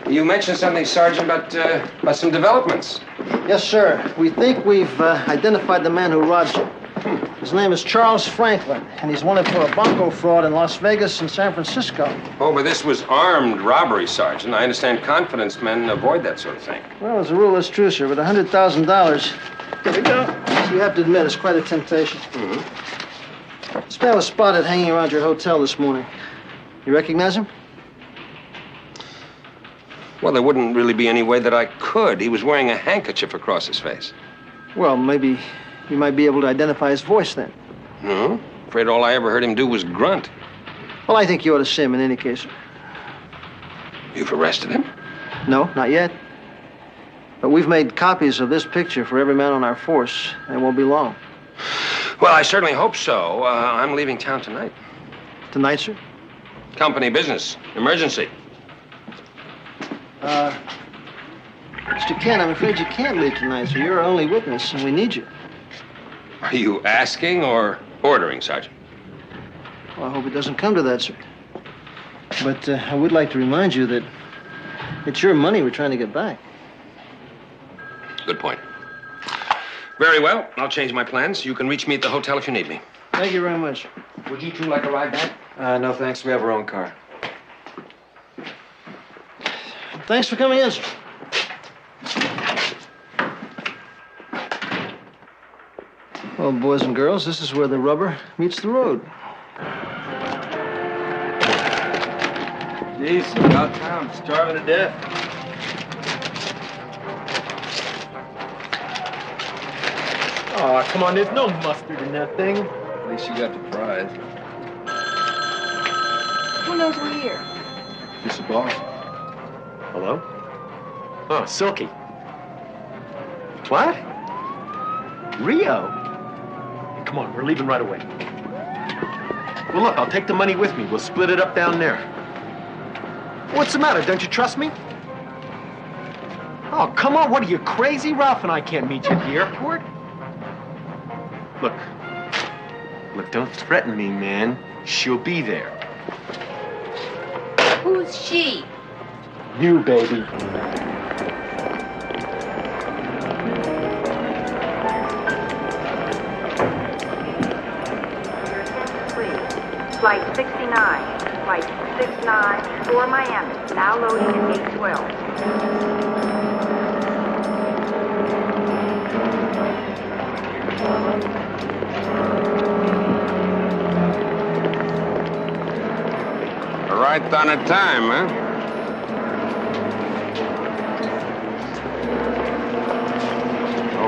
You mentioned something, Sergeant, about some developments. Yes, sir. We think we've identified the man who robbed you. His name is Charles Franklin, and he's wanted for a bunco fraud in Las Vegas and San Francisco. Oh, but this was armed robbery, Sergeant. I understand confidence men avoid that sort of thing. Well, as a rule, that's true, sir. But $100,000, here we go. So you have to admit, it's quite a temptation. This man was spotted hanging around your hotel this morning. You recognize him? Well, there wouldn't really be any way that I could. He was wearing a handkerchief across his face. Well, maybe you might be able to identify his voice then. No? Afraid all I ever heard him do was grunt. Well, I think you ought to see him in any case. You've arrested him? No, not yet. But we've made copies of this picture for every man on our force, and it won't be long. Well, I certainly hope so. I'm leaving town tonight. Tonight, sir? Company business. Emergency. Mr. Kent, I'm afraid you can't leave tonight, sir. You're our only witness, and we need you. Are you asking or ordering, Sergeant? Well, I hope it doesn't come to that, sir. But I would like to remind you that it's your money we're trying to get back. Good point. Very well. I'll change my plans. You can reach me at the hotel if you need me. Thank you very much. Would you two like a ride back? No, thanks. We have our own car. Thanks for coming in, sir. Well, boys and girls, this is where the rubber meets the road. Jeez, about time. Starving to death. Oh, come on, there's no mustard in that thing. At least you got the prize. Who knows we're here? It's the boss. Hello? Oh, Silky. What? Rio? Come on, we're leaving right away. Well, look, I'll take the money with me. We'll split it up down there. What's the matter? Don't you trust me? Oh, come on. What are you, crazy? Ralph and I can't meet you at the airport. Look, don't threaten me, man. She'll be there. Who's she? You, baby. Flight 69, Flight 69 for Miami, now loading at 812. Right on a time, huh?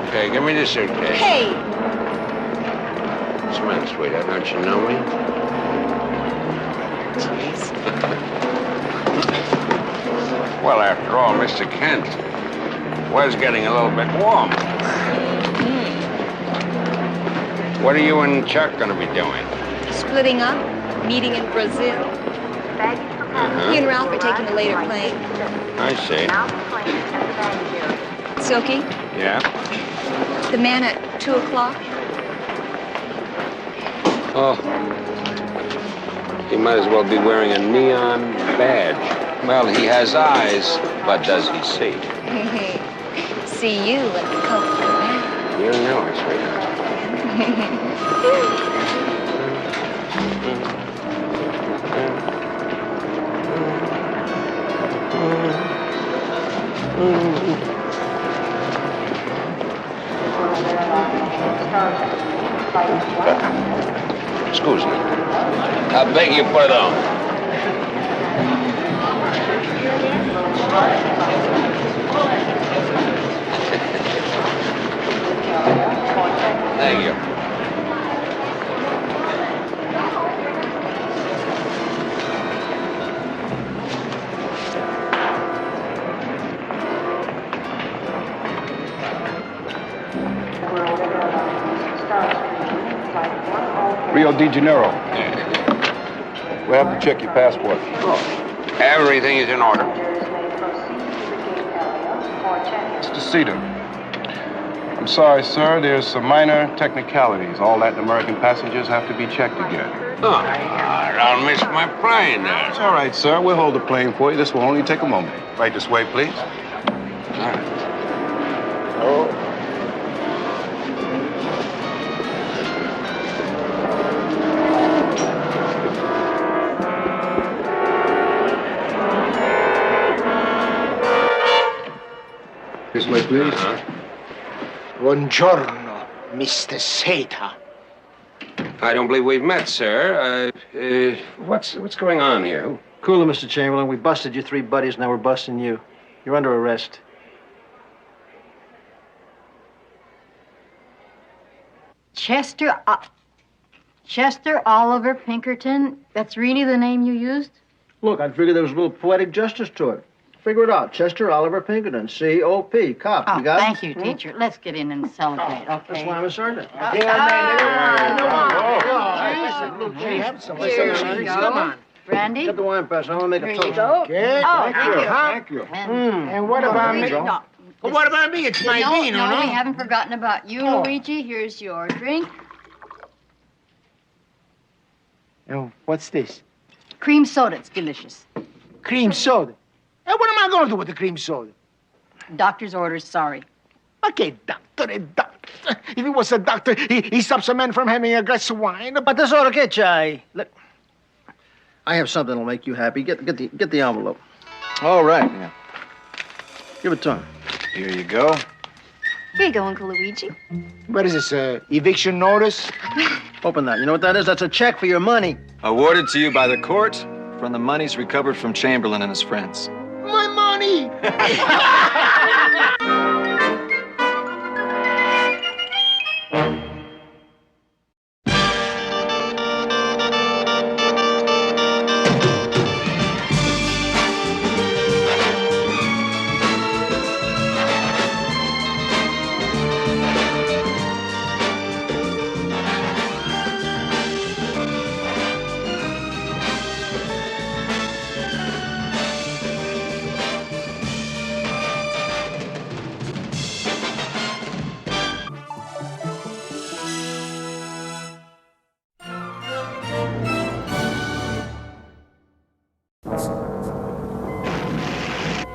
Okay, give me the suitcase. Hey! Smith, sweetheart, don't you know me? Well, after all, Mr. Kent was getting a little bit warm. What are you and Chuck going to be doing? Splitting up, meeting in Brazil. He and Ralph are taking a later plane. I see. Silky, Yeah? the man at 2 o'clock. Oh. He might as well be wearing a neon badge. Well, he has eyes, but does he see? See you at the Coke Cabana. You know it, sweetheart. Excuse me. How big you put it on? Thank you. Rio de Janeiro. We'll have to check your passport. Everything is in order. Mr. Cedar. I'm sorry, sir. There's some minor technicalities. All Latin American passengers have to be checked again. Oh, I'll miss my plane there. It's all right, sir. We'll hold the plane for you. This will only take a moment. Right this way, please. All right. Oh. This way, please. Buongiorno, Mr. Seta. I don't believe we've met, sir. What's going on here? Cooler, Mr. Chamberlain. We busted your three buddies, now we're busting you. You're under arrest. Chester Oliver Pinkerton? That's really the name you used? Look, I figured there was a little poetic justice to it. Figure it out. Chester Oliver Pinkerton, C.O.P., cop. Oh, You got it? thank you, teacher. Let's get in and celebrate, okay? That's why I'm a sergeant. Come on. Brandy? Get the wine press. I want to make a Here toast. you go. Okay. Oh, Thank you. And what about me? No. Well, what about me? It's my no, vino, no, no? we haven't forgotten about you, Luigi. Here's your drink. Oh, what's this? Cream soda. It's delicious. Cream soda. Hey, what am I going to do with the cream soda? Doctor's orders, sorry. Okay, doctor. If he was a doctor, he stops a man from having a glass of wine. But that's all okay, Chai. Look, I have something that'll make you happy. Get the envelope. All right. Yeah. Give it to him. Here you go. Here you go, Uncle Luigi. What is this, eviction notice? Open that. You know what that is? That's a check for your money. Awarded to you by the court from the monies recovered from Chamberlain and his friends. My money!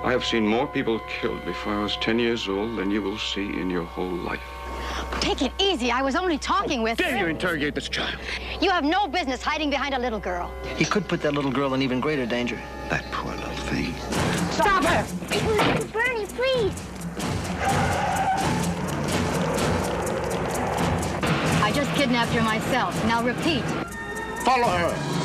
I have seen more people killed before I was 10 years old than you will see in your whole life. Take it easy. I was only talking with... Dare you interrogate this child? You have no business hiding behind a little girl. He could put that little girl in even greater danger. That poor little thing. Stop her! Bernie, please. I just kidnapped her myself. Now repeat. Follow her.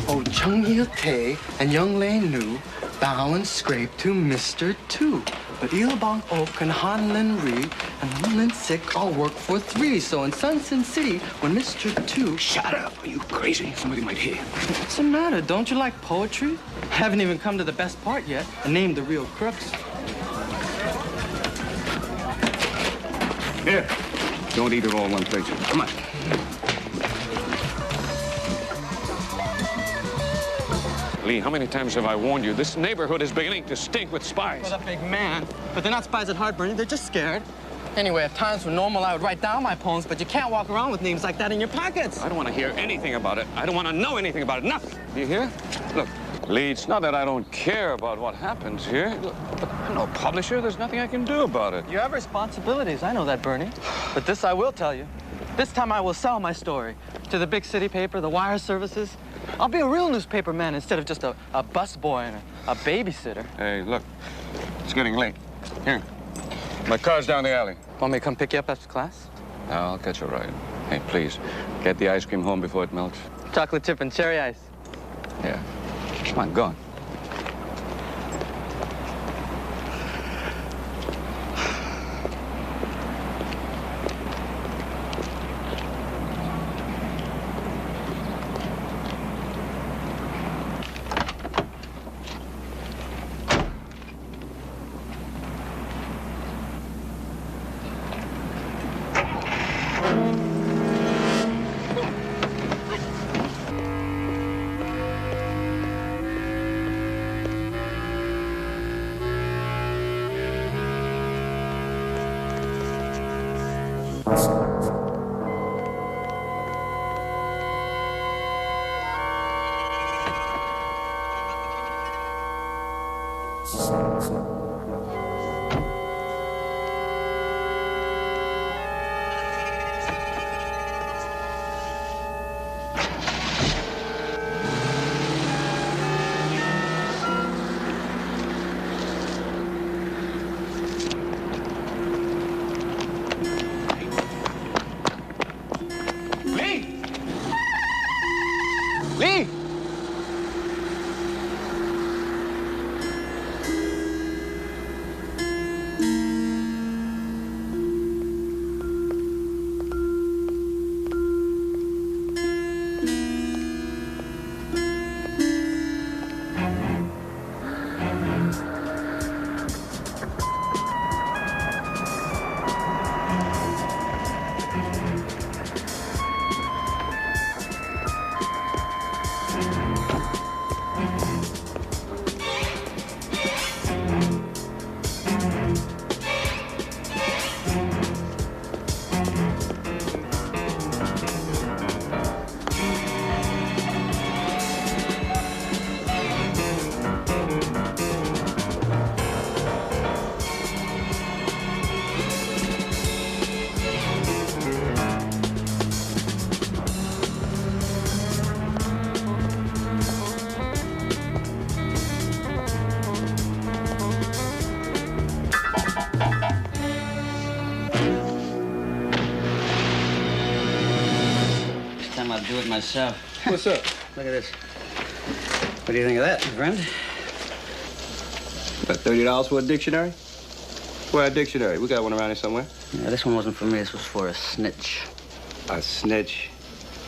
Old Chung Il Tay and Young Lei Nu bow and scrape to Mr. Tu. But Il Bang Ok and Han Lin Ri and Han Lin Sik all work for three. So in Sun Sin City, when Mr. Tu... Shut up. Are you crazy? Somebody might hear. What's the matter? Don't you like poetry? I haven't even come to the best part yet and named the real crooks. Here. Don't eat it all in one place. Come on. Lee, how many times have I warned you? This neighborhood is beginning to stink with spies. Well, that big man. But they're not spies at heart, Bernie. They're just scared. Anyway, if times were normal, I would write down my poems, but you can't walk around with names like that in your pockets. I don't want to hear anything about it. I don't want to know anything about it. Nothing. Do you hear? Look, Lee, it's not that I don't care about what happens here. Look, I'm no publisher. There's nothing I can do about it. You have responsibilities. I know that, Bernie. But this I will tell you. This time I will sell my story to the big city paper, the wire services. I'll be a real newspaper man instead of just a busboy and a babysitter. Hey, look, it's getting late. Here, my car's down the alley. Want me to come pick you up after class? No, I'll catch a ride. Hey, please, get the ice cream home before it melts. Chocolate chip and cherry ice. Yeah. Come on, go on. I'll do it myself. What's up? Look at this. What do you think of that, my friend? About $30 for a dictionary? Where a dictionary? We got one around here somewhere. Yeah, this one wasn't for me. This was for a snitch. A snitch?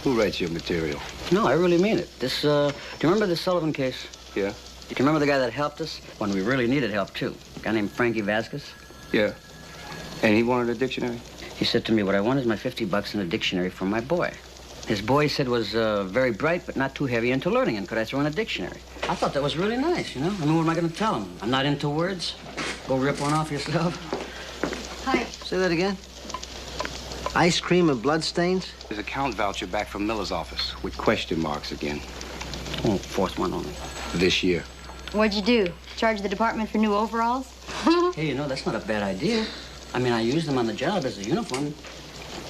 Who writes your material? No, I really mean it. This, do you remember the Sullivan case? Yeah. You can remember the guy that helped us? When we really needed help, too. A guy named Frankie Vasquez? Yeah. And he wanted a dictionary? He said to me, what I want is my $50 in a dictionary for my boy. His boy, he said, was very bright, but not too heavy into learning, and could I throw in a dictionary? I thought that was really nice, you know? I mean, what am I going to tell him? I'm not into words? Go rip one off yourself? Hi. Say that again? Ice cream and bloodstains? There's a count voucher back from Miller's office with question marks again. Oh, fourth one only. This year. What'd you do? Charge the department for new overalls? Hey, you know, that's not a bad idea. I mean, I used them on the job as a uniform.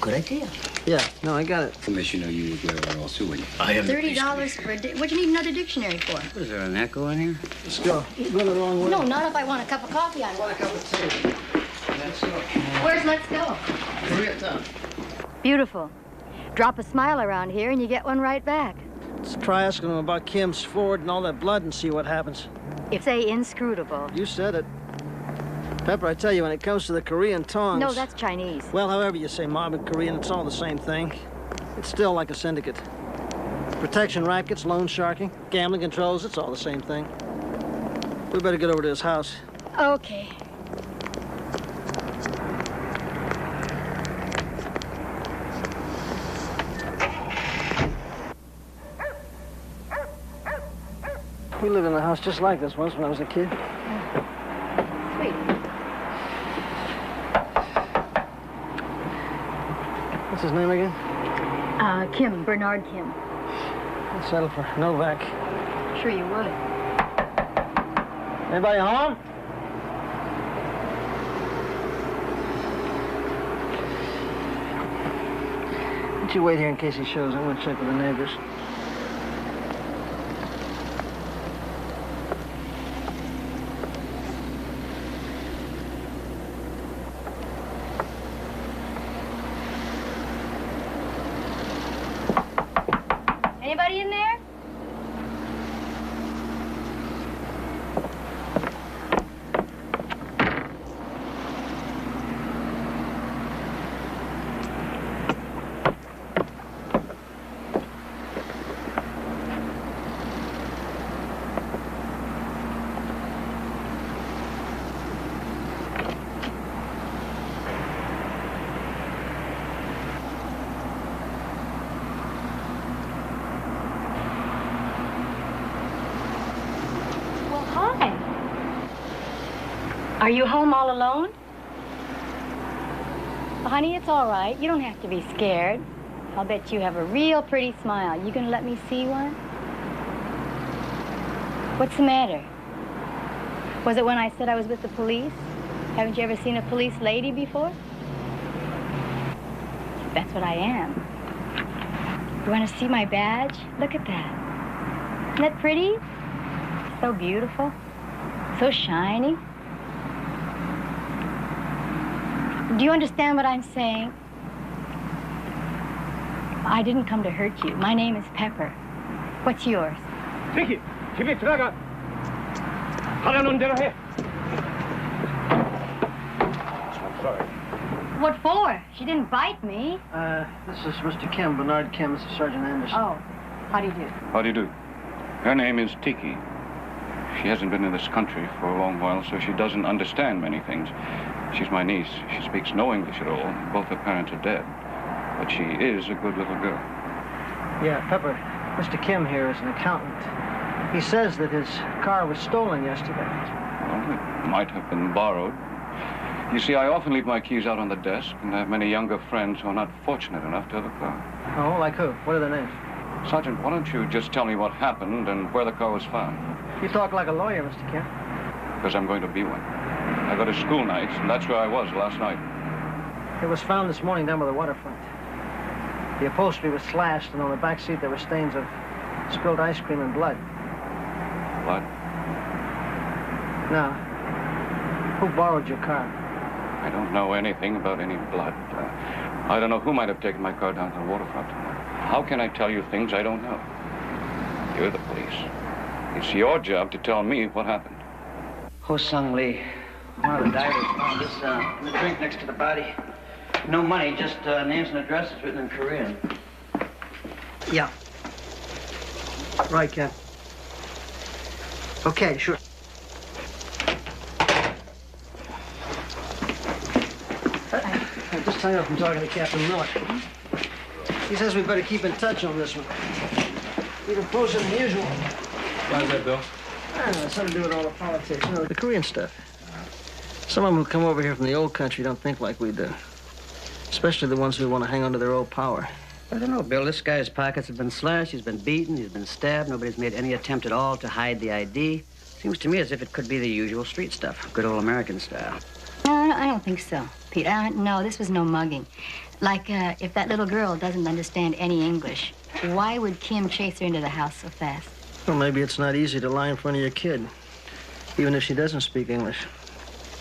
Good idea. Yeah, no, I got it. Commissioner, you would wear overalls too, wouldn't you? I am $30 for a what'd you need another dictionary for? What, is there an echo in here? Let's go. You're going the wrong way. No, not if I want a cup of coffee on it. I want a cup of tea. Let's go. Where's Let's Go? Koreatown. Beautiful. Drop a smile around here and you get one right back. Let's try asking them about Kim's Ford and all that blood and see what happens. If they inscrutable. You said it. Pepper, I tell you, when it comes to the Korean tongs... No, that's Chinese. Well, however you say mob and Korean, it's all the same thing. It's still like a syndicate. Protection rackets, loan sharking, gambling controls, it's all the same thing. We better get over to his house. Okay. We lived in a house just like this once when I was a kid. Sweet. What's his name again? Kim, Bernard Kim. I'll settle for Novak. Sure you would. Anybody home? Why don't you wait here in case he shows? I'm going to check with the neighbors. Anybody in there? Are you home all alone? Well, honey, it's all right. You don't have to be scared. I'll bet you have a real pretty smile. You gonna let me see one? What's the matter? Was it when I said I was with the police? Haven't you ever seen a police lady before? That's what I am. You want to see my badge? Look at that. Isn't that pretty? So beautiful. So shiny. Do you understand what I'm saying? I didn't come to hurt you. My name is Pepper. What's yours? Vicky, 집에 들어가. 하라는 대로 해. I'm sorry. What for? She didn't bite me. This is Mr. Kim, Bernard Kim. This is Sergeant Anderson. Oh, how do you do? How do you do? Her name is Tiki. She hasn't been in this country for a long while, so she doesn't understand many things. She's my niece. She speaks no English at all. Both her parents are dead. But she is a good little girl. Yeah, Pepper. Mr. Kim here is an accountant. He says that his car was stolen yesterday. Well, it might have been borrowed. You see, I often leave my keys out on the desk, and I have many younger friends who are not fortunate enough to have a car. Oh, like who? What are their names? Sergeant, why don't you just tell me what happened and where the car was found? You talk like a lawyer, Mr. Kim. Because I'm going to be one. I go to school nights, and that's where I was last night. It was found this morning down by the waterfront. The upholstery was slashed, and on the back seat there were stains of spilled ice cream and blood. Blood? Now, who borrowed your car? I don't know anything about any blood. I don't know who might have taken my car down to the waterfront. How can I tell you things I don't know? You're the police. It's your job to tell me what happened. Ho Sung Lee. One of the divers found this in the drink next to the body. No money, just names and addresses written in Korean. Yeah. Right, Ken. Okay, sure. I'm just telling you from talking to Captain Miller. He says we better keep in touch on this one. Even closer than usual. Why is that, Bill? I don't know, it's something to do with all the politics, you know, the Korean stuff. Some of them who come over here from the old country don't think like we do. Especially the ones who want to hang on to their old power. I don't know, Bill. This guy's pockets have been slashed, he's been beaten, he's been stabbed. Nobody's made any attempt at all to hide the ID. Seems to me as if it could be the usual street stuff, good old American style. No, I don't think so, Pete. No, this was no mugging. Like, if that little girl doesn't understand any English, why would Kim chase her into the house so fast? Well, maybe it's not easy to lie in front of your kid, even if she doesn't speak English.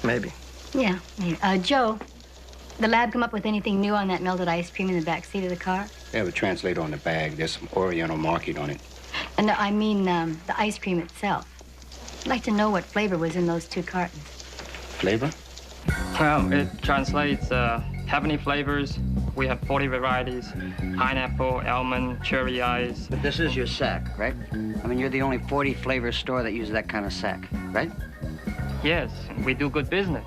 Maybe. Yeah, maybe. Joe, the lab come up with anything new on that melted ice cream in the back seat of the car? They have a translator on the bag. There's some Oriental marking on it. No, I mean the ice cream itself. I'd like to know what flavor was in those 2 cartons. Flavor? Well, it translates heavenly flavors. We have 40 varieties. Pineapple, almond, cherry ice. But this is your sack, right? I mean, you're the only 40 flavor store that uses that kind of sack, right? Yes, we do good business.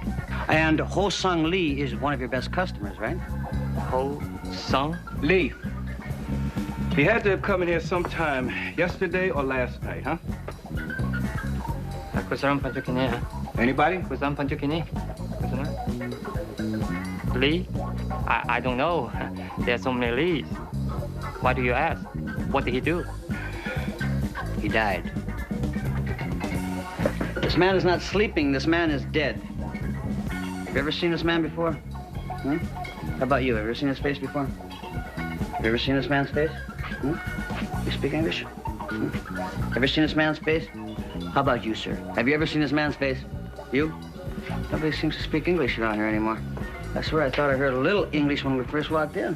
And Ho Sung Lee is one of your best customers, right? Ho Sung? Lee. He had to have come in here sometime yesterday or last night, huh? Ku salam panjukini. Anybody? Ku salam panjukini. Lee? I don't know. There are so many Lees. Why do you ask? What did he do? He died. This man is not sleeping. This man is dead. Have you ever seen this man before? Hmm? How about you? Have you ever seen his face before? Have you ever seen this man's face? Hmm? You speak English? Hmm? Ever seen this man's face? How about you, sir? Have you ever seen this man's face? You? Nobody seems to speak English around here anymore. I swear I thought I heard a little English when we first walked in.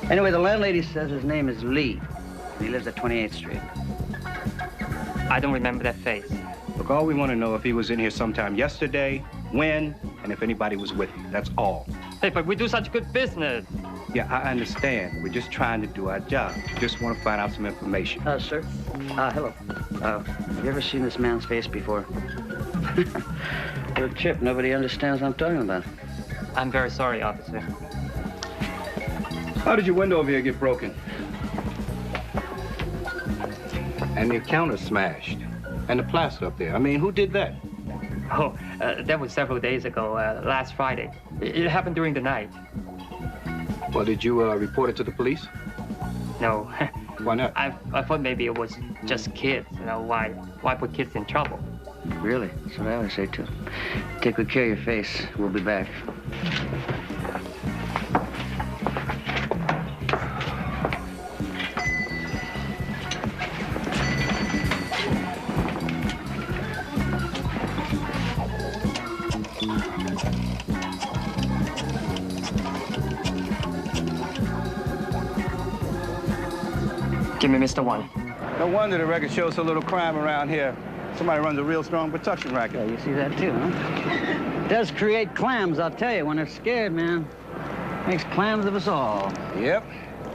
Anyway, the landlady says his name is Lee, and he lives at 28th Street. I don't remember that face. Look, all we want to know if he was in here sometime yesterday, when, and if anybody was with him. That's all. Hey, but we do such good business. Yeah, I understand. We're just trying to do our job. Just want to find out some information. Sir. Hello. Have you ever seen this man's face before? Little chip, nobody understands what I'm talking about. I'm very sorry, officer. How did your window over here get broken? And the counter smashed. And the plaster up there. I mean, who did that? Oh, that was several days ago, last Friday. It happened during the night. Well, did you report it to the police? No. Why not? I thought maybe it was just kids. You know, why put kids in trouble? Really? That's what I always say, too. Take good care of your face. We'll be back. Give me Mr. One. No wonder the record shows so little crime around here. Somebody runs a real strong production racket. Yeah, you see that too, huh? It does create clams, I'll tell you, when they're scared, man. Makes clams of us all. Yep.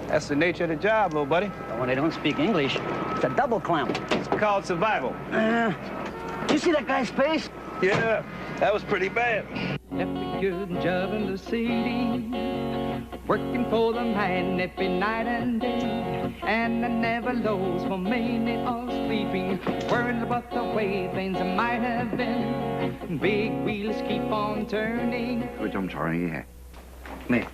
That's the nature of the job, little buddy. But when they don't speak English, it's a double clam. It's called survival. You see that guy's face? Yeah, that was pretty bad. Left a good job in the city, working for the man every night and day, and I never lost for meaning or sleeping, worrying about the way things might have been. Big wheels keep on turning. I'm sorry, yeah. Me.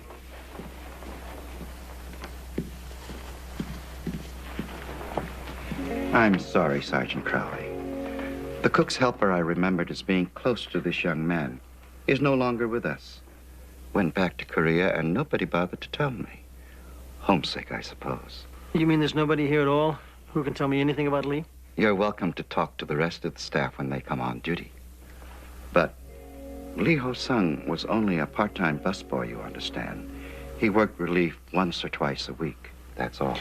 I'm sorry, Sergeant Crowley. The cook's helper I remembered as being close to this young man is no longer with us. Went back to Korea and nobody bothered to tell me. Homesick, I suppose. You mean there's nobody here at all who can tell me anything about Lee? You're welcome to talk to the rest of the staff when they come on duty. But Lee Ho-sung was only a part-time busboy, you understand. He worked relief once or twice a week, that's all.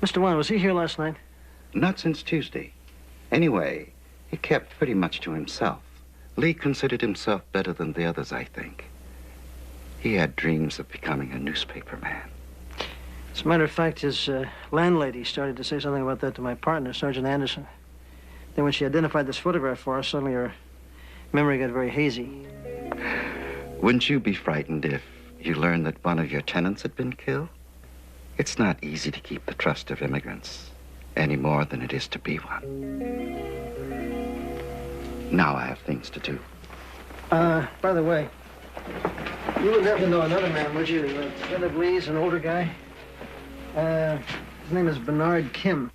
Mr. Wan, was he here last night? Not since Tuesday. Anyway, he kept pretty much to himself. Lee considered himself better than the others, I think. He had dreams of becoming a newspaper man. As a matter of fact, his landlady started to say something about that to my partner, Sergeant Anderson. Then when she identified this photograph for us, suddenly her memory got very hazy. Wouldn't you be frightened if you learned that one of your tenants had been killed? It's not easy to keep the trust of immigrants any more than it is to be one. Now I have things to do. By the way, you wouldn't happen to know another man, would you? A friend of Lee's, an older guy. His name is Bernard Kim.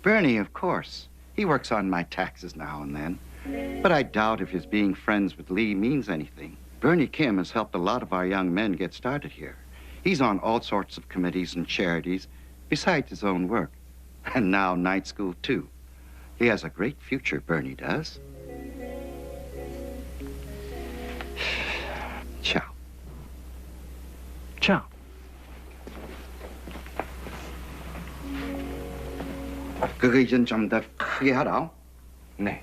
Bernie, of course. He works on my taxes now and then. But I doubt if his being friends with Lee means anything. Bernie Kim has helped a lot of our young men get started here. He's on all sorts of committees and charities, besides his own work. And now night school, too. He has a great future, Bernie does. Ciao. Ciao. 그거 이젠 좀 더 크게 하라. 네.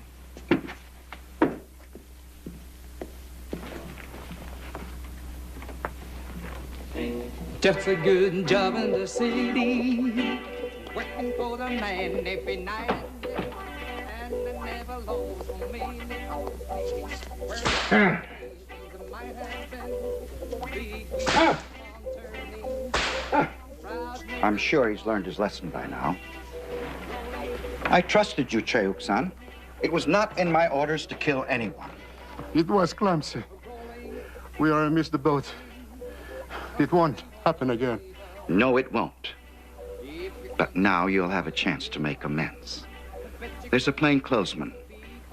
Just a good job in the city, working for the man every night and day, and I never lost for me. I'm sure he's learned his lesson by now. I trusted you, Cheuk-san. It was not in my orders to kill anyone. It was clumsy. We all missed the boat. It won't happen again. No, it won't. But now you'll have a chance to make amends. There's a plainclothesman,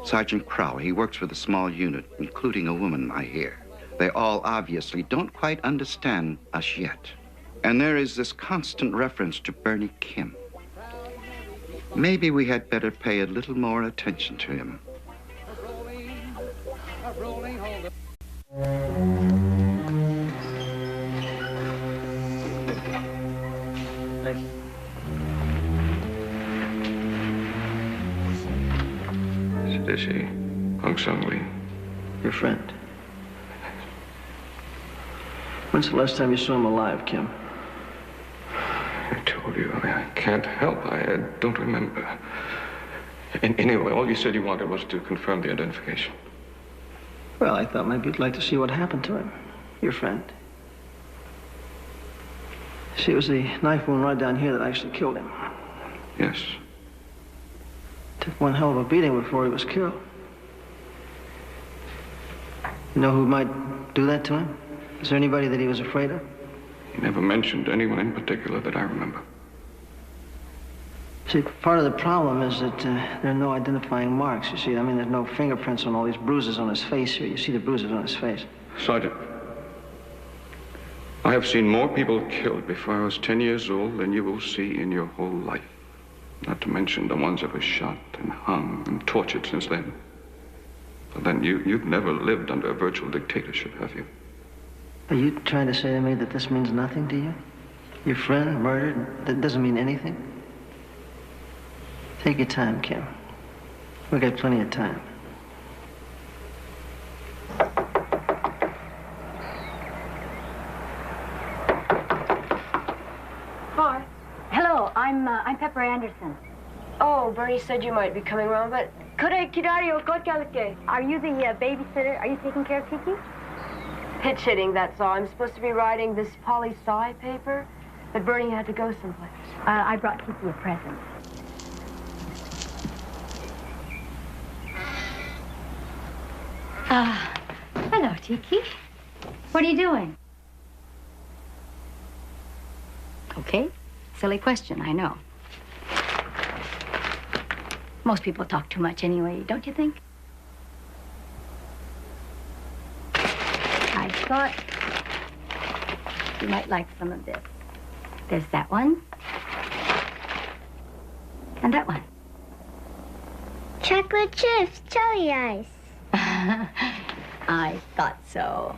Sergeant Crowley. He works with a small unit, including a woman, I hear. They all obviously don't quite understand us yet. And there is this constant reference to Bernie Kim. Maybe we had better pay a little more attention to him. Sadissi, Hong Sung Lee. Your friend. When's the last time you saw him alive, Kim? I told you, I can't help. I don't remember. Anyway, all you said you wanted was to confirm the identification. Well, I thought maybe you'd like to see what happened to him. Your friend. See, it was the knife wound right down here that actually killed him. Yes. Took one hell of a beating before he was killed. You know who might do that to him? Is there anybody that he was afraid of? He never mentioned anyone in particular that I remember. See, part of the problem is that there are no identifying marks. You see, I mean, there's no fingerprints on all these bruises on his face here. You see the bruises on his face. Sergeant, I have seen more people killed before I was 10 years old than you will see in your whole life. Not to mention the ones that were shot and hung and tortured since then. But then you've never lived under a virtual dictatorship, have you? Are you trying to say to me that this means nothing to you? Your friend murdered, that doesn't mean anything? Take your time, Kim. We've got plenty of time. Hi. Hello, I'm Pepper Anderson. Oh, Bernie said you might be coming around, but... Are you the babysitter? Are you taking care of Kiki? Pitch hitting, that's all. I'm supposed to be writing this poli-sci paper, but Bernie had to go someplace. I brought Kiki a present. Hello, Kiki. What are you doing? Okay, silly question, I know. Most people talk too much anyway, don't you think? I thought you might like some of this. There's that one. And that one. Chocolate chips, jelly ice. I thought so.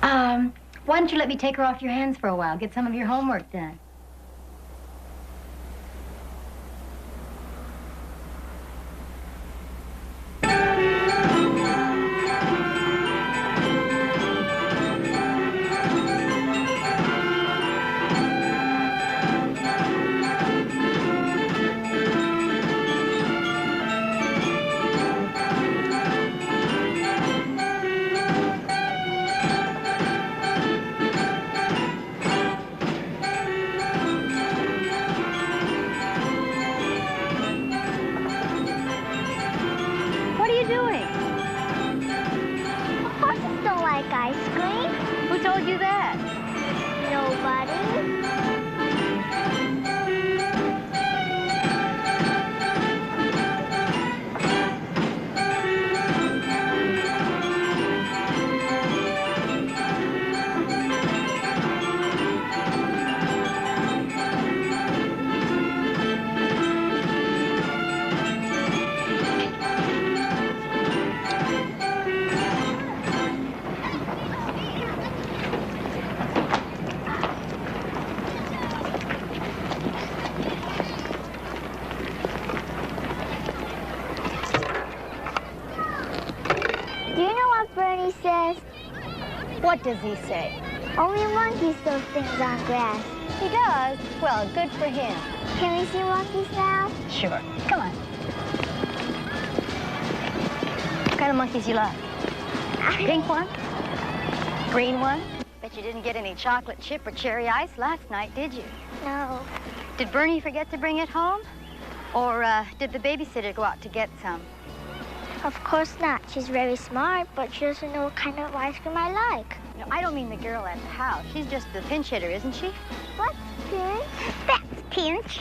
Why don't you let me take her off your hands for a while? Get some of your homework done. What does he say? Only monkeys throw things on grass. He does? Well, good for him. Can we see monkeys now? Sure. Come on. What kind of monkeys you like? Pink one? Green one? Bet you didn't get any chocolate chip or cherry ice last night, did you? No. Did Bernie forget to bring it home? Or did the babysitter go out to get some? Of course not. She's very smart, but she doesn't know what kind of ice cream I like. No, I don't mean the girl at the house. She's just the pinch hitter, isn't she? What's pinch? That's pinch.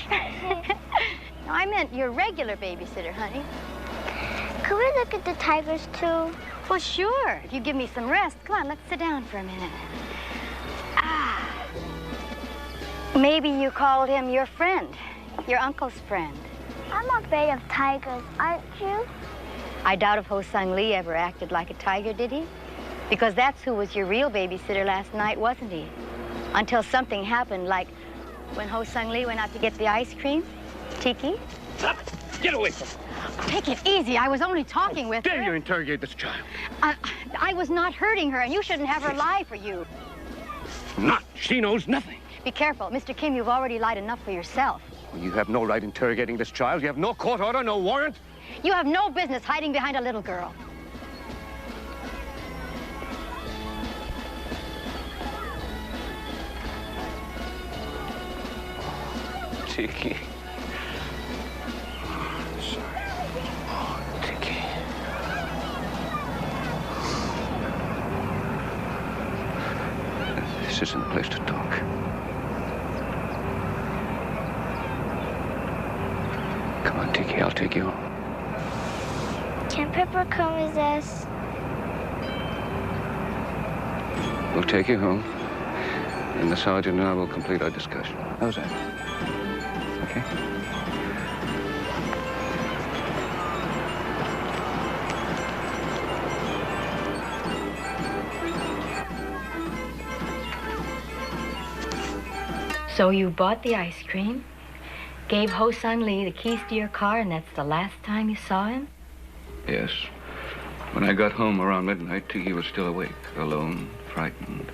No, I meant your regular babysitter, honey. Could we look at the tigers, too? Well, sure. If you give me some rest. Come on, let's sit down for a minute. Maybe you called him your friend, your uncle's friend. I'm afraid of tigers, aren't you? I doubt if Ho Sung Lee ever acted like a tiger, did he? Because that's who was your real babysitter last night, wasn't he? Until something happened, like when Ho Sung Lee went out to get the ice cream. Tiki? Stop it! Get away from her! Take it easy. I was only talking with her. Dare you interrogate this child? I was not hurting her, and you shouldn't have her lie for you. Not. She knows nothing. Be careful. Mr. Kim, you've already lied enough for yourself. You have no right interrogating this child. You have no court order, no warrant. You have no business hiding behind a little girl. Tiki. Sorry. Oh, Tiki. This isn't the place to talk. Come on, Tiki, I'll take you home. Can Pepper come with us? We'll take you home, and the sergeant and I will complete our discussion. How's that? Okay? So you bought the ice cream, gave Ho Sung Lee the keys to your car, and that's the last time you saw him? Yes. When I got home around midnight, Tiki was still awake, alone, frightened.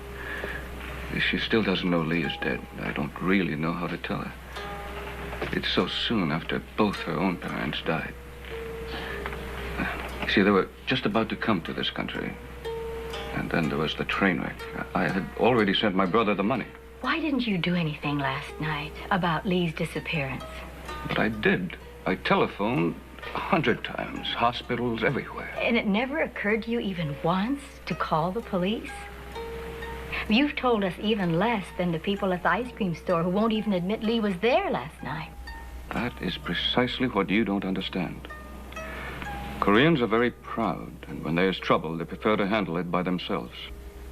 She still doesn't know Lee is dead. I don't really know how to tell her. It's so soon after both her own parents died. You see, they were just about to come to this country. And then there was the train wreck. I had already sent my brother the money. Why didn't you do anything last night about Lee's disappearance? But I did. I telephoned 100 times, hospitals everywhere. And it never occurred to you even once to call the police? You've told us even less than the people at the ice cream store who won't even admit Lee was there last night. That is precisely what you don't understand. Koreans are very proud, and when there's trouble, they prefer to handle it by themselves.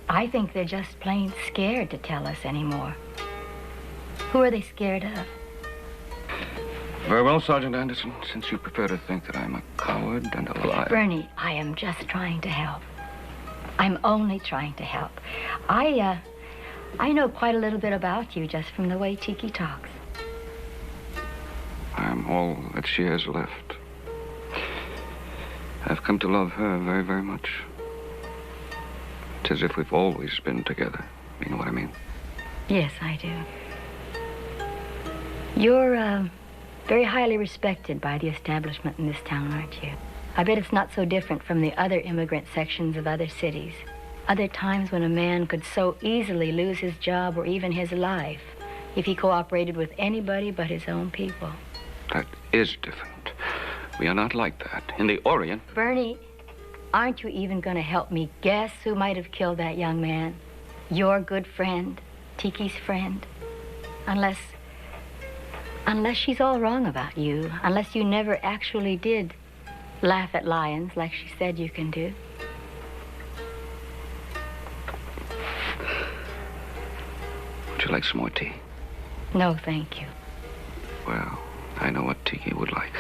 I think they're just plain scared to tell us anymore. Who are they scared of? Very well, Sergeant Anderson. Since you prefer to think that I'm a coward and a liar. Bernie, I am just trying to help. I'm only trying to help. I know quite a little bit about you just from the way Tiki talks. I'm all that she has left. I've come to love her very, very much. It's as if we've always been together. You know what I mean? Yes, I do. You're, very highly respected by the establishment in this town, aren't you? I bet it's not so different from the other immigrant sections of other cities. Other times when a man could so easily lose his job or even his life if he cooperated with anybody but his own people. That is different. We are not like that. In the Orient... Bernie, aren't you even going to help me guess who might have killed that young man? Your good friend, Tiki's friend. Unless she's all wrong about you. Unless you never actually did laugh at lions like she said you can do. Would you like some more tea? No, thank you. Well, I know what Tiki would like.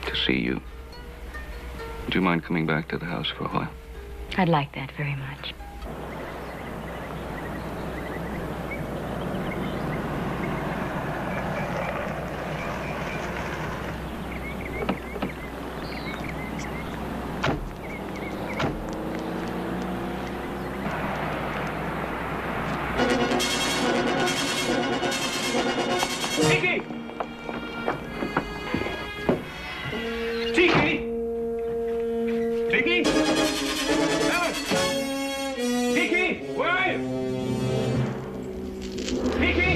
To see you. Would you mind coming back to the house for a while? I'd like that very much. Tiki! Tiki! Tiki? Ellen! Tiki! Where are you? Tiki!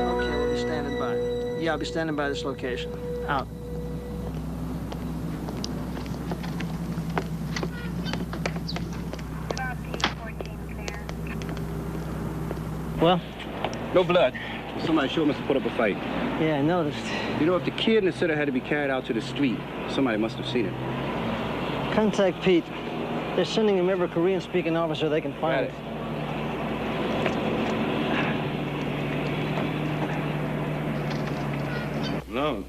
Okay, we'll be standing by. Yeah, I'll be standing by this location. Out. Well? No blood. Somebody sure must have put up a fight. Yeah, I noticed. You know, if the kid and the sitter had to be carried out to the street, somebody must have seen it. Contact Pete. They're sending him every Korean-speaking officer they can find.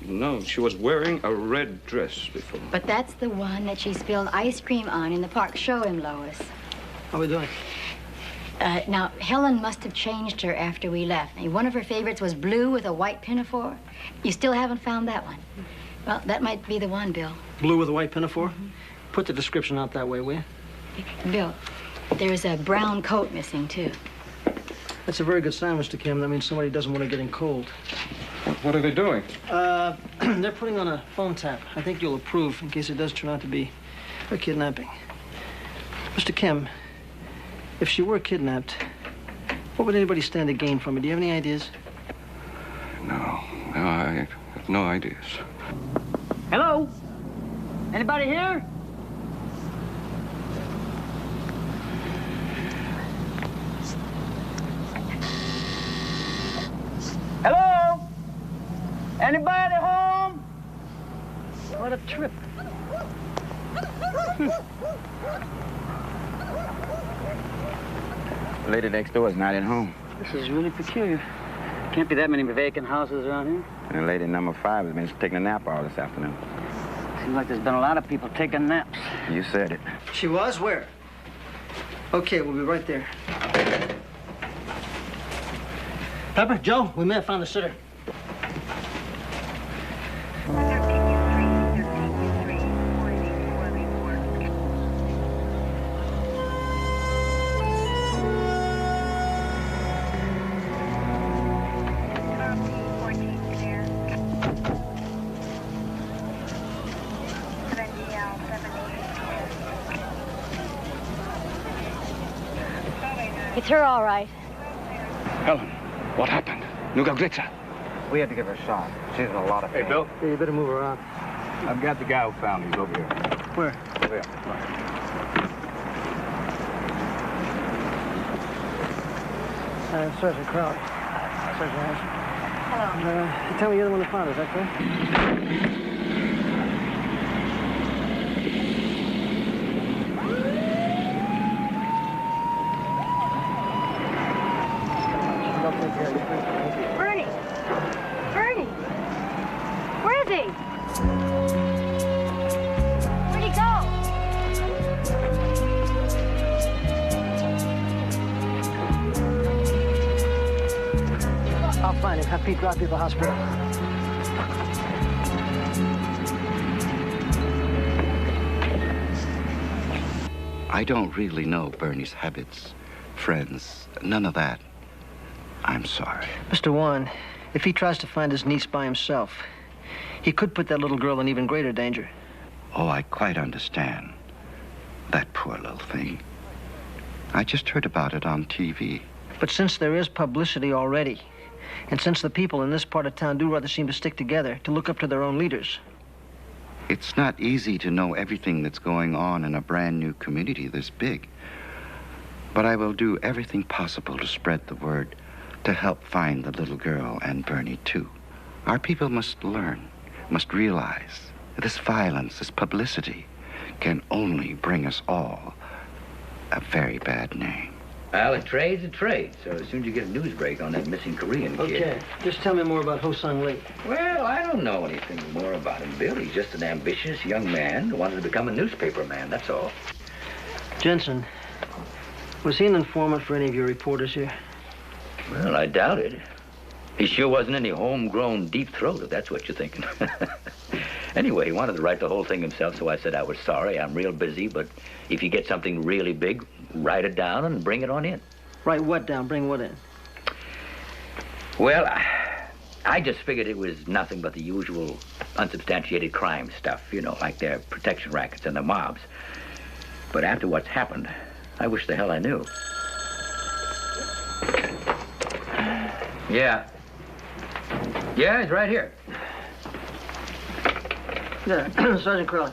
No, she was wearing a red dress before. But that's the one that she spilled ice cream on in the park. Show him, Lois. How are we doing? Now, Helen must have changed her after we left. One of her favorites was blue with a white pinafore. You still haven't found that one. Well, that might be the one, Bill. Blue with a white pinafore? Put the description out that way, will you? Bill, there's a brown coat missing, too. That's a very good sign, Mr. Kim. That means somebody doesn't want to get in cold. What are they doing? They're putting on a phone tap. I think you'll approve in case it does turn out to be a kidnapping. Mr. Kim, if she were kidnapped, what would anybody stand to gain from it? Do you have any ideas? No, I have no ideas. Hello? Anybody here? Hello? Anybody home? What a trip. The lady next door is not at home. This is really peculiar. Can't be that many vacant houses around here. And lady number 5 has been taking a nap all this afternoon. Seems like there's been a lot of people taking naps. You said it. She was? Where? Okay, we'll be right there. Pepper, Joe, we may have found a sitter. It's her, all right. Helen, what happened? Nuga Glitza. We had to give her a shot. She's in a lot of pain. Hey, Bill. Yeah, you better move around. I've got the guy who found her. He's over here. Where? Over here. Sergeant Crowley. Sergeant Harrison. Hello. You tell me you're the one who found her, is that correct? Where'd he go? I'll find him. Have Pete drop you to the hospital. I don't really know Bernie's habits, friends, none of that. I'm sorry. Mr. Wan, if he tries to find his niece by himself, he could put that little girl in even greater danger. Oh, I quite understand. That poor little thing. I just heard about it on TV. But since there is publicity already, and since the people in this part of town do rather seem to stick together, to look up to their own leaders. It's not easy to know everything that's going on in a brand new community this big. But I will do everything possible to spread the word, to help find the little girl and Bernie, too. Our people must learn, must realize this violence, this publicity, can only bring us all a very bad name. Well, a trade's a trade, so as soon as you get a news break on that missing Korean kid... Okay, just tell me more about Ho Sung Lee. Well, I don't know anything more about him, Bill. He's just an ambitious young man who wanted to become a newspaper man, that's all. Jensen, was he an informant for any of your reporters here? Well, I doubt it. He sure wasn't any homegrown deep throat, if that's what you're thinking. Anyway, he wanted to write the whole thing himself, so I said I was sorry. I'm real busy, but if you get something really big, write it down and bring it on in. Write what down? Bring what in? Well, I just figured it was nothing but the usual unsubstantiated crime stuff, you know, like their protection rackets and the mobs. But after what's happened, I wish the hell I knew. Yeah. Yeah, it's right here. Yeah, Sergeant Crowley.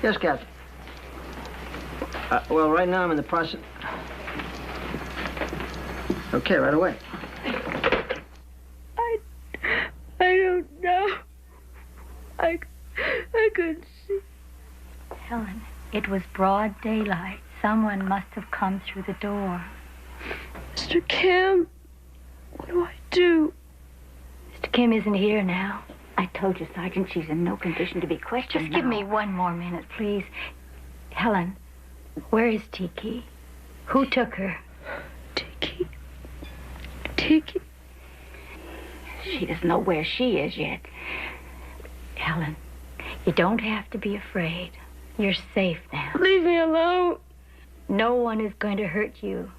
Yes, Captain. Well, right now I'm in the process... Okay, right away. I don't know. I couldn't see. Helen, it was broad daylight. Someone must have come through the door. Mr. Kim, what do I do? Mr. Kim isn't here now. I told you, Sergeant, she's in no condition to be questioned. Just give me one more minute, please. Helen, where is Tiki? Who took her? Tiki. She doesn't know where she is yet. Helen, you don't have to be afraid. You're safe now. Leave me alone. No one is going to hurt you.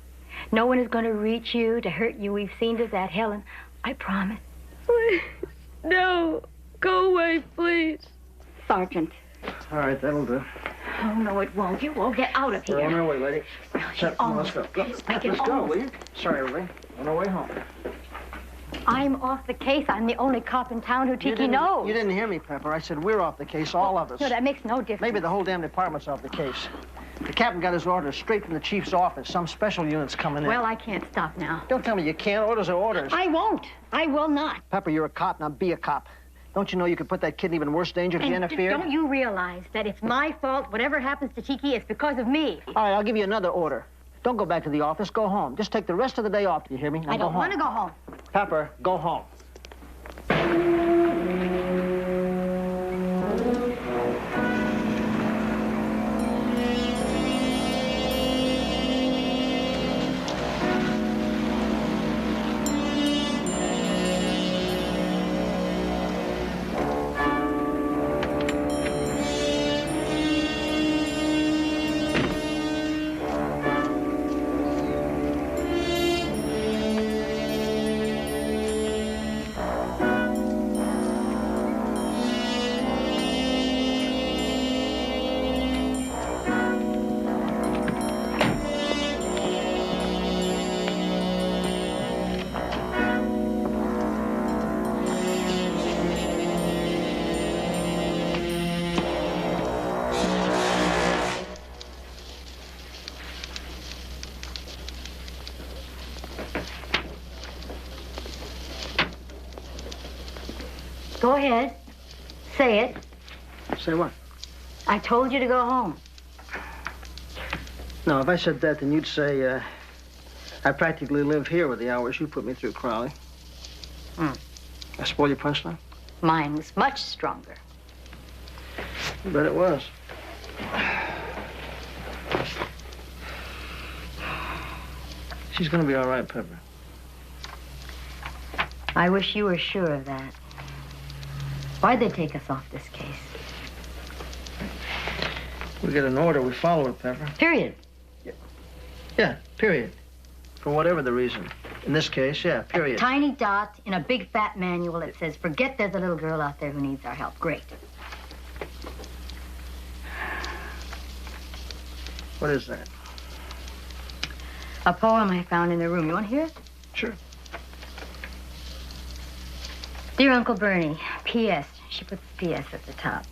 No one is going to reach you to hurt you. We've seen to that, Helen. I promise. Please. No. Go away, please. Sergeant. All right, that'll do. Oh, no, it won't. You won't get out of here. We're on our way, lady. Come on, let's go. Let's go, will you? Sorry, everybody. On our way home. I'm off the case. I'm the only cop in town who Tiki knows. You didn't hear me, Pepper. I said we're off the case, all of us. No, that makes no difference. Maybe the whole damn department's off the case. The captain got his orders straight from the chief's office. Some special unit's coming in. Well, I can't stop now. Don't tell me you can't. Orders are orders. I won't. I will not. Pepper, you're a cop. Now be a cop. Don't you know you could put that kid in even worse danger if you interfered? Don't you realize that it's my fault? Whatever happens to Tiki, it's because of me. All right, I'll give you another order. Don't go back to the office. Go home. Just take the rest of the day off. Do you hear me? Now I don't want to go home. Pepper, go home. Go ahead. Say it. Say what? I told you to go home. No, if I said that, then you'd say, I practically live here with the hours you put me through, Crowley. I spoil your punchline? Mine was much stronger. I bet it was. She's gonna be all right, Pepper. I wish you were sure of that. Why'd they take us off this case? We get an order, we follow it, Pepper. Period. Yeah, period. For whatever the reason. In this case, yeah, period. A tiny dot in a big fat manual that says, forget there's a little girl out there who needs our help. Great. What is that? A poem I found in the room. You want to hear it? Sure. Dear Uncle Bernie, P.S. She puts P.S. at the top.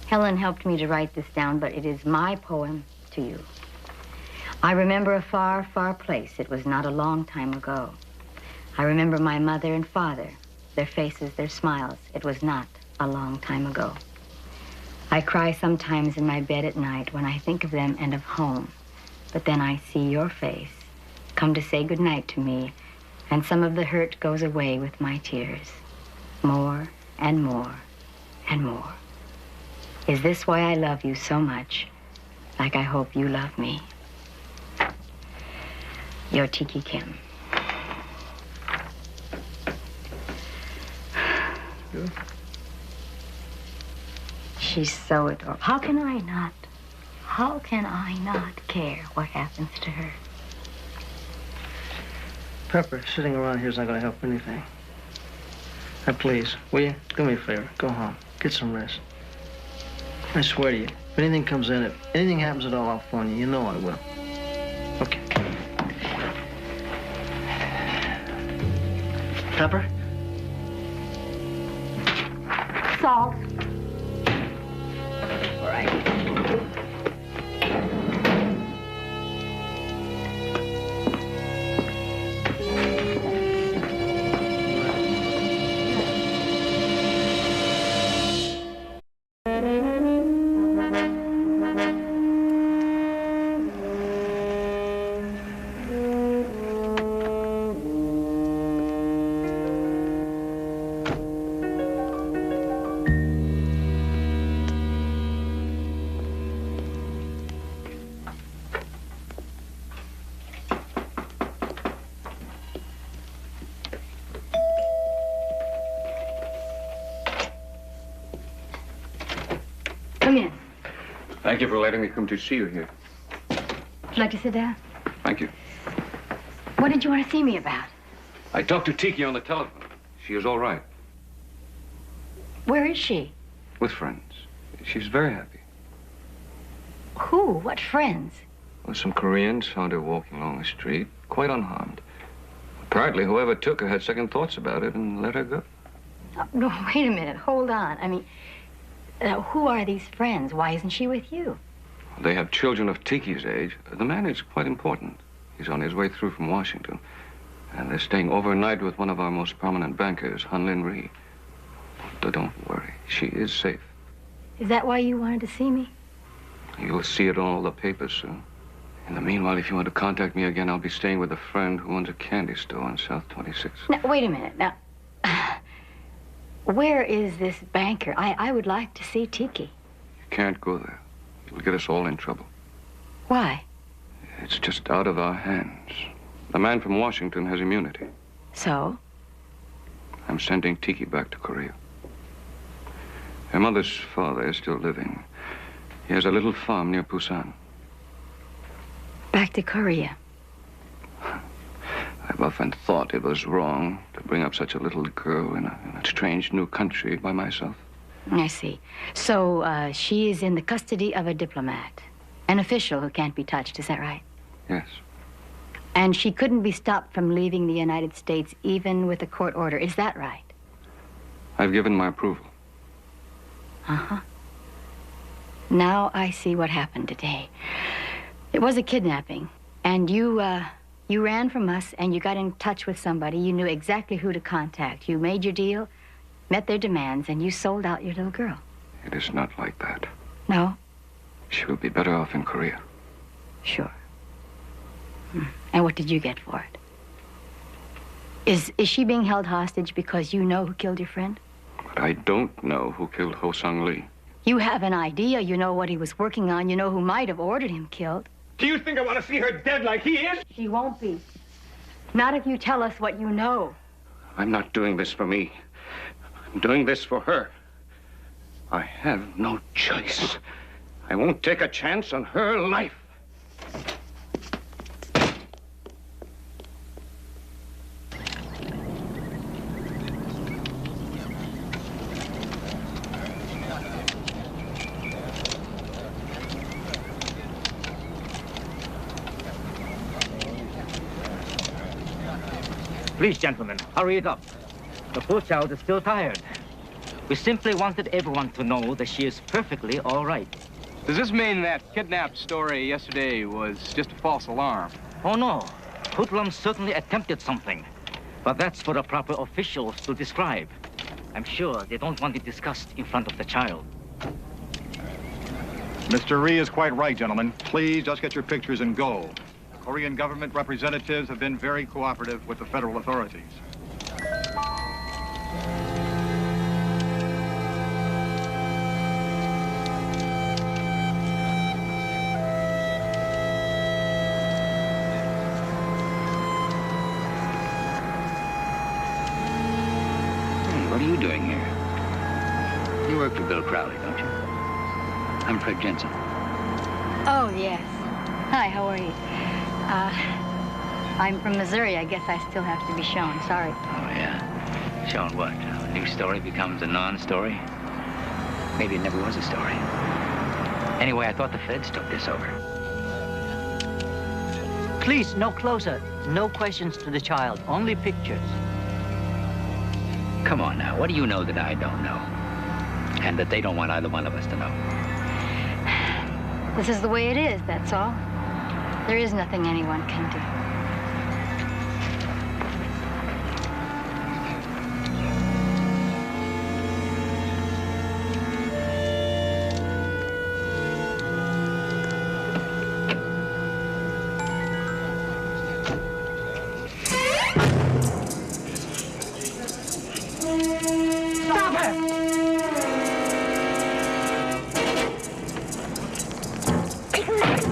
Helen helped me to write this down, but it is my poem to you. I remember a far, far place. It was not a long time ago. I remember my mother and father, their faces, their smiles. It was not a long time ago. I cry sometimes in my bed at night when I think of them and of home. But then I see your face come to say goodnight to me, and some of the hurt goes away with my tears. More and more and more. Is this why I love you so much, like I hope you love me? Your Tiki Kim. Good. She's so adorable. How can I not care what happens to her? Pepper, sitting around here is not going to help anything. Now, please, will you? Do me a favor. Go home. Get some rest. I swear to you, if anything comes in, if anything happens at all, I'll phone you. You know I will. Okay. Pepper? Salt. All right. Come in. Thank you for letting me come to see you here. Would you like to sit down? Thank you. What did you want to see me about? I talked to Tiki on the telephone. She is all right. Where is she? With friends. She's very happy. Who? What friends? Well, some Koreans found her walking along the street, quite unharmed. Apparently, whoever took her had second thoughts about it and let her go. Oh, no, wait a minute. Hold on. I mean, who are these friends? Why isn't she with you? They have children of Tiki's age. The man is quite important. He's on his way through from Washington. And they're staying overnight with one of our most prominent bankers, Han Lin Rhee. But don't worry. She is safe. Is that why you wanted to see me? You'll see it on all the papers soon. In the meanwhile, if you want to contact me again, I'll be staying with a friend who owns a candy store on South 26th. Now, wait a minute. Now, where is this banker? I would like to see Tiki. You can't go there. You'll get us all in trouble. Why? It's just out of our hands. The man from Washington has immunity. So? I'm sending Tiki back to Korea. Her mother's father is still living. He has a little farm near Busan. Back to Korea? I've often thought it was wrong to bring up such a little girl in a strange new country by myself. I see. So, she is in the custody of a diplomat. An official who can't be touched, is that right? Yes. And she couldn't be stopped from leaving the United States even with a court order, is that right? I've given my approval. Uh-huh. Now I see what happened today. It was a kidnapping, and you ran from us and you got in touch with somebody. You knew exactly who to contact. You made your deal, met their demands, and you sold out your little girl. It is not like that. No? She will be better off in Korea. Sure. And what did you get for it? Is she being held hostage because you know who killed your friend? But I don't know who killed Ho Sung Lee. You have an idea. You know what he was working on. You know who might have ordered him killed. Do you think I want to see her dead like he is? She won't be. Not if you tell us what you know. I'm not doing this for me. I'm doing this for her. I have no choice. I won't take a chance on her life. Please, gentlemen, hurry it up. The poor child is still tired. We simply wanted everyone to know that she is perfectly all right. Does this mean that kidnapped story yesterday was just a false alarm? Oh, no. Hoodlums certainly attempted something. But that's for the proper officials to describe. I'm sure they don't want it discussed in front of the child. Mr. Rhee is quite right, gentlemen. Please just get your pictures and go. Korean government representatives have been very cooperative with the federal authorities. What are you doing here? You work for Bill Crowley, don't you? I'm Fred Jensen. Oh, yes. Hi, how are you? I'm from Missouri. I guess I still have to be shown. Sorry. Oh, yeah. Shown what? A new story becomes a non-story? Maybe it never was a story. Anyway, I thought the feds took this over. Please, no closer. No questions to the child. Only pictures. Come on now. What do you know that I don't know? And that they don't want either one of us to know? This is the way it is, that's all. There is nothing anyone can do.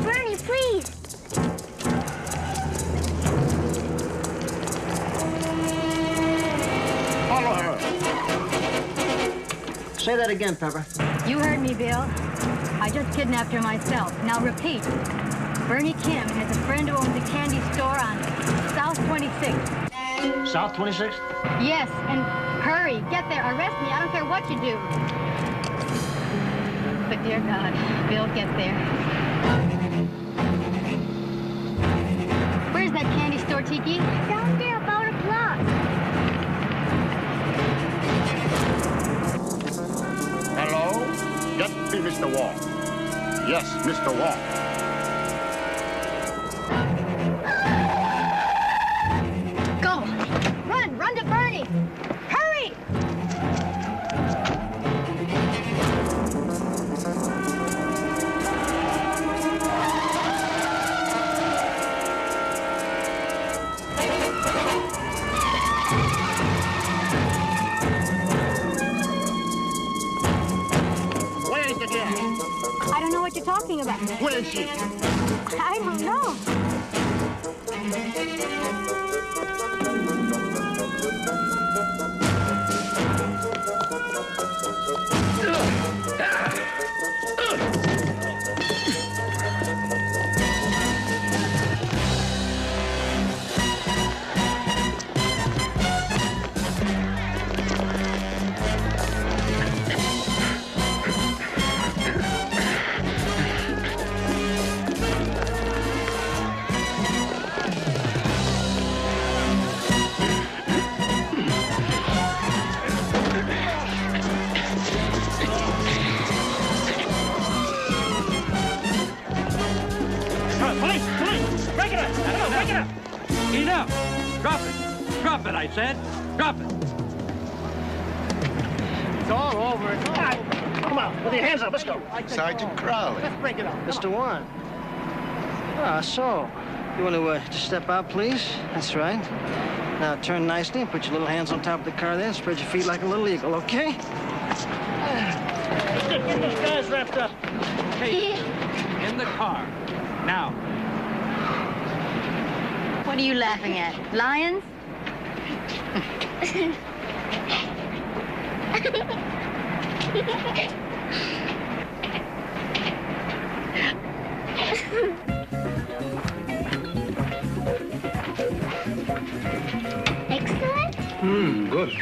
Bernie, please. Follow her. Say that again, Pepper. You heard me, Bill. I just kidnapped her myself. Now repeat. Bernie Kim has a friend who owns a candy store on South 26th. South 26th? Yes, and hurry. Get there. Arrest me. I don't care what you do. But dear God, Bill, get there. Where's that candy store, Tiki? Down there, about a block. Hello? Get me Mr. Wong. Yes, Mr. Wong. Go. Run. Run to Bernie. Hurry. Where is the girl? I don't know what you're talking about. Where is she? I don't know. Police! Police! Break it up! No, break it up! Enough! Drop it! Drop it, I said! Drop it! It's all over. It's all over. Come on, with your hands up. Let's go. Sergeant Crowley. Let's break it up. Mr. Warren. Ah, so. You want to just step out, please? That's right. Now turn nicely and put your little hands on top of the car there and spread your feet like a little eagle, okay? Get those guys wrapped up. Hey, in the car. Now. What are you laughing at? Lions? Excellent. Good.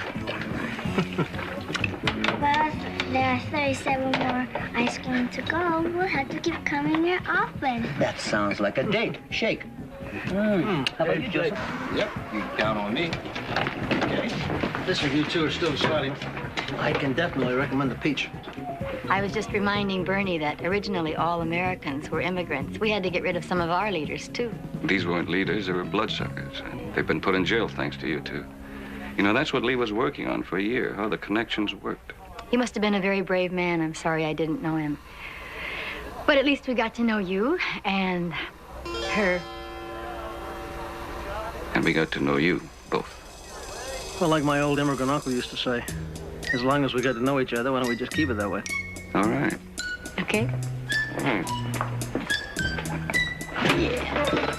Well, there are 37 more ice cream to go. We'll have to keep coming here often. That sounds like a date. Shake. How about you, Joseph? Yep, you count on me. Listen, you two are still deciding. I can definitely recommend the peach. I was just reminding Bernie that originally all Americans were immigrants. We had to get rid of some of our leaders, too. These weren't leaders, they were bloodsuckers. And they've been put in jail thanks to you two. You know, that's what Lee was working on for a year, how the connections worked. He must have been a very brave man. I'm sorry I didn't know him. But at least we got to know you and her. And we got to know you, both. Well, like my old immigrant uncle used to say, as long as we get to know each other, why don't we just keep it that way? All right. Okay. All right. Yeah.